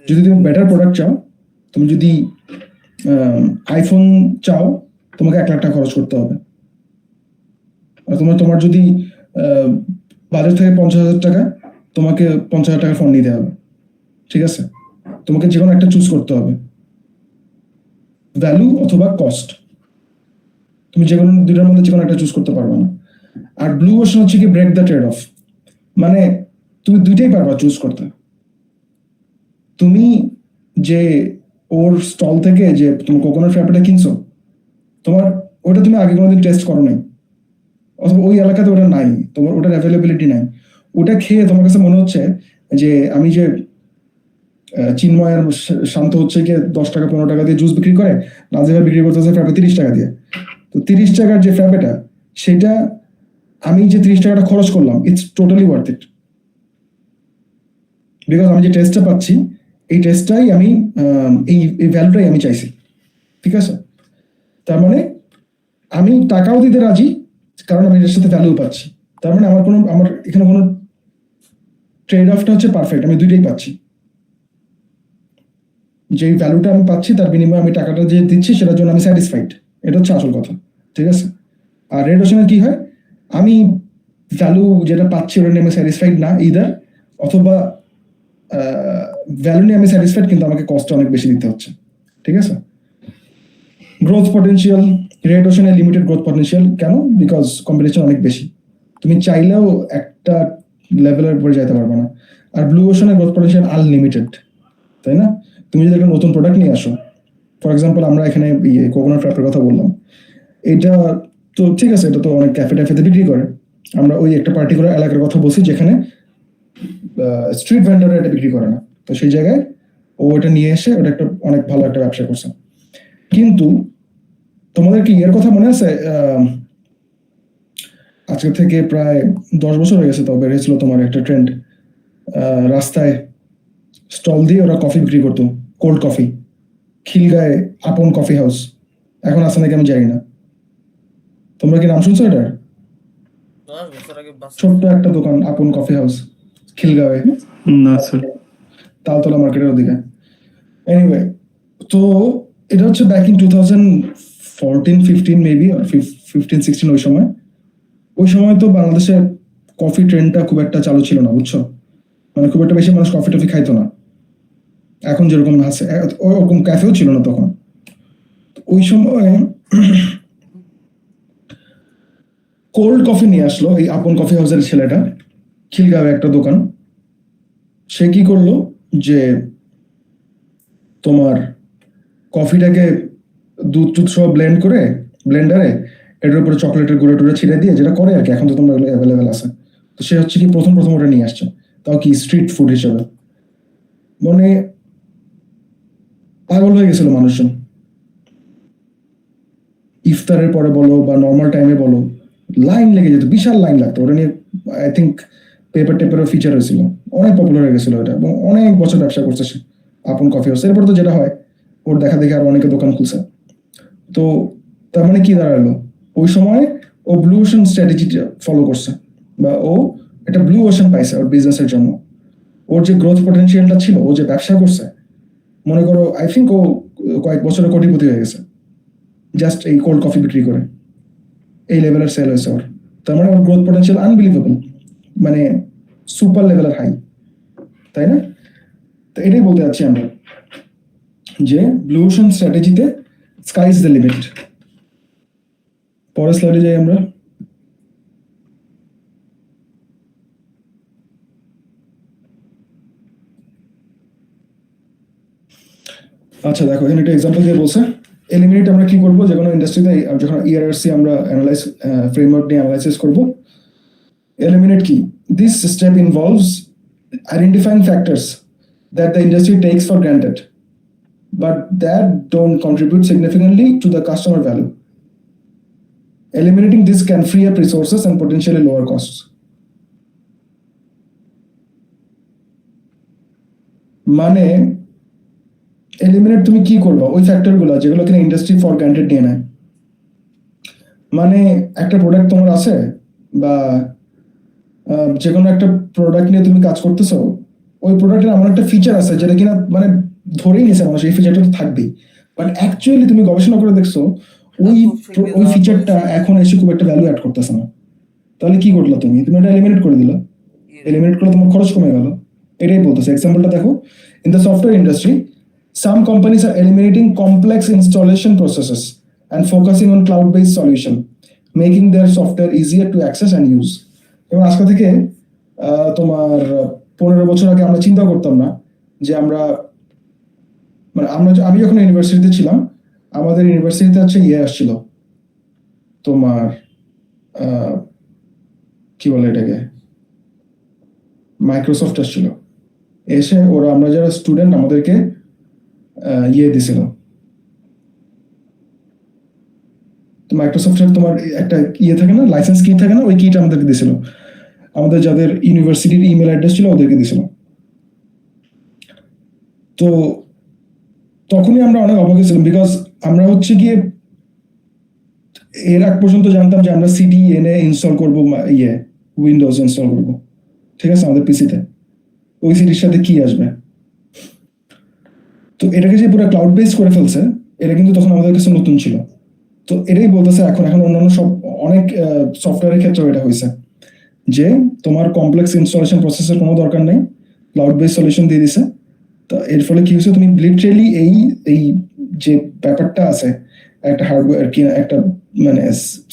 যদি তুমি বেটার প্রোডাক্ট চাও, তুমি যদি আইফোন চাও, তোমাকে 1 লাখ টাকা খরচ করতে হবে। আর তোমার যদি বাজার থেকে 50,000 টাকা, তোমাকে 50,000 টাকা ফোন নিতে হবে। ঠিক আছে, তোমাকে যে কোনো একটা চুজ করতে হবে, ভ্যালু অথবা কস্ট। তুমি যে কোনো দুইটার মধ্যে যে কোনো একটা চুজ করতে পারবে না। আর ব্লু ওশন হচ্ছে কি ব্রেক দ্য ট্রেড অফ, মানে তুমি দুইটাই পারবা চুজ করতে। তুমি যে ওর স্টল থেকে যে তুমি কোকোনাট ফ্র্যাপেটা কিনছো, তোমার ওটা তুমি আগে কোনোদিন টেস্ট করো নাই, অথবা ওই এলাকাতে ওটা নাই, তোমার ওটার অ্যাভেলেবিলিটি নাই। ওটা খেয়ে তোমার কাছে মনে হচ্ছে যে আমি যে চিন্ময় আর শান্ত হচ্ছে গিয়ে 10 টাকা 15 টাকা দিয়ে জুস বিক্রি করে, নাজিবা বিক্রি করতেছে ফ্র্যাপে 30 টাকা দিয়ে। তো 30 টাকার যে ফ্র্যাপেটা, সেটা আমি যে 30 টাকাটা খরচ করলাম, it's totally worth it, because আমি যে টেস্টটা পাচ্ছি, এই টেস্টটাই আমি এই ভ্যালুটাই আমি চাইছি। ঠিক আছে, তার মানে আমি টাকাও দিতে রাজি, কারণ আমি এর সাথে ভ্যালু পাচ্ছি। তার মানে আমার এখানে কোনো ট্রেড অফটা হচ্ছে পারফেক্ট, আমি দুইটাই পাচ্ছি। যে ভ্যালুটা আমি পাচ্ছি, তার বিনিময়ে আমি টাকাটা যে দিচ্ছি সেটার জন্য আমি স্যাটিসফাইড, এটা হচ্ছে আসল কথা। ঠিক আছে, আর রেড ওশনে কি হয়, আমি ভ্যালু যেটা পাচ্ছি ওটা নিয়ে আমি স্যাটিসফাইড না ইদার, অথবা ভ্যালু নিয়ে আমি স্যাটিসফাইড কিন্তু আমাকে কস্ট অনেক বেশি দিতে হচ্ছে। ঠিক আছে, গ্রোথ পটেনশিয়াল, রেড ওশনে লিমিটেড গ্রোথ পটেনশিয়াল। কেন? বিকজ কম্পিটিশন অনেক বেশি, তুমি চাইলেও একটা লেভেলের উপরে যেতে পারবে না। আর ব্লু ওশনে গ্রোথ পটেনশিয়াল আনলিমিটেড, তাই না? তুমি যদি একটা নতুন প্রোডাক্ট নিয়ে আসো, ফর এক্সাম্পল আমরা এখানে কোকোনাট ফ্র্যাপের কথা বললাম, এটা তো ঠিক আছে, এটা তো অনেক ক্যাফে ট্যাফেতে বিক্রি করে। আমরা ওই একটা পার্টিকুলার এলাকার কথা বলছি যেখানে স্ট্রিট ভেন্ডাররা এটা বিক্রি করে না, তো সেই জায়গায় ও এটা নিয়ে এসে ওটা একটা অনেক ভালো একটা ব্যবসা করছে। কিন্তু তোমাদের কি এর কথা মনে আছে, আজকে থেকে প্রায় 10 বছর হয়ে গেছে, তো বের হয়েছিল তোমার একটা ট্রেন্ড, রাস্তায় স্টল দিয়ে ওরা কফি বিক্রি করতো, কোল্ড কফি, খিলগাঁয়ে আপন কফি হাউস। এখন আছে নাকি আমি জানি না, তোমরা কি নাম শুনছো এটার? 10 বছর আগে ছোট্ট একটা দোকান, আপন কফি হাউস, খিলগাঁওয়ে, না স্যার। তালতলা মার্কেটের ওদিকে। এনিওয়ে, তো এটা হচ্ছে ব্যাক ইন 2014-15 মেবি, 15-16 ওই সময় তো বাংলাদেশে কফি ট্রেন্ডটা খুব একটা চালু ছিল না, বুঝছো? মানে খুব একটা বেশি মানুষ কফি টফি খাইতো না, এখন যেরকম আছে ওরকম ক্যাফেও ছিল না তখন। ওই সময় কোল্ড কফি নিয়ে আসলো এই আপন কফি হাউসের ছেলেটা, খিলগাঁওয়ে একটা দোকান। সে কি করলো যে তোমার কফিটাকে দুধ টুধ সব ব্লেন্ড করে ব্লেন্ডারে এটার উপরে চকলেটের গুঁড়ো টুড়ে ছিঁড়ে দিয়ে, যেটা করে আর কি, এখন তো তোমরা অ্যাভেলেবেল আছে। তো সে হচ্ছে কি প্রথম ওটা নিয়ে আসছে, তাও কি স্ট্রিট ফুড হিসেবে। মানে পাগল হয়ে গেছিল মানুষজন, ইফতারের পরে বলো বা নর্মাল টাইমে বলো, লাইন লেগে যেত, বিশাল লাইন লাগতো ওটা নিয়ে। আই থিঙ্ক পেপার টেপারও ফিচার হয়েছিল, অনেক পপুলার হয়ে গেছিল এটা, এবং অনেক বছর ব্যবসা করছে সে আপন কফি হাউস। এরপরে তো যেটা হয়, ওর দেখা দেখে আরো অনেকে দোকান খুলছে। তো তার মানে কি দাঁড়ালো, ওই সময় ও ব্লু ওশন স্ট্র্যাটেজি ফলো করছে, বা ও একটা ব্লু ওশন পাইছে ওর বিজনেসের জন্য। ওর যে গ্রোথ পটেনশিয়ালটা ছিল, ও যে ব্যবসা করছে, মনে করো আই থিঙ্ক ও কয়েক বছরে কোটিপতি হয়ে গেছে জাস্ট এই কোল্ড কফি বিক্রি করে। এই লেভেলের সেল হয়েছে ওর, তার মানে ওর গ্রোথ পটেনশিয়াল আনবিলিভেবল, মানে সুপার লেভেলের হাই, তাই না? তো এটাই বলতে চাচ্ছি আমরা, যে ব্লু ওশন স্ট্র্যাটেজিতে স্কাই ইজ দ্য লিমিট। পরের স্লাইডে যাই আমরা। আচ্ছা দেখো, এখানে একটা এক্সাম্পল দিয়ে বলছে এলিমিনেট আমরা কি করবো, যে কোনো ইন্ডাস্ট্রিতে যখন ইআরআরসি আমরা অ্যানালাইজ ফ্রেমওয়ার্ক নিয়ে অ্যানালাইসিস করবো। এলিমিনেট কি, this step involves identifying factors that the industry tax for granted but that don't contribute significantly to the customer value. Eliminating this can free up resources and potentially lower costs. মানে eliminate তুমি কি করবা, ওই ফ্যাক্টরগুলো যেগুলো কিনা industry for granted নিয়ে নেয়। মানে একটা প্রোডাক্ট তোমার আছে বা যে কোনো একটা প্রোডাক্ট নিয়ে তুমি কাজ করতেছো, ওই প্রোডাক্টের এমন একটা ফিচার আছে যেটা কিনা মানে ধরেই নিয়েছে মানুষ এই ফিচারটা তো থাকবেই, বাট অ্যাকচুয়ালি তুমি গবেষণা করে দেখছো ওই ওই ফিচারটা এখন এসে খুব একটা ভ্যালু অ্যাড করতেছে না। তাহলে কি করলো তুমি ওটা এলিমিনেট করে দিলা, এলিমিনেট করলে তোমার খরচ কমে গেল। এটাই বলতেছে। এক্সাম্পলটা দেখো, in the software industry some companies are eliminating complex installation processes and focusing on cloud-based solution, making their software easier to access and use. এবং আজকে থেকে তোমার 15 বছর আগে আমরা চিন্তা করতাম না যে আমরা মানে আমি যখন ইউনিভার্সিটিতে ছিলাম, আমাদের ইউনিভার্সিটিতে হচ্ছে আসছিল তোমার কি বলে এটাকে, মাইক্রোসফট আসছিল। এসে ওরা আমরা যারা স্টুডেন্ট আমাদেরকে দিছিল, তো মাইক্রোসফটের তোমার একটা থাকে না, লাইসেন্স কি থাকে না, ওই কিটা আমাদেরকে দিছিল। আমাদের যাদের ইউনিভার্সিটির ইমেল অ্যাড্রেস ছিল ওদেরকে দিছিল। তো তখনই আমরা অনেক অবাক হয়েছিলাম, বিকজ আমরা হচ্ছে গিয়ে এর আগ পর্যন্ত জানতাম যে আমরা সিডি এনে ইনস্টল করবো, উইন্ডোজ ইনস্টল করবো, ঠিক আছে, আমাদের পিসিতে ওই সিডির সাথে কি আসবে। তো এটাকে যে পুরো ক্লাউড বেস করে ফেলছে, এটা কিন্তু তখন আমাদের কাছে নতুন ছিল। তো এটাই বলতেছে এখন অন্যান্য সব অনেক সফটওয়্যারের ক্ষেত্রে এটা হয়েছে যে তোমার কমপ্লেক্স ইনস্টলেশন প্রসেসের কোনো দরকার নেই, ক্লাউড বেস সলিউশন দিয়ে দিছে। তো এর ফলে কি হচ্ছে, তুমি লিটারেলি এই যে ব্যাপারটা আছে একটা হার্ডওয়্যার কি একটা মানে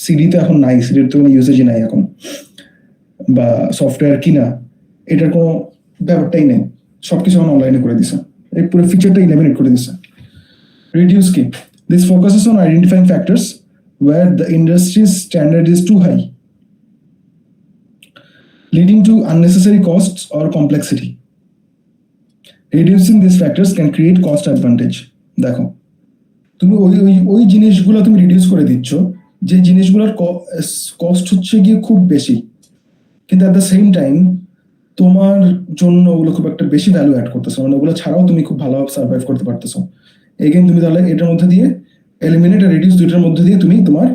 সিডিতে এখন নাই, সিডির তো কোনো ইউসেজই নাই এখন, বা সফটওয়্যার কিনা এটার কোনো ব্যাপারটাই নেই, সবকিছু এখন অনলাইনে করে দিছে, এই পুরো ফিচারটা এলিমিনেট করে দিছে। রিডিউস কি, this focuses on identifying factors where the industry's standard is too high, leading to unnecessary costs or complexity. Reducing these factors can create cost advantage. দেখো তুমি ওই জিনিসগুলো তুমি রিডিউস করে দিচ্ছ যে জিনিসগুলোর কস্ট হচ্ছে গিয়ে খুব বেশি, কিন্তু অ্যাট দ্য সেম টাইম তোমার জন্য ওগুলো খুব একটা বেশি ভ্যালু অ্যাড করতেছো, মানে ওগুলো ছাড়াও তুমি খুব ভালোভাবে সার্ভাইভ করতে পারতেছো। এগেইন তুমি তাহলে এটার মধ্যে দিয়ে এলিমিনেট আর রিডিউস দুইটার মধ্যে দিয়ে তুমি তোমার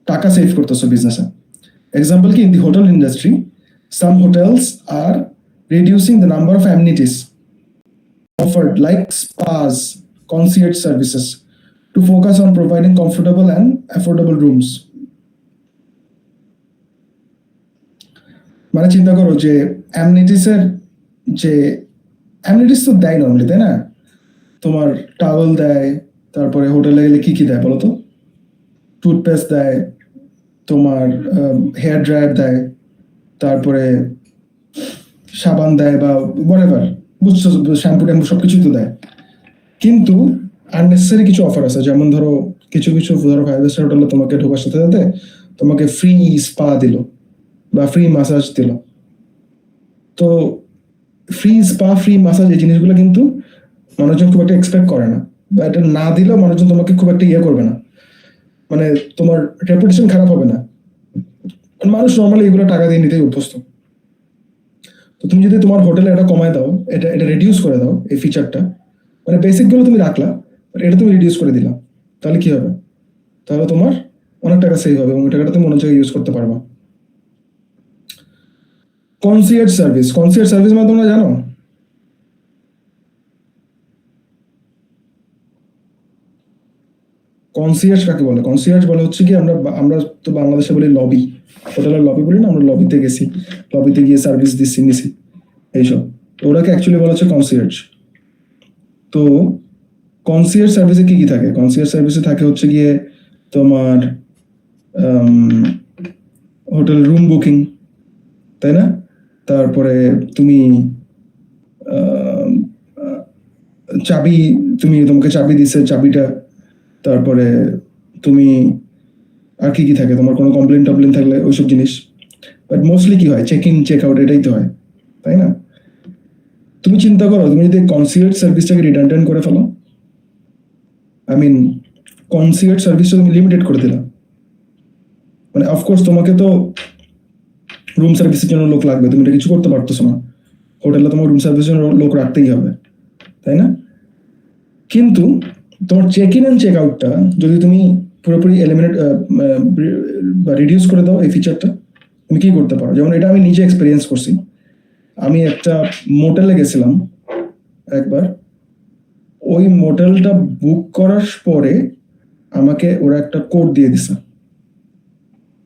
টাকা সেভ করতেছো বিজনেসে। এক্সাম্পল কি, in the hotel industry some hotels are reducing the number of amenities offered like spas, concierge services to focus on providing comfortable and affordable rooms. মানে চিন্তা করো যে অ্যামনিটিস তো দেয় নর্মালি, তাই না? তোমার টাওয়েল দেয়, তারপরে হোটেলে গেলে কি দেয় বলো তো, টুথপেস্ট দেয়, তোমার হেয়ার ড্রায়ার দেয়, তারপরে সাবান দেয় বা হোয়াটএভার, বুঝছো, শ্যাম্পু ট্যাম্পু সবকিছুই তো দেয়। কিন্তু আননেসেসারি কিছু অফার আছে, যেমন ধরো কিছু ধরো 5 স্টার হোটেলে তোমাকে ঢোকার সাথে সাথে তোমাকে ফ্রি স্পা দিল বা ফ্রি মাসাজ দিল। তো ফ্রি স্পা, ফ্রি মাসাজ এই জিনিসগুলো কিন্তু মানুষজন খুব একটা এক্সপেক্ট করে না, বা এটা না দিলেও মানুষজন তোমাকে খুব একটা করবে না, মানে তোমার রেপুটেশন খারাপ হবে না, মানুষ নর্মালি এগুলো টাকা দিয়ে নিতেই অভ্যস্ত। তো তুমি যদি তোমার হোটেলে এটা কমায় দাও, এটা রিডিউস করে দাও, এই ফিচারটা মানে বেসিক গুলো তুমি রাখলা, এটা তুমি রিডিউস করে দিলা, তাহলে কি হবে, তাহলে তোমার অনেক টাকা সেভ হবে এবং ওই টাকাটা তুমি অন্য জায়গায় ইউজ করতে পারবা। কনসিয়ার্জ সার্ভিস মানে তোমরা জানো? কনসিয়ার্জ কাকে বলে? কনসিয়ার্জ বলে হচ্ছে কি, আমরা তো বাংলাদেশে বলি লবি, হোটেলের লবি বলি না, আমরা লবিতে গেছি, লবিতে গিয়ে সার্ভিস নিছি এইসব, ওরাকে অ্যাকচুয়ালি বলা হচ্ছে কনসিয়ার্জ। তো কনসিয়ার্জ সার্ভিসে কি থাকে? কনসিয়ার্জ সার্ভিসে থাকে হচ্ছে গিয়ে তোমার হোটেল রুম বুকিং, তাই না? তারপরে তুমি তোমাকে চাবি দিছে, চাবিটা, তারপরে তুমি আর কি থাকে, তোমার কোনো কমপ্লেন থাকলে ওইসব জিনিস। বাট মোস্টলি কি হয়, চেক ইন চেক আউট, এটাই তো হয়, তাই না? তুমি চিন্তা করো, তুমি যদি কনসিয়ার্জ সার্ভিসটাকে রিডান্ডেন্ট করে ফেলো, কনসিয়ার্জ সার্ভিসটা তুমি লিমিটেড করে দিলা, মানে অফকোর্স তোমাকে তো রুম সার্ভিসের জন্য লোক লাগবে, তুমি এটা কিছু করতে পারতেছো না, হোটেলে তোমার রুম সার্ভিসের জন্য লোক রাখতেই হবে, তাই না? কিন্তু তোমার চেক ইন অ্যান্ড চেক আউটটা যদি তুমি পুরোপুরি এলিমিনেট বা রিডিউস করে দাও এই ফিচারটা, তুমি কি করতে পারো? যেমন এটা আমি নিজে এক্সপিরিয়েন্স করছি। আমি একটা মোটেলে গেছিলাম একবার, ওই মোটেলটা বুক করার পরে আমাকে ওরা একটা কোড দিয়ে দিছে,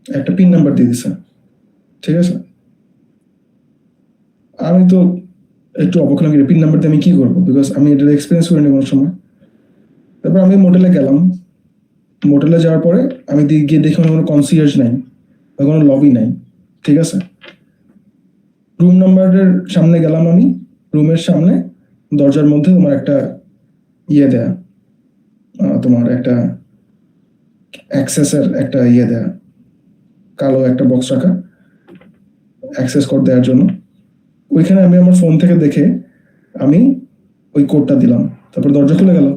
একটা পিন নাম্বার দিয়ে দিছে, ঠিক আছে? আমি তো একটু অবাক হলাম, পিন নাম্বার দিয়ে আমি কি করবো, বিকজ আমি এটা এক্সপিরিয়েন্স করিনি কোনো সময়। তারপর আমি মোটেলে গেলাম, মোটেলে যাওয়ার পরে আমি গিয়ে দেখি কোনো কনসিয়ার্জ নাই বা কোনো লবি নাই, ঠিক আছে? রুম নাম্বারের সামনে গেলাম আমি, রুমের সামনে দরজার মধ্যে তোমার একটা ইয়ে দেয়া, তোমার একটা অ্যাক্সেসের একটা ইয়ে দেয়া, কালো একটা বক্স রাখা অ্যাক্সেস কোড দেওয়ার জন্য। ওইখানে আমি আমার ফোন থেকে দেখে আমি ওই কোডটা দিলাম, তারপর দরজা খুলে গেল,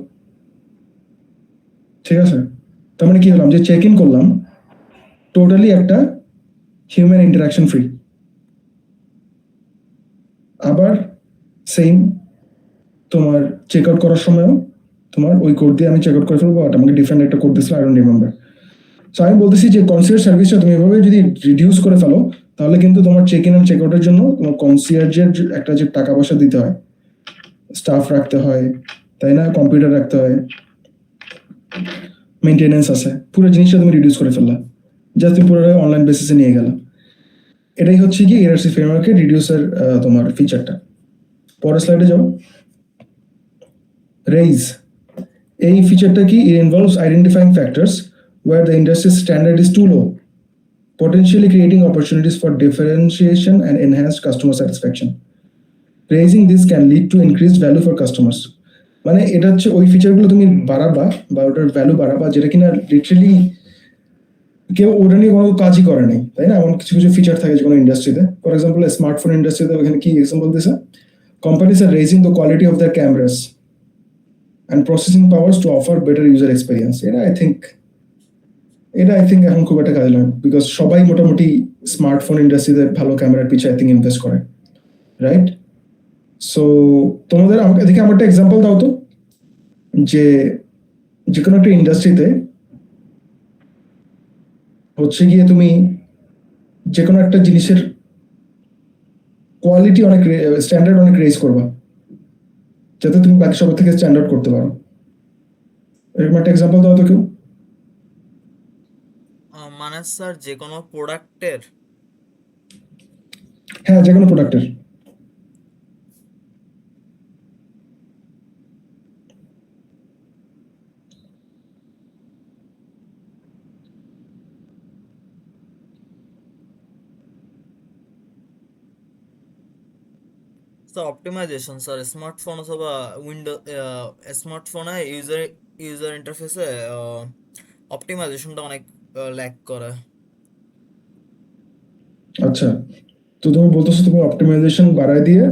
ঠিক আছে? তার মানে কি হলাম, যে চেক ইন করলাম টোটালি একটা হিউম্যান ইন্টারাকশন ফ্রি। আবার সেম তোমার চেক আউট করার সময়ও তোমার ওই কোড দিয়ে আমি চেক আউট করে ফেলবো, বাট আমাকে ডিফারেন্ট একটা কোড দিয়েছিল, আই ডোন্ট রিমেম্বার। সো আমি বলতেছি যে কনসিয়ার্জ সার্ভিসটা তুমি এভাবে যদি রিডিউস করে ফেলো, তাহলে কিন্তু তোমার চেক ইন অ্যান্ড চেক আউটের জন্য তোমার কনসিয়ার্জের একটা যে টাকা পয়সা দিতে হয়, স্টাফ রাখতে হয়, তাই না, কম্পিউটার রাখতে হয়, মেনটেনেন্স আছে, পুরো জিনিসটা তুমি রিডিউস করে ফেললা, জাস্ট তুমি পুরো অনলাইন বেসিসে নিয়ে গেলা। এটাই হচ্ছে কি এআরসি ফ্রেমওয়ার্কের রিডিউসের তোমার ফিচারটা। পরের স্লাইডে যাও। রেইজ, এই ফিচারটা কি, it involves identifying factors where the industry standard is too low, potentially creating opportunities for differentiation and enhanced customer satisfaction. Raising this can lead to increased value for customers. মানে এটা হচ্ছে ওই ফিচারগুলো তুমি বাড়াবা বা ওটার ভ্যালু বাড়াবা যেটা কিনা লিটারালি কেউ ওটা নিয়ে কোনো কাজই করে নাই, তাই না? এমন কিছু কিছু ফিচার থাকে যে কোনো ইন্ডাস্ট্রিতে, ফর এক্সাম্পল স্মার্টফোন ইন্ডাস্ট্রিতে, ওখানে কি এক্সাম্পল দিছে, companies are raising the quality of their cameras and processing powers to offer better user experience. এটা আই থিঙ্ক এখন খুব একটা কাজে লাগে, বিকজ সবাই মোটামুটি স্মার্টফোন ইন্ডাস্ট্রিতে ভালো ক্যামেরার পিছে আই থিঙ্ক ইনভেস্ট করে, রাইট? সো তোমাদের এদিকে আমার একটা এক্সাম্পল দাও তো, যে যে কোনো একটা ইন্ডাস্ট্রিতে হচ্ছে গিয়ে তুমি যে কোনো একটা জিনিসের কোয়ালিটি অনেক স্ট্যান্ডার্ড অনেক রেজ করবা, যাতে তুমি বাকি সবার থেকে স্ট্যান্ডার্ড করতে পারো। এরকম একটা এক্সাম্পল দাও তো কেউ। মানে স্যার যে কোনো প্রোডাক্টের? হ্যাঁ, যে কোনো প্রোডাক্টের। স্যার অপটিমাইজেশন স্যার, স্মার্টফোন অথবা স্মার্টফোনে ইউজার ইন্টারফেসে অপটিমাইজেশনটা অনেক ল্যাক করে। আচ্ছা, তো তুমি বলতেছো তুমি অপটিমাইজেশন বাড়ায় দিয়ে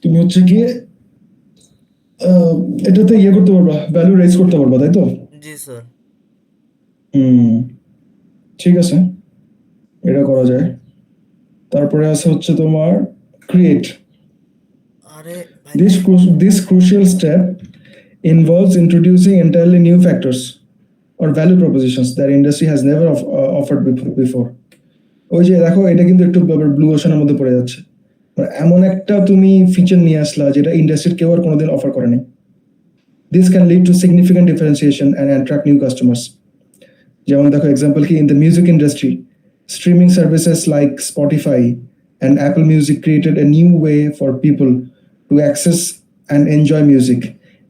তুমি হচ্ছে গিয়ে এটাতে ইয়ে করতে পারবা, ভ্যালু রেজ করতে পারবা, তাই তো? জি স্যার। ঠিক আছে, এটা করা যায়। তারপরে আছে হচ্ছে তোমার ক্রিয়েট। আরে ভাই, This crucial step involves introducing entirely new factors or value propositions that industry has never offered before. ওই যে দেখো, এটা কিন্তু একটু ব্লু ওশানের মধ্যে পড়ে যাচ্ছে, মানে এমন একটা তুমি ফিচার নিয়ে আসলা যেটা ইন্ডাস্ট্রির কেউ আর কোনোদিন অফার করেনি। This can lead to significant differentiation and attract new customers. যেমন দেখো এক্সাম্পল কি, in the music industry, streaming services like Spotify and Apple Music created a new way for people to access and enjoy music,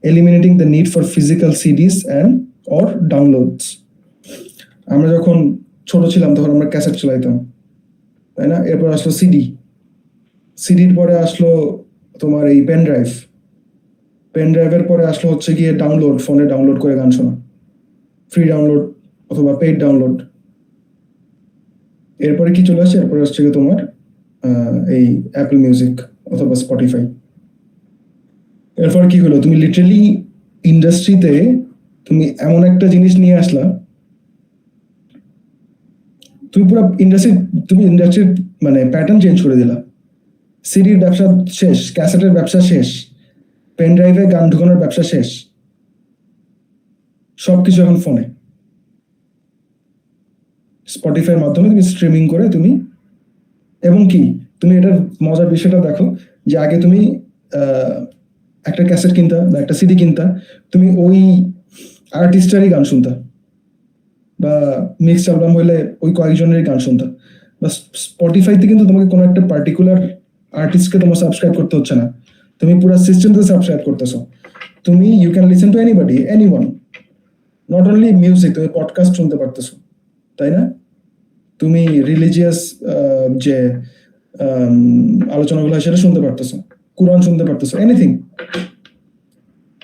eliminating the need for physical CDs and or downloads. আমরা যখন ছোট ছিলাম তখন আমরা cassette চালাইতাম, তাই না? এরপর আসলো সিডির পরে আসলো তোমার এই পেন ড্রাইভের পরে আসলো হচ্ছে গিয়ে ডাউনলোড, ফোনে ডাউনলোড করে গান শোনা, ফ্রি ডাউনলোড অথবা পেইড ডাউনলোড। এরপরে কি চলে আসছে? এরপরে আসছে গিয়ে তোমার এই অ্যাপল মিউজিক অথবা স্পটিফাই। এরপর কি হলো, তুমি লিটারালি ইন্ডাস্ট্রিতে তুমি এমন একটা জিনিস নিয়ে আসলা, তুমি ইন্ডাস্ট্রির মানে প্যাটার্ন চেঞ্জ করে দিলা। সিডির ব্যবসা শেষ, ক্যাসেটের ব্যবসা শেষ, পেন ড্রাইভে গান ঢোকানোর ব্যবসা শেষ, সবকিছু এখন ফোনে। স্পটিফাইয়ের মাধ্যমে তুমি স্ট্রিমিং করে তুমি, এবং কি তুমি এটার মজার বিষয়টা দেখো যে আগে তুমি একটা ক্যাসেট কিনতা বা একটা সিডি কিনতা, তুমি ওই আর্টিস্টারই গান শুনতা, বা মিক্সড অ্যালবাম হলে ওই কয়েকজনেরই গান শুনতা। বা স্পটিফাইতে কিন্তু তোমাকে কোনো একটা পার্টিকুলার আর্টিস্টকে তোমার সাবস্ক্রাইব করতে হচ্ছে না, তুমি পুরো সিস্টেমকে সাবস্ক্রাইব করতেছো। তুমি you can listen to anybody, anyone, not only music, তুমি পডকাস্ট শুনতে পারতেছো, তাই না? তুমি রিলিজিয়াস যে আলোচনাগুলো হয় সেটা শুনতে পারতেছো, কোরআন শুনতে পারতেছো, এনিথিং।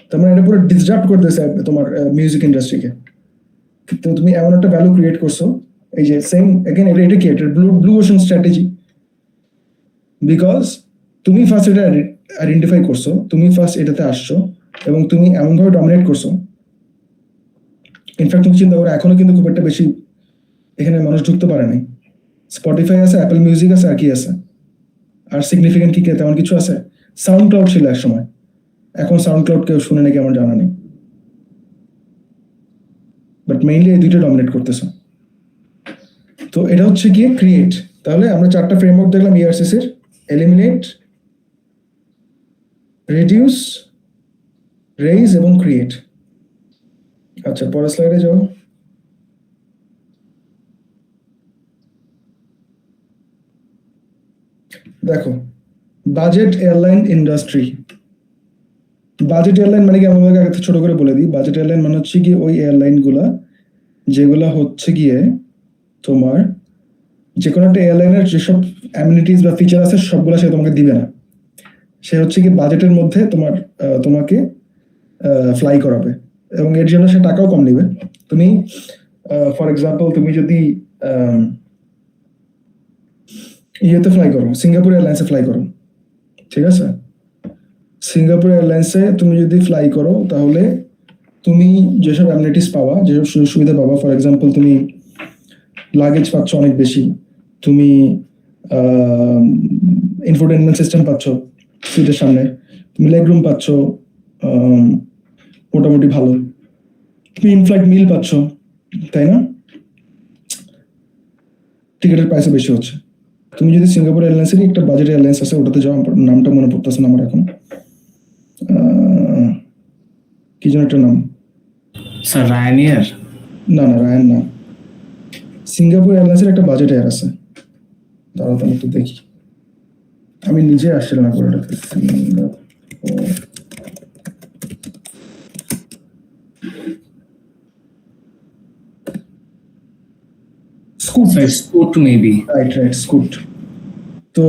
তার মানে এটা পুরো ডিসরাপ্ট করতেছে তোমার মিউজিক ইন্ডাস্ট্রিকে। তো তুমি এমন একটা ভ্যালু ক্রিয়েট করছো, এই যে সেম এগেন এটা কি এটা ব্লু ওশন স্ট্র্যাটেজি, বিকজ তুমি ফার্স্ট এটা আইডেন্টিফাই করছো, তুমি ফার্স্ট এটাতে আসছো, এবং তুমি এমনভাবে ডমিনেট করছো। ইনফ্যাক্ট তুমি চিন্তা করো এখনো কিন্তু খুব একটা বেশি এখানে মানুষ ঢুকতে পারে নাই। স্পটিফাই আছে, অ্যাপল মিউজিক আছে, আর কি আছে, আর সিগনিফিকেন্ট কি তেমন কিছু আছে? সাউন্ড ক্লাউড ছিল এক সময়, এখন সাউন্ড ক্লাউড কেউ শুনে নাকি আমার জানা নেই, বাট মেইনলি এই দুইটা ডমিনেট করতেছে। তো এটা হচ্ছে গিয়ে ক্রিয়েট। তাহলে আমরা 4টা ফ্রেমওয়ার্ক দেখলাম ইআরসিসির: এলিমিনেট, রিডিউস, রেইজ এবং ক্রিয়েট। আচ্ছা, পরের স্লাইডে যাও। দেখো, budget airline industry. Budget airline মানে কি, আমাদের আগে ছোট করে বলে দিই, বাজেট এয়ারলাইন মানে হচ্ছে গিয়ে ওই এয়ারলাইন গুলা যেগুলা হচ্ছে গিয়ে তোমার যে কোনো একটা এয়ারলাইনের যেসব অ্যামিনিটিস বা ফিচার আছে সবগুলো সে তোমাকে দিবে না। সে হচ্ছে কি বাজেটের মধ্যে তোমাকে ফ্লাই করাবে, এবং এর জন্য সে টাকাও কম নেবে। তুমি ফর এক্সাম্পল তুমি যদি ইয়েতে ফ্লাই করো, সিঙ্গাপুর এয়ারলাইন্সে ফ্লাই করো, ঠিক আছে? সিঙ্গাপুর এয়ারলাইন্সে তুমি যদি ফ্লাই করো তাহলে তুমি যেসব অ্যামিনিটিস পাওয়া, যেসব সুযোগ সুবিধা পাবা, ফর এক্সাম্পল তুমি লাগেজ পাচ্ছ অনেক বেশি, তুমি ইনফোটেনমেন্ট সিস্টেম পাচ্ছ সিটের সামনে, তুমি লেগ রুম পাচ্ছ মোটামুটি ভালো, তুমি ইনফ্লাইট মিল পাচ্ছ, তাই না? টিকিটের প্রাইসও বেশি হচ্ছে। তুমি যদি সিঙ্গাপুর এয়ারলাইন্সেরই একটা বাজেট এয়ারলাইন্স আছে ওটাতে যাও, নামটা মনে পড়তেছে না আমার এখন, কি যেন একটা নাম, স্যার রায়ানিয়ার? না না, রায়ান না, সিঙ্গাপুর এয়ারলাইন্সের একটা বাজেট এয়ার আছে, দাঁড়াও তো আমি একটু দেখি, আমি নিজে আসছিলাম না করে ওটাতে। Scoot, scoot maybe. Right right, scoot. তো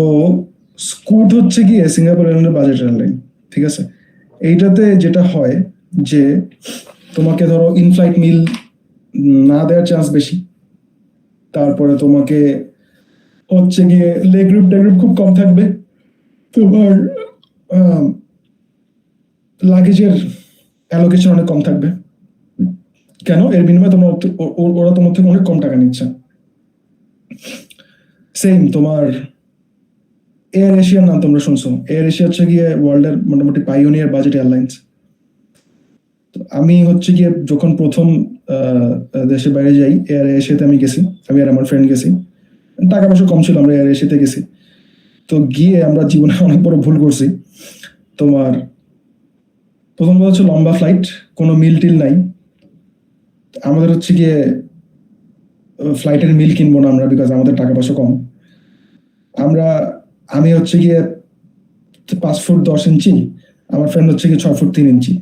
স্কুট হচ্ছে গিয়ে সিঙ্গাপুর এয়ারলাইনের বাজেট এয়ারলাইন, ঠিক আছে? এইটাতে যেটা হয় যে তোমাকে ধরো ইনফ্লাইট মিল না দেওয়ার চান্স বেশি, তারপরে তোমাকে হচ্ছে গিয়ে লেগ রুম খুব কম থাকবে, তোমার লাগেজের অ্যালোকেশন অনেক কম থাকবে। কেন? এর বিনিময়ে তোমরা ওরা তোমার থেকে অনেক কম টাকা নিচ্ছে। সেম তোমার এয়ার এশিয়ার নাম তোমরা শুনছো, এয়ার এশিয়া হচ্ছে গিয়ে ওয়ার্ল্ডের মোটামুটি পাইওনিয়ার বাজেট এয়ারলাইন্স। আমি হচ্ছে গিয়ে যখন প্রথম দেশের বাইরে যাই, এয়ার এশিয়াতে আমি গেছি, আমি আর আমার ফ্রেন্ড গেছি, টাকা পয়সা কম ছিল, আমরা এয়ার এশিয়াতে গেছি। তো গিয়ে আমরা জীবনে অনেক বড় ভুল করছি। তোমার প্রথম কথা হচ্ছে লম্বা ফ্লাইট, কোনো মিল টিল নাই। আমাদের হচ্ছে গিয়ে ফ্লাইটের মিল কিনবো না আমরা, বিকজ আমাদের টাকা পয়সা কম। আমি হচ্ছে গিয়ে 5 ফুট 10 ইঞ্চি, আমার ফ্রেন্ড হচ্ছে গিয়ে 6 ফুট 3 ইঞ্চি,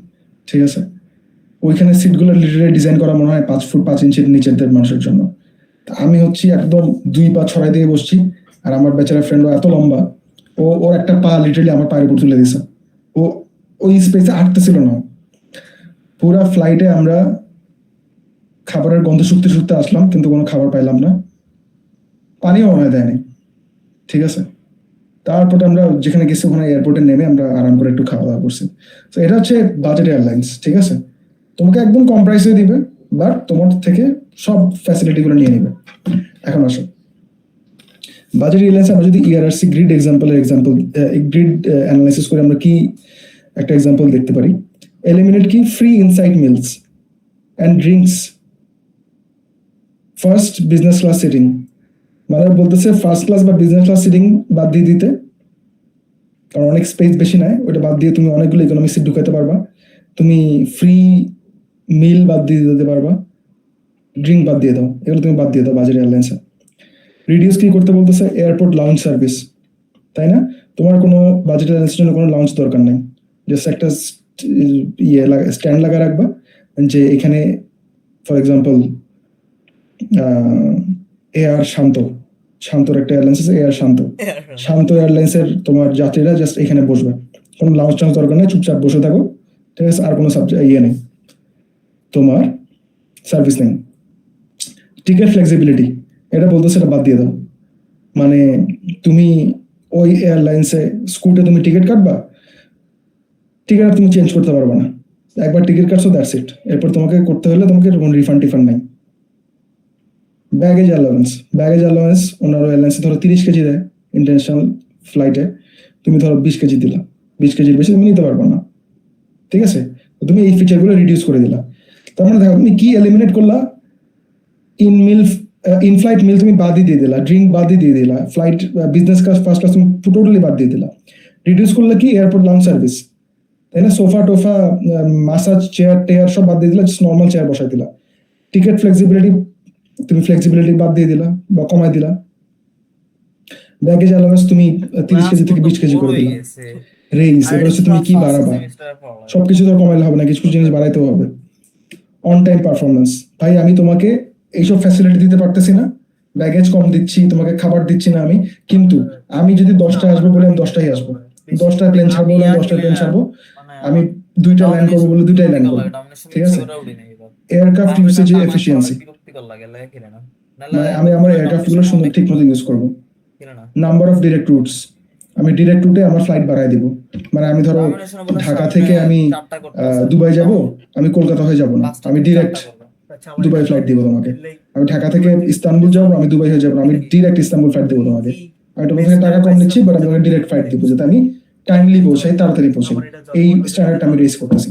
ঠিক আছে? ওইখানে সিটগুলো লিটারালি ডিজাইন করা মনে হয় 5 ফুট 5 ইঞ্চির নিচের মানুষের জন্য। আমি হচ্ছে একদম 2 পা ছড়াই দিয়ে বসছি, আর আমার বেচারা ফ্রেন্ডও এত লম্বা, ওর একটা পা লিটারালি আমার পায়ের উপর তুলে দিয়েছে, ও ওই স্পেসে আটতেছিল না। পুরা ফ্লাইটে আমরা খাবারের গন্ধ শুকতে শুকতে আসলাম, কিন্তু কোনো খাবার পাইলাম না, পানিও মনে হয় দেয়নি, ঠিক আছে? তারপরে আমরা যেখানে গেছি ওখানে এয়ারপোর্টে নেমে আমরা আরাম করে একটু খাওয়া দাওয়া করছি। তো এটা হচ্ছে বাজেট এয়ারলাইন্স, ঠিক আছে? তোমাকে একদম কম প্রাইসে দিবে, বাট তোমার থেকে সব ফ্যাসিলিটিগুলো নিয়ে নিবে। এখন আসো বাজেট এয়ারলাইন্স, আমরা যদি ইআরআরসি গ্রিড গ্রিড অ্যানালাইসিস করে আমরা কি একটা এক্সাম্পল দেখতে পারি। এলিমিনেট কি, free inside meals and drinks first business class seating, মানে বলতেছে ফার্স্ট ক্লাস বা বিজনেস ক্লাস সিটিং বাদ দিয়ে দিতে, কারণ অনেক স্পেস বেশি নেয়, ওটা বাদ দিয়ে তুমি অনেকগুলো ইকোনমিক সিট ঢুকাতে পারবা। তুমি ফ্রি মিল বাদ দিয়ে দিতে পারবা, ড্রিঙ্ক বাদ দিয়ে দাও, এগুলো তুমি বাদ দিয়ে দাও বাজেট এয়ারলাইন্সে। রিডিউস কি করতে বলতেছে? এয়ারপোর্ট লাউঞ্জ সার্ভিস, তাই না? তোমার কোনো বাজেট এয়ারলাইন্সের জন্য কোনো লাউঞ্জ দরকার নেই, জাস্ট একটা স্ট্যান্ড লাগা রাখবা যে এখানে ফর এক্সাম্পল এয়ার শান্তর একটা এয়ারলাইন্স আছে, এয়ার শান্ত এয়ারলাইন্সের তোমার যাত্রীরা জাস্ট এখানে বসবে, কোনো লাউঞ্জ টাউঞ্জ দরকার নেই, চুপচাপ বসে থাকো, ঠিক আছে? আর কোনো নেই, তোমার সার্ভিস নেই। টিকিট ফ্লেক্সিবিলিটি, এটা বলতেছে এটা বাদ দিয়ে দাও, মানে তুমি ওই এয়ারলাইন্সে স্কুটে তুমি টিকিট কাটবা, টিকিট আর তুমি চেঞ্জ করতে পারবে না, একবার টিকিট কাটছো দ্যাটস ইট, এরপর তোমাকে করতে হলে তোমাকে কোনো রিফান্ড টিফান্ড নাই। ব্যাগেজ অ্যালাউন্স অন্যান্য এয়ারলাইন্সে ধরো 30 কেজি দেয় ইন্টারন্যাশনাল ফ্লাইটে, তুমি ধরো 20 কেজি দিলা, 20 কেজির বেশি তুমি নিতে পারবে না, ঠিক আছে? তো তুমি এই ফিচারগুলো রিডিউস করে দিলা, তার মানে দেখো তুমি কি এলিমিনেট করলা? ইন ফ্লাইট মিল তুমি বাদই দিয়ে দিলা, ড্রিঙ্ক বাদই দিয়ে দিলা, flight business class first class তুমি টোটালি বাদ দিয়ে দিলা। রিডিউস করলে কি? এয়ারপোর্ট লাউঞ্জ সার্ভিস, তাই না? সোফা টোফা, মাসাজ চেয়ার টেয়ার সব বাদ দিয়ে দিলা, জাস্ট নর্মাল চেয়ার বসাই দিলা। টিকিট ফ্লেক্সিবিলিটি, তুমি ফ্লেক্সিবিলিটি বাদ দিয়ে দিলা বা কমাই দিলা। ব্যাগেজ অ্যালাউন্স তুমি 30 কেজি থেকে 20 কেজি করে দিলা। রেইস, এবার হচ্ছে তুমি কি বাড়াবা? সবকিছু তো কমাইলে হবে না, কিছু কিছু জিনিস বাড়াইতেও হবে। অন টাইম পারফরমেন্স, ভাই আমি তোমাকে এইসব ফ্যাসিলিটি দিতে পারতেছি না, ব্যাগেজ কম দিচ্ছি, তোমাকে খাবার দিচ্ছি না আমি, কিন্তু আমি যদি 10টায় আসবো বলে আমি 10টায় আসবো, 10টায় প্লেন ছাড়বো বলে আমি 10টায় প্লেন ছাড়বো, আমি 2টা ল্যান্ড করবো বলে 2টাই ল্যান্ড করবো, ঠিক আছে? এয়ারক্রাফট ইউসেজ এফিসিয়েন্সি, মানে আমি আমার এয়ারক্রাফট গুলো সুন্দর ঠিক মতো ইউজ করবো। নাম্বার অফ ডিরেক্ট রুটস, আমি ডিরেক্ট রুটে আমার ফ্লাইট বাড়ায় দিব, মানে আমি ধরো ঢাকা থেকে আমি দুবাই যাব, আমি কলকাতা হয়ে যাব না, আমি ডিরেক্ট দুবাই ফ্লাইট দিব তোমাকে। আমি ঢাকা থেকে ইস্তানবুল যাবো, আমি দুবাই হয়ে যাবো না, আমি ডিরেক্ট ইস্তানবুল ফ্লাইট দেবো তোমাকে। আমি তোমার থেকে টাকা কম নিচ্ছি, বাট আমি তোমাকে ডিরেক্ট ফ্লাইট দিব, যাতে আমি টাইমলি পৌঁছাই, তাড়াতাড়ি পৌঁছাই। এই স্ট্যান্ডার্ড আমি রেজ করতেছি।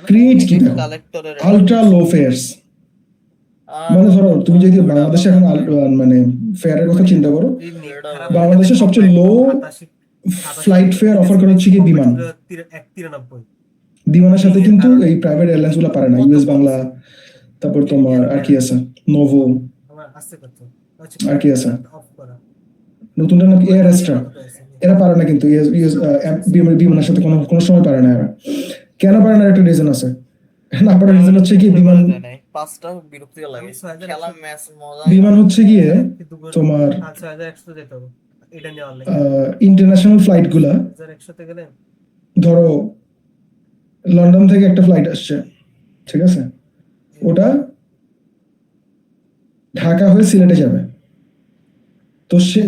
ক্রিয়েট কি দেখো? আলট্রা লো ফেয়ারস, মানে ধরো তুমি যদি বাংলাদেশে এখন মানে ফেয়ারের কথা চিন্তা করো, বাংলাদেশে সবচেয়ে লো ফ্লাইট ফেয়ার অফার করা হচ্ছে কি বিমান। বিমানের সাথে কিন্তু এই প্রাইভেট এয়ারলাইন্স গুলো পারে না, ইউএস বাংলা, তারপর তোমার আর কি আছে, নোভো, আর কি আছে নতুনটা নাকি এয়ার এক্সট্রা, এরা পারে না কিন্তু বিমানের সাথে কোনো সময় পারে না এরা। কেন পারে না? একটা রিজন আছে, না পারার রিজন হচ্ছে কি, বিমান হচ্ছে গিয়ে তোমার ইন্টারন্যাশনাল ফ্লাইট গুলা, ধরো লন্ডন থেকে একটা ফ্লাইট আসছে, ঠিক আছে, ওটা ঢাকা হয়ে সিলেটে যাবে, তো সে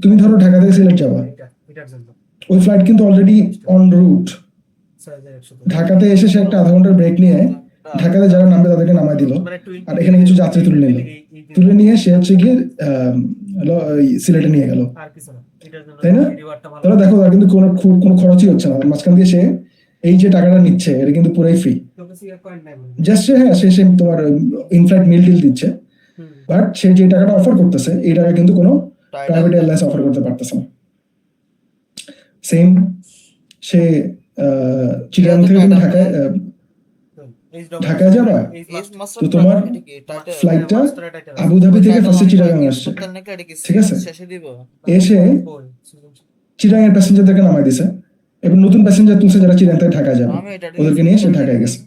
তুমি ধরো ঢাকা থেকে সিলেট যাবা, ওই ফ্লাইট কিন্তু অলরেডি অন রুট, ঢাকাতে এসে সে একটা আধা ঘন্টার ব্রেক নিয়ে ঢাকাতে যারা নামবে তাদেরকে নামাই দিল, আর এখানে কিছু যাত্রী তুলে নিয়ে সে হচ্ছে গিয়ে সিলেটে নিয়ে গেল, তাই না? তাহলে দেখো তার কিন্তু কোনো খরচই হচ্ছে না, মাঝখান দিয়ে সে এই যে টাকাটা নিচ্ছে এটা কিন্তু পুরাই ফ্রি, জাস্ট সে তোমার ইনফ্লাইট মিল টিল দিচ্ছে, বাট সে যে টাকাটা অফার করতেছে এই টাকা কিন্তু কোনো প্রাইভেট এয়ারলাইন্স অফার করতে পারতেছে না। সেম সে চিটাগাং থেকে তুমি ঢাকায় যাবা, তো তোমার ফ্লাইটটা আবুধাবি থেকে ফার্স্টে চিটাগাং আসছে, ঠিক আছে, এসে চিটাগাং এর প্যাসেঞ্জারদেরকে নামাই দিছে, এবার নতুন প্যাসেঞ্জার তুলছে যারা চিটাগাং থেকে ঢাকায় যাবে, ওদেরকে নিয়ে সে ঢাকায় গেছে,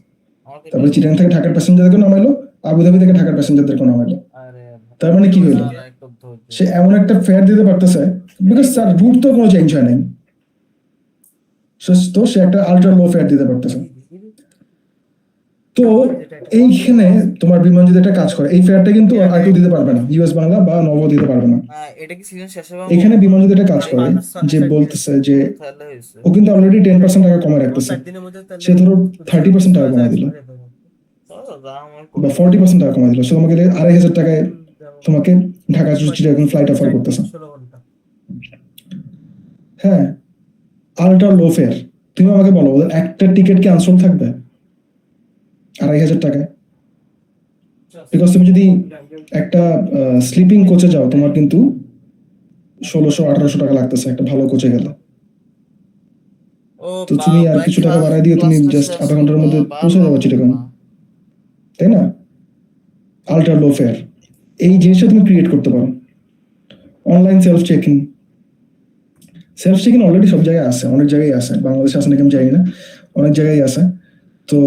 তারপরে চিটাগাং থেকে ঢাকার প্যাসেঞ্জারদেরকে নামাইলো, আবুধাবি থেকে ঢাকার প্যাসেঞ্জারদেরকে নামাইলো। তার মানে কি হইলো? সে এমন একটা ফেয়ার দিতে পারতেছে, বিকজ তার রুট তো কোনো চেঞ্জ হয় নাই, তো সে একটা আলট্রা লো ফেয়ার দিতে পারতেছে। তো এইখানে তোমার বিমান যদি একটা কাজ করে, এই ফেয়ারটা কিন্তু আর কেউ দিতে পারবে না, ইউএস বাংলা বা নভো দিতে পারবে না। এখানে বিমান যদি একটা কাজ করে, যে বলতেছে যে ও কিন্তু অলরেডি 10% টাকা কমায় রাখতেছে, সে ধরো 30% টাকা কমায় দিল বা 40% টাকা কমায় দিল, সে তোমাকে 2500 টাকায় তোমাকে ঢাকা চিটাগাং ফ্লাইট অফার করতেছে। হ্যাঁ, আলট্রা লো ফেয়ার, তুমি আমাকে বলো ওদের একটা টিকিট কি আনসোল্ড থাকবে 2500 টাকায়? বিকজ তুমি যদি একটা স্লিপিং কোচে যাও তোমার কিন্তু 1600-1800 টাকা লাগতেছে একটা ভালো কোচে গেলে। ও তো তুমি আর কিছু টাকা বাড়াই দিয়ে তুমি জাস্ট আধা ঘন্টার মধ্যে পৌঁছে যাবে চিটাগাং, তাই না? আল্ট্রা লো ফেয়ার এই জিনিসটা তুমি ক্রিয়েট করতে পারো। Online self check in already সব জায়গায় আছে, অনেক জায়গায় আছে, বাংলাদেশে আছে নাকি আমি জানি না, অনেক জায়গায় আছে। তো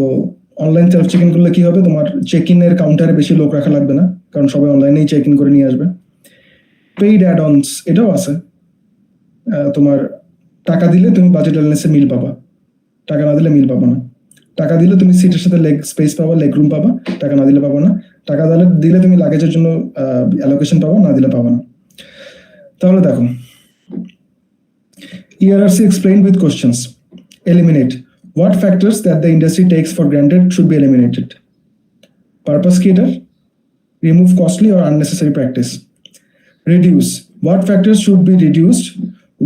অনলাইন সেলফ চেক ইন করলে কি হবে, তোমার চেক ইনের কাউন্টারে বেশি লোক রাখা লাগবে না, কারণ সবাই অনলাইনেই চেক ইন করে নিয়ে আসবে। পেইড অ্যাড অনস এটাও আছে, তোমার টাকা দিলে তুমি বাজেট অ্যালায়েন্সে মিল পাবা, টাকা না দিলে মিল পাবা না। টাকা দিলে তুমি সিটের সাথে লেগ স্পেস পাবা, লেগ রুম পাবা, টাকা না দিলে পাবা না। টাকা দিলে তুমি লাগেজের জন্য অ্যালোকেশন পাবা, না দিলে পাবা না। তাহলে দেখো, ERRC explained with questions. Eliminate. What factors that the industry takes for granted should be eliminated? Purpose creator. Remove costly or unnecessary practice. Reduce. What factors should be reduced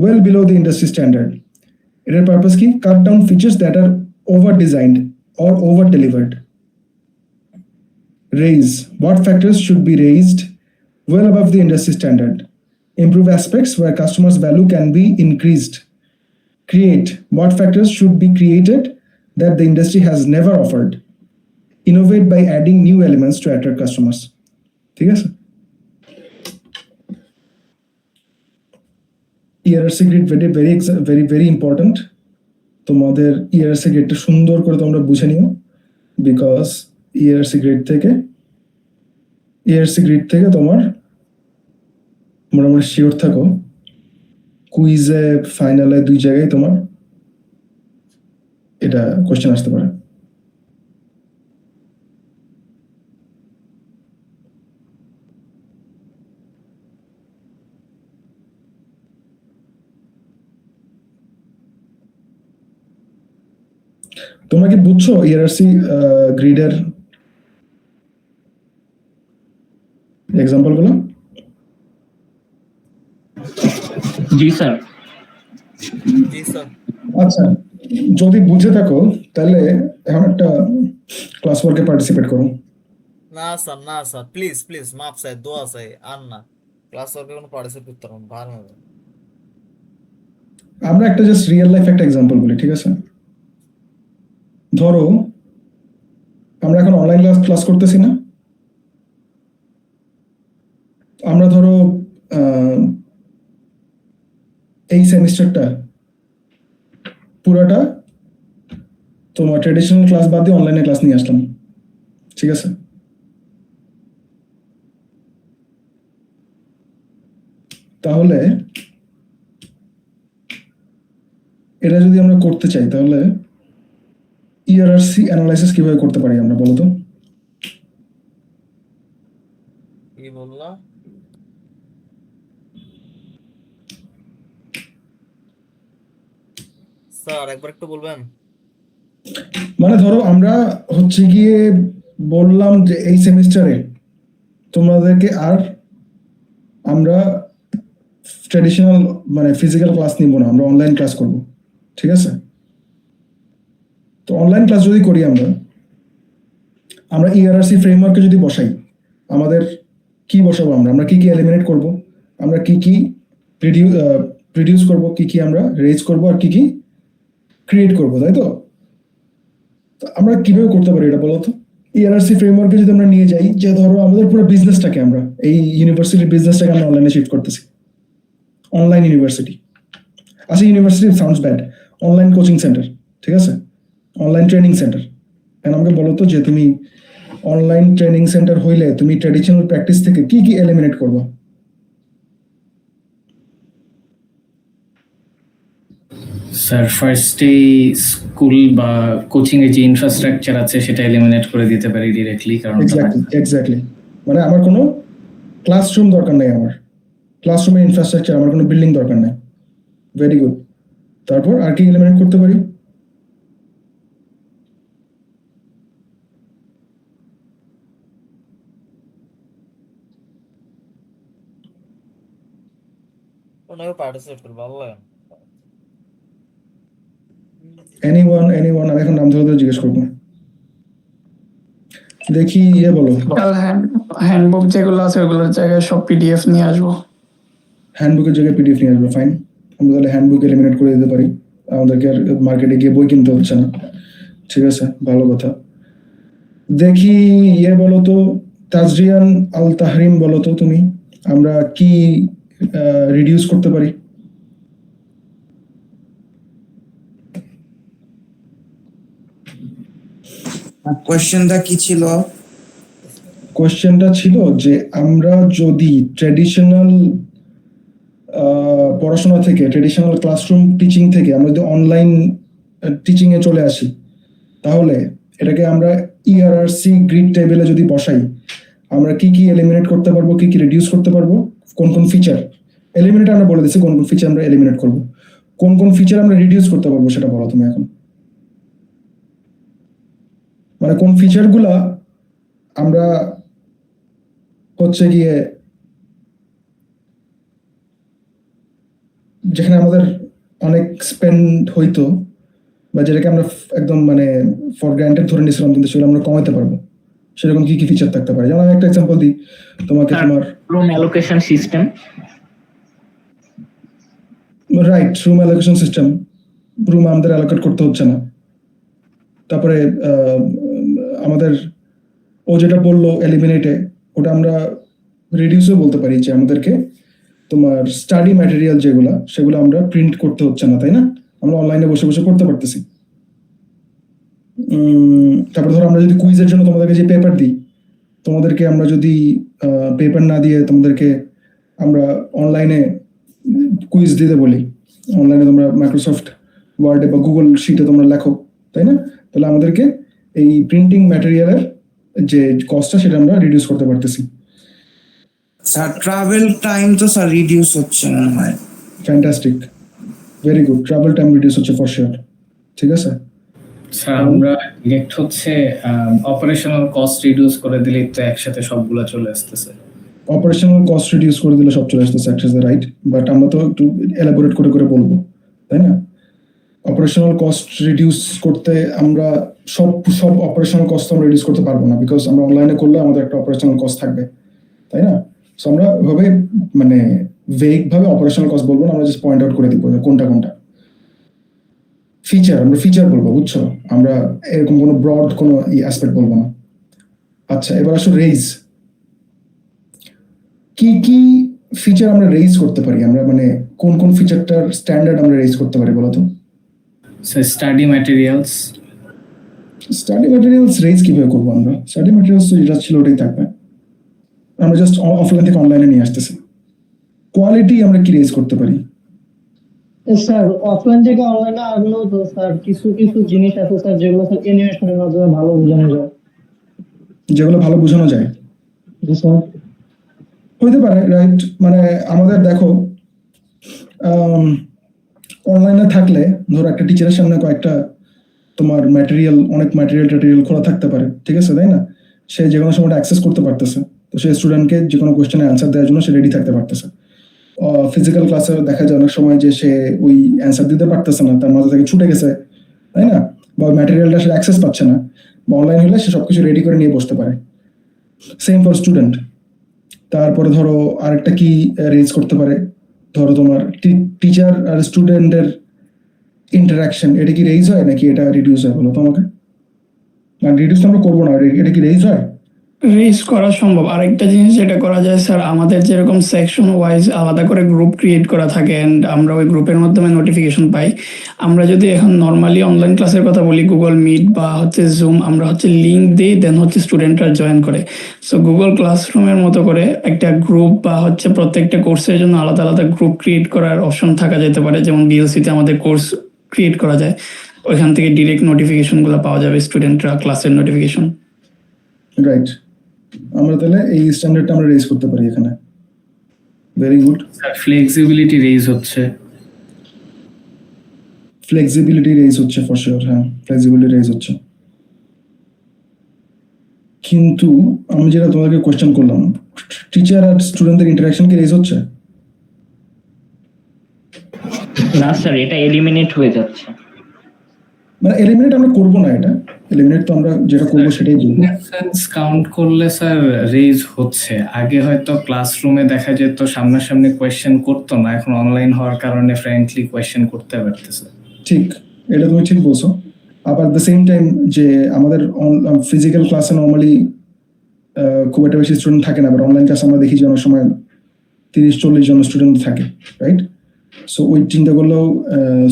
well below the industry standard? Error purpose key. Cut down features that are over-designed or over-delivered. Raise. What factors should be raised well above the industry standard? Improve aspects where customers' value can be increased. Create. What factors should be created that the industry has never offered? Innovate by adding new elements to attract customers. ঠিক আছে? ERRC grid very important. তোমাদের ERRC gridটা সুন্দর করে তোমরা বুঝে নিও, because ERRC grid থেকে তোমার মোটামুটি শিওর থাকো কুইজে ফাইনালে 2 জায়গায় তোমার এটা কোশ্চেন আসতে পারে। তোমরা কি বুঝছো ERRC গ্রিডের এক্সাম্পল গুলো? জি স্যার। জি স্যার। আচ্ছা, যদি বুঝে থাকো তাহলে এখন একটা ক্লাস ওয়ার্কে পার্টিসিপেট করো। না স্যার প্লিজ মাফ চাই, দোয়া চাই, আর না ক্লাস ওয়ার্কে কোনো পার্টিসিপেট করতে পারবো ভালো হবে। আমরা একটা জাস্ট রিয়েল লাইফ একটা এক্সাম্পল বলি, ঠিক আছে? ধরো আমরা এখন অনলাইন ক্লাস করতেছি না, আমরা ধরো এই সেমিস্টারটা পুরোটা তোমার ট্রেডিশনাল ক্লাস বাদ দিয়ে অনলাইনে ক্লাস নিয়ে আসলাম, ঠিক আছে? তাহলে এটা যদি আমরা করতে চাই তাহলে ERRC অ্যানালাইসিস কিভাবে করতে পারি আমরা, বলো তো? কি বললা? স্যার একবার একটু বলবেন? মানে ধরো আমরা হচ্ছে গিয়ে বললাম যে এই সেমিস্টারে তোমাদেরকে আর আমরা ট্র্যাডিশনাল মানে ফিজিক্যাল ক্লাস নিব না, আমরা অনলাইন ক্লাস করব, ঠিক আছে? তো অনলাইন ক্লাস যদি করি আমরা ERRC ফ্রেমওয়ার্কে যদি বসাই, আমাদের কি বসাবো, আমরা কি এলিমিনেট করব, আমরা কি রিডিউস করব, কি আমরা রেজ করব, আর কি ক্রিয়েট করব, তাই তো? আমরা কিভাবে করতে পারি এটা বলো তো? ERRC ফ্রেমওয়ার্কে যদি আমরা নিয়ে যাই, যে ধরো আমাদের পুরো বিজনেসটাকে আমরা এই ইউনিভার্সিটির বিজনেসটাকে আমরা অনলাইনে শিফট করতেছি, অনলাইন ইউনিভার্সিটি। আচ্ছা, university sounds bad, online coaching centre, ঠিক আছে? Online training centre. এখন আমাকে বলো তো যে তুমি অনলাইন ট্রেনিং সেন্টার হইলে তুমি ট্র্যাডিশনাল প্র্যাকটিস থেকে কি এলিমিনেট করবো? স্যার ফার্স্টেই স্কুল বা কোচিং এর যে ইনফ্রাস্ট্রাকচার আছে সেটা এলিমিনেট করে দিতে পারি ডিরেক্টলি, কারণ এক্স্যাক্টলি মানে আমার কোনো ক্লাসরুম দরকার নাই, আমার ক্লাসরুমের ইনফ্রাস্ট্রাকচার, আমার কোনো বিল্ডিং দরকার নাই। Very good. তারপর আর কি এলিমিনেট করতে পারি? ওনাকে পার্টিসিপেট করবো, ভালো লাগে। এনিওয়ান আমি এখন নাম ধরে জিজ্ঞেস করবো। দেখি বলো। কাল হ্যান্ডবুক যেগুলো আছে ওগুলোর জায়গায় সব পিডিএফ নিয়ে আসবো। হ্যান্ডবুকের জায়গায় পিডিএফ নিয়ে আসবে, ফাইন। আমরা তাহলে হ্যান্ডবুক এলিমিনেট করে দিতে পারি, আমাদেরকে আর মার্কেটে গিয়ে বই কিনতে হচ্ছে না। ঠিক আছে, ভালো কথা। দেখি বলো তো, তাজরিয়ান আল তাহরিম, বলো তো তুমি, আমরা কি রিডিউস করতে পারি? কোয়েশ্চেনটা কি ছিল? কোয়েশ্চেনটা ছিল যে আমরা যদি ট্র্যাডিশনাল পড়াশোনা থেকে, ট্র্যাডিশনাল ক্লাসরুম টিচিং থেকে আমরা যদি অনলাইন টিচিং এ চলে আসি, তাহলে এটাকে আমরা ইআরআরসি গ্রিড টেবিলে যদি বসাই, আমরা কি কি এলিমিনেট করতে পারবো, কি কি রিডিউস করতে পারবো, কোন কোন ফিচার এলিমিনেট, আমরা বলে দিচ্ছি কোন কোন ফিচার আমরা এলিমিনেট করবো, কোন কোন ফিচার আমরা রিডিউস করতে পারবো, সেটা বলো তুমি এখন। মানে কোন ফিচার গুলা আমরা হচ্ছে গিয়ে, যেখানে আমাদের অনেক স্পেন্ড হইতো বা যেটাকে আমরা একদম মানে ফর গ্রান্টেড ধরে নিয়েছিলাম, কিন্তু সেগুলো আমরা কমাতে পারবো, সেরকম কি কি ফিচার থাকতে পারে? যেমন আমি একটা এক্সাম্পল দিই তোমাকে, তোমার room allocation system. Right, room allocation system, room আমাদের অ্যালোকেট করতে হচ্ছে না। তারপরে আমাদের ও যেটা বললো এলিমিনেটে, ওটা আমরা রিডিউসও বলতে পারি, যে আমাদেরকে তোমার স্টাডি ম্যাটেরিয়াল যেগুলো, সেগুলো আমরা প্রিন্ট করতে হচ্ছে না, তাই না? আমরা অনলাইনে বসে বসে করতে পারতেছি। তারপর ধরো আমরা যদি কুইজের জন্য তোমাদেরকে যে পেপার দিই, তোমাদেরকে আমরা যদি পেপার না দিয়ে তোমাদেরকে আমরা অনলাইনে কুইজ দিতে বলি, অনলাইনে তোমরা মাইক্রোসফট ওয়ার্ডে বা গুগল শিটে তোমরা লেখো, তাই না? তাহলে আমাদেরকে এই প্রিন্টিং ম্যাটেরিয়ালের যে কস্টটা, সেটা আমরা রিডিউস করতে পারতেছি। স্যার ট্রাভেল টাইম তো স্যার রিডিউস হচ্ছে না হয়। Fantastic, very good, travel time reduce হচ্ছে ফর শিওর। ঠিক আছে স্যার আমরা ডিরেক্ট হচ্ছে অপারেশনাল কস্ট রিডিউস করে দিলেই তো একসাথে সবগুলা চলে আসতেছে। অপারেশনাল কস্ট রিডিউস করে দিলে সব চলে আসতেছে একসাথে, রাইট? বাট আমরা তো একটু এলাবোরেট করে করে বলবো, তাই না? অপারেশনাল কস্ট রিডিউস করতে আমরা সব অপারেশনাল কস্ট আমরা রিডিউস করতে পারবো না, বিকজ আমরা অনলাইনে করলে আমাদের একটা অপারেশনাল কস্ট থাকবে, তাই না? সো আমরা ভাবে মানে ভেগ ভাবে অপারেশনাল কস্ট বলবো না, আমরা জাস্ট পয়েন্ট আউট করে দিব যে কোনটা কোনটা ফিচার, আমরা ফিচার বলবো, বুঝছো? আমরা এরকম কোনো ব্রড কোনো অ্যাসপেক্ট বলবো না। আচ্ছা, এবার আসো রেইজ। কি কি ফিচার আমরা রেইজ করতে পারি? আমরা মানে কোন কোন ফিচারটার স্ট্যান্ডার্ড আমরা রেইজ করতে পারি বলো তো? Sir study materials. Study materials raise কিভাবে করবো আমরা? স্টাডি ম্যাটেরিয়ালস তো যেটা ছিল ওটাই থাকবে, আমরা জাস্ট অফলাইন থেকে অনলাইনে নিয়ে আসতেছি। কোয়ালিটি আমরা কি রেইজ করতে পারি? স্যার অফলাইন থেকে অনলাইনে আনলেও তো স্যার কিছু কিছু জিনিস আছে স্যার যেগুলো স্যার অ্যানিমেশনের মাধ্যমে ভালো বোঝানো যায়। যেগুলো ভালো বোঝানো যায়, জি স্যার। হইতে পারে, রাইট? মানে আমাদের দেখো, অনলাইনে থাকলে ধরো একটা টিচারের সামনে কয়েকটা তোমার ম্যাটেরিয়াল, অনেক ম্যাটেরিয়াল খোলা থাকতে পারে, ঠিক আছে, তাই না? সে যে কোনো সময় অ্যাক্সেস করতে পারতেছে, তো সে স্টুডেন্টকে যে কোনো কোয়েশ্চেনে অ্যান্সার দেওয়ার জন্য সে রেডি থাকতে পারতেছে। ফিজিক্যাল ক্লাসে দেখা যায় অনেক সময় যে সে ওই অ্যান্সার দিতে পারতেছে না, তার মাথা থেকে ছুটে গেছে, তাই না? বা ম্যাটেরিয়ালটা সে অ্যাক্সেস পাচ্ছে না, বা অনলাইন হলে সে সবকিছু রেডি করে নিয়ে বসতে পারে। Same for student. তারপরে ধরো আরেকটা কি রেজ করতে পারে, ধরো তোমার টিচার আর স্টুডেন্টের ইন্টারাকশন, এটা কি রেজ হয় নাকি এটা রিডিউস হয় বলো তো আমাকে? না, রিডিউস আমরা করবো না, এটা কি রেজ হয়? রেজ করা সম্ভব। আরেকটা জিনিস যেটা করা যায় স্যার, আমাদের যেরকম সেকশন ওয়াইজ আলাদা করে গ্রুপ ক্রিয়েট করা থাকে অ্যান্ড আমরা ওই গ্রুপের মাধ্যমে নোটিফিকেশন পাই। আমরা যদি এখন নর্মালি অনলাইন ক্লাসের কথা বলি, গুগল মিট বা হচ্ছে জুম, আমরা হচ্ছে লিঙ্ক দিই, দেন হচ্ছে স্টুডেন্টরা জয়েন করে। সো গুগল ক্লাসরুমের মতো করে একটা গ্রুপ বা হচ্ছে প্রত্যেকটা কোর্সের জন্য আলাদা আলাদা গ্রুপ ক্রিয়েট করার অপশন থাকা যেতে পারে। যেমন বিএলসিতে আমাদের কোর্স ক্রিয়েট করা যায়, ওইখান থেকে ডিরেক্ট নোটিফিকেশনগুলো পাওয়া যাবে, স্টুডেন্টরা ক্লাসের নোটিফিকেশন। রাইট, আমরা তাহলে এই স্ট্যান্ডার্ডটা আমরা রেজ করতে পারি এখানে। Very good. Sir flexibility raise হচ্ছে। ফ্লেক্সিবিলিটি রেজ হচ্ছে ফর শিওর, হ্যাঁ ফ্লেক্সিবিলিটি রেজ হচ্ছে। কিন্তু আমি যেটা তোমাদেরকে কোয়েশ্চেন করলাম, টিচার আর স্টুডেন্টদের ইন্টারাকশন কি রেজ হচ্ছে? না স্যার, এটা এলিমিনেট হয়ে যাচ্ছে। মানে এলিমিনেট আমরা করবো না, এটা এলিমিনেট তো আমরা যেটা করবো সেটাই বলবো। ইনফ্লুয়েন্স কাউন্ট করলে স্যার রেজ হচ্ছে। আগে হয়তো ক্লাসরুমে দেখা যেত সামনাসামনি কোয়েশ্চেন করতো না, এখন অনলাইন হওয়ার কারণে ফ্র্যাঙ্কলি কোয়েশ্চেন করতে পারতেছে। ঠিক, এটা তুমি ঠিক বলছো। আবার দ্য সেম টাইম যে আমাদের ফিজিক্যাল ক্লাসে নর্মালি খুব একটা বেশি স্টুডেন্ট থাকে না, বাট অনলাইন ক্লাসে আমরা দেখি যে অনেক সময় 30-40 জন স্টুডেন্ট থাকে, রাইট? সো ওই চিন্তা করলেও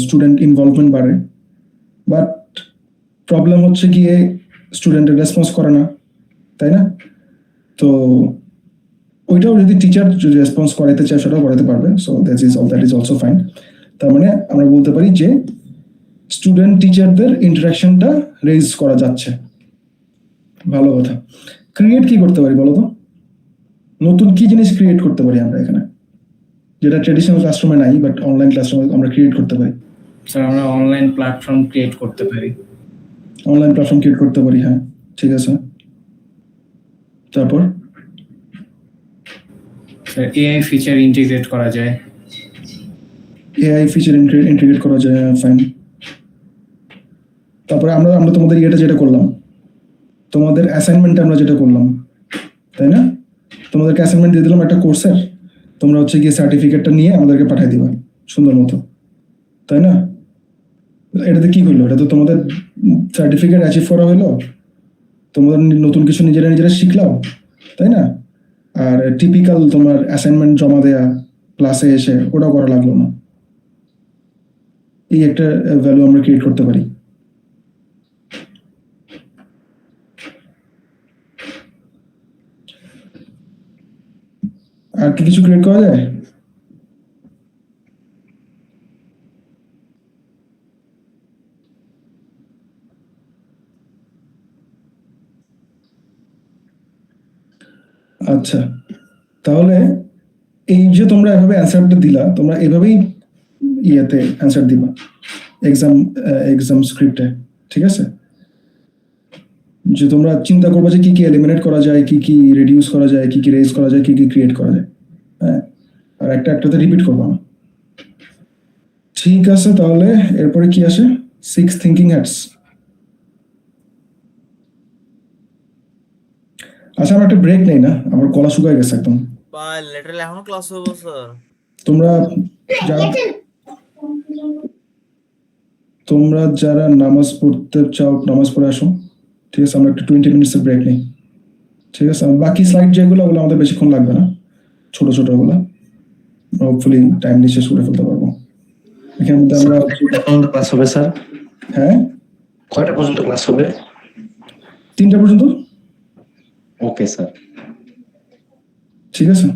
স্টুডেন্ট ইনভলভমেন্ট বাড়ে, বাট প্রবলেম হচ্ছে গিয়ে স্টুডেন্টের রেসপন্স করে না, তাই না? তো ওইটাও যদি টিচার যদি রেসপন্স করাইতে চায় সেটাও করাতে পারবে, so that is also fine. তার মানে আমরা বলতে পারি যে স্টুডেন্ট টিচারদের ইন্টারাকশনটা রেজ করা যাচ্ছে, ভালো কথা। ক্রিয়েট কি করতে পারি বলো তো? নতুন কি জিনিস ক্রিয়েট করতে পারি আমরা এখানে, যেটা ট্রেডিশনাল ক্লাসরুমে নাই বাট অনলাইন ক্লাসরুমে আমরা ক্রিয়েট করতে পারি? স্যার আমরা অনলাইন প্ল্যাটফর্ম ক্রিয়েট করতে পারি। অনলাইন প্ল্যাটফর্ম ক্রিয়েট করতে পারি, হ্যাঁ ঠিক আছে। তারপর স্যার এআই ফিচার ইন্টিগ্রেট করা যায়। এআই ফিচার ইন্টিগ্রেট করা যায়, ফাইন। তারপরে আমরা তোমাদের ইয়েটা যেটা করলাম, তোমাদের অ্যাসাইনমেন্ট আমরা যেটা করলাম, তাই না? তোমাদেরকে অ্যাসাইনমেন্ট দিয়ে দিলাম একটা কোর্সের, তোমরা হচ্ছে গিয়ে সার্টিফিকেটটা নিয়ে আমাদেরকে পাঠিয়ে দিবা সুন্দর মতো, তাই না? এটাতে কি হইলো? এটা তো তোমাদের সার্টিফিকেট অ্যাচিভ করা হইলো, তোমাদের নতুন কিছু নিজেরা শিখলাম, তাই না? আর টিপিক্যাল তোমার অ্যাসাইনমেন্ট জমা দেয়া ক্লাসে এসে ওটাও করা লাগলো না। এই একটা ভ্যালু আমরা ক্রিয়েট করতে পারি। আর কি কিছু ক্রিয়েট করা যায়? আচ্ছা, তাহলে এই যে তোমরা এভাবে অ্যান্সারটা দিলা, তোমরা এভাবেই ইয়েতে অ্যান্সার দিবা এক্সাম স্ক্রিপ্টে, ঠিক আছে? যে তোমরা চিন্তা করবে যে কি কি এলিমিনেট করা যায়, কি কি রিডিউস করা যায়, কি কি রেজ করা যায়, কি কি ক্রিয়েট করা যায়, হ্যাঁ? আর একটাতে রিপিট করবা না, ঠিক আছে? তাহলে এরপরে কি আসে? 6 থিঙ্কিং হ্যাটস। আচ্ছা, আমরা একটা ব্রেক নেই না, আমার গলা শুকায় গেছে একদম। ভাই লিটারালি এখনো ক্লাস হবো স্যার? তোমরা যারা নামাজ পড়তে চাও নামাজ পড়ে আসো, ঠিক আছে? আমরা একটা 20 মিনিটসের ব্রেক নেই, ঠিক আছে? আর বাকি স্লাইড যেগুলো ওগুলো আমাদের বেশিক্ষণ লাগবে না, ছোট ওগুলো হোপফুলি টাইমলি শেষ করে ফেলতে পারবো। এখানের মধ্যে আমরা ক্লাস হবে স্যার? হ্যাঁ, কয়টা পর্যন্ত ক্লাস হবে? 3টা পর্যন্ত। Okay sir. ঠিক আছে।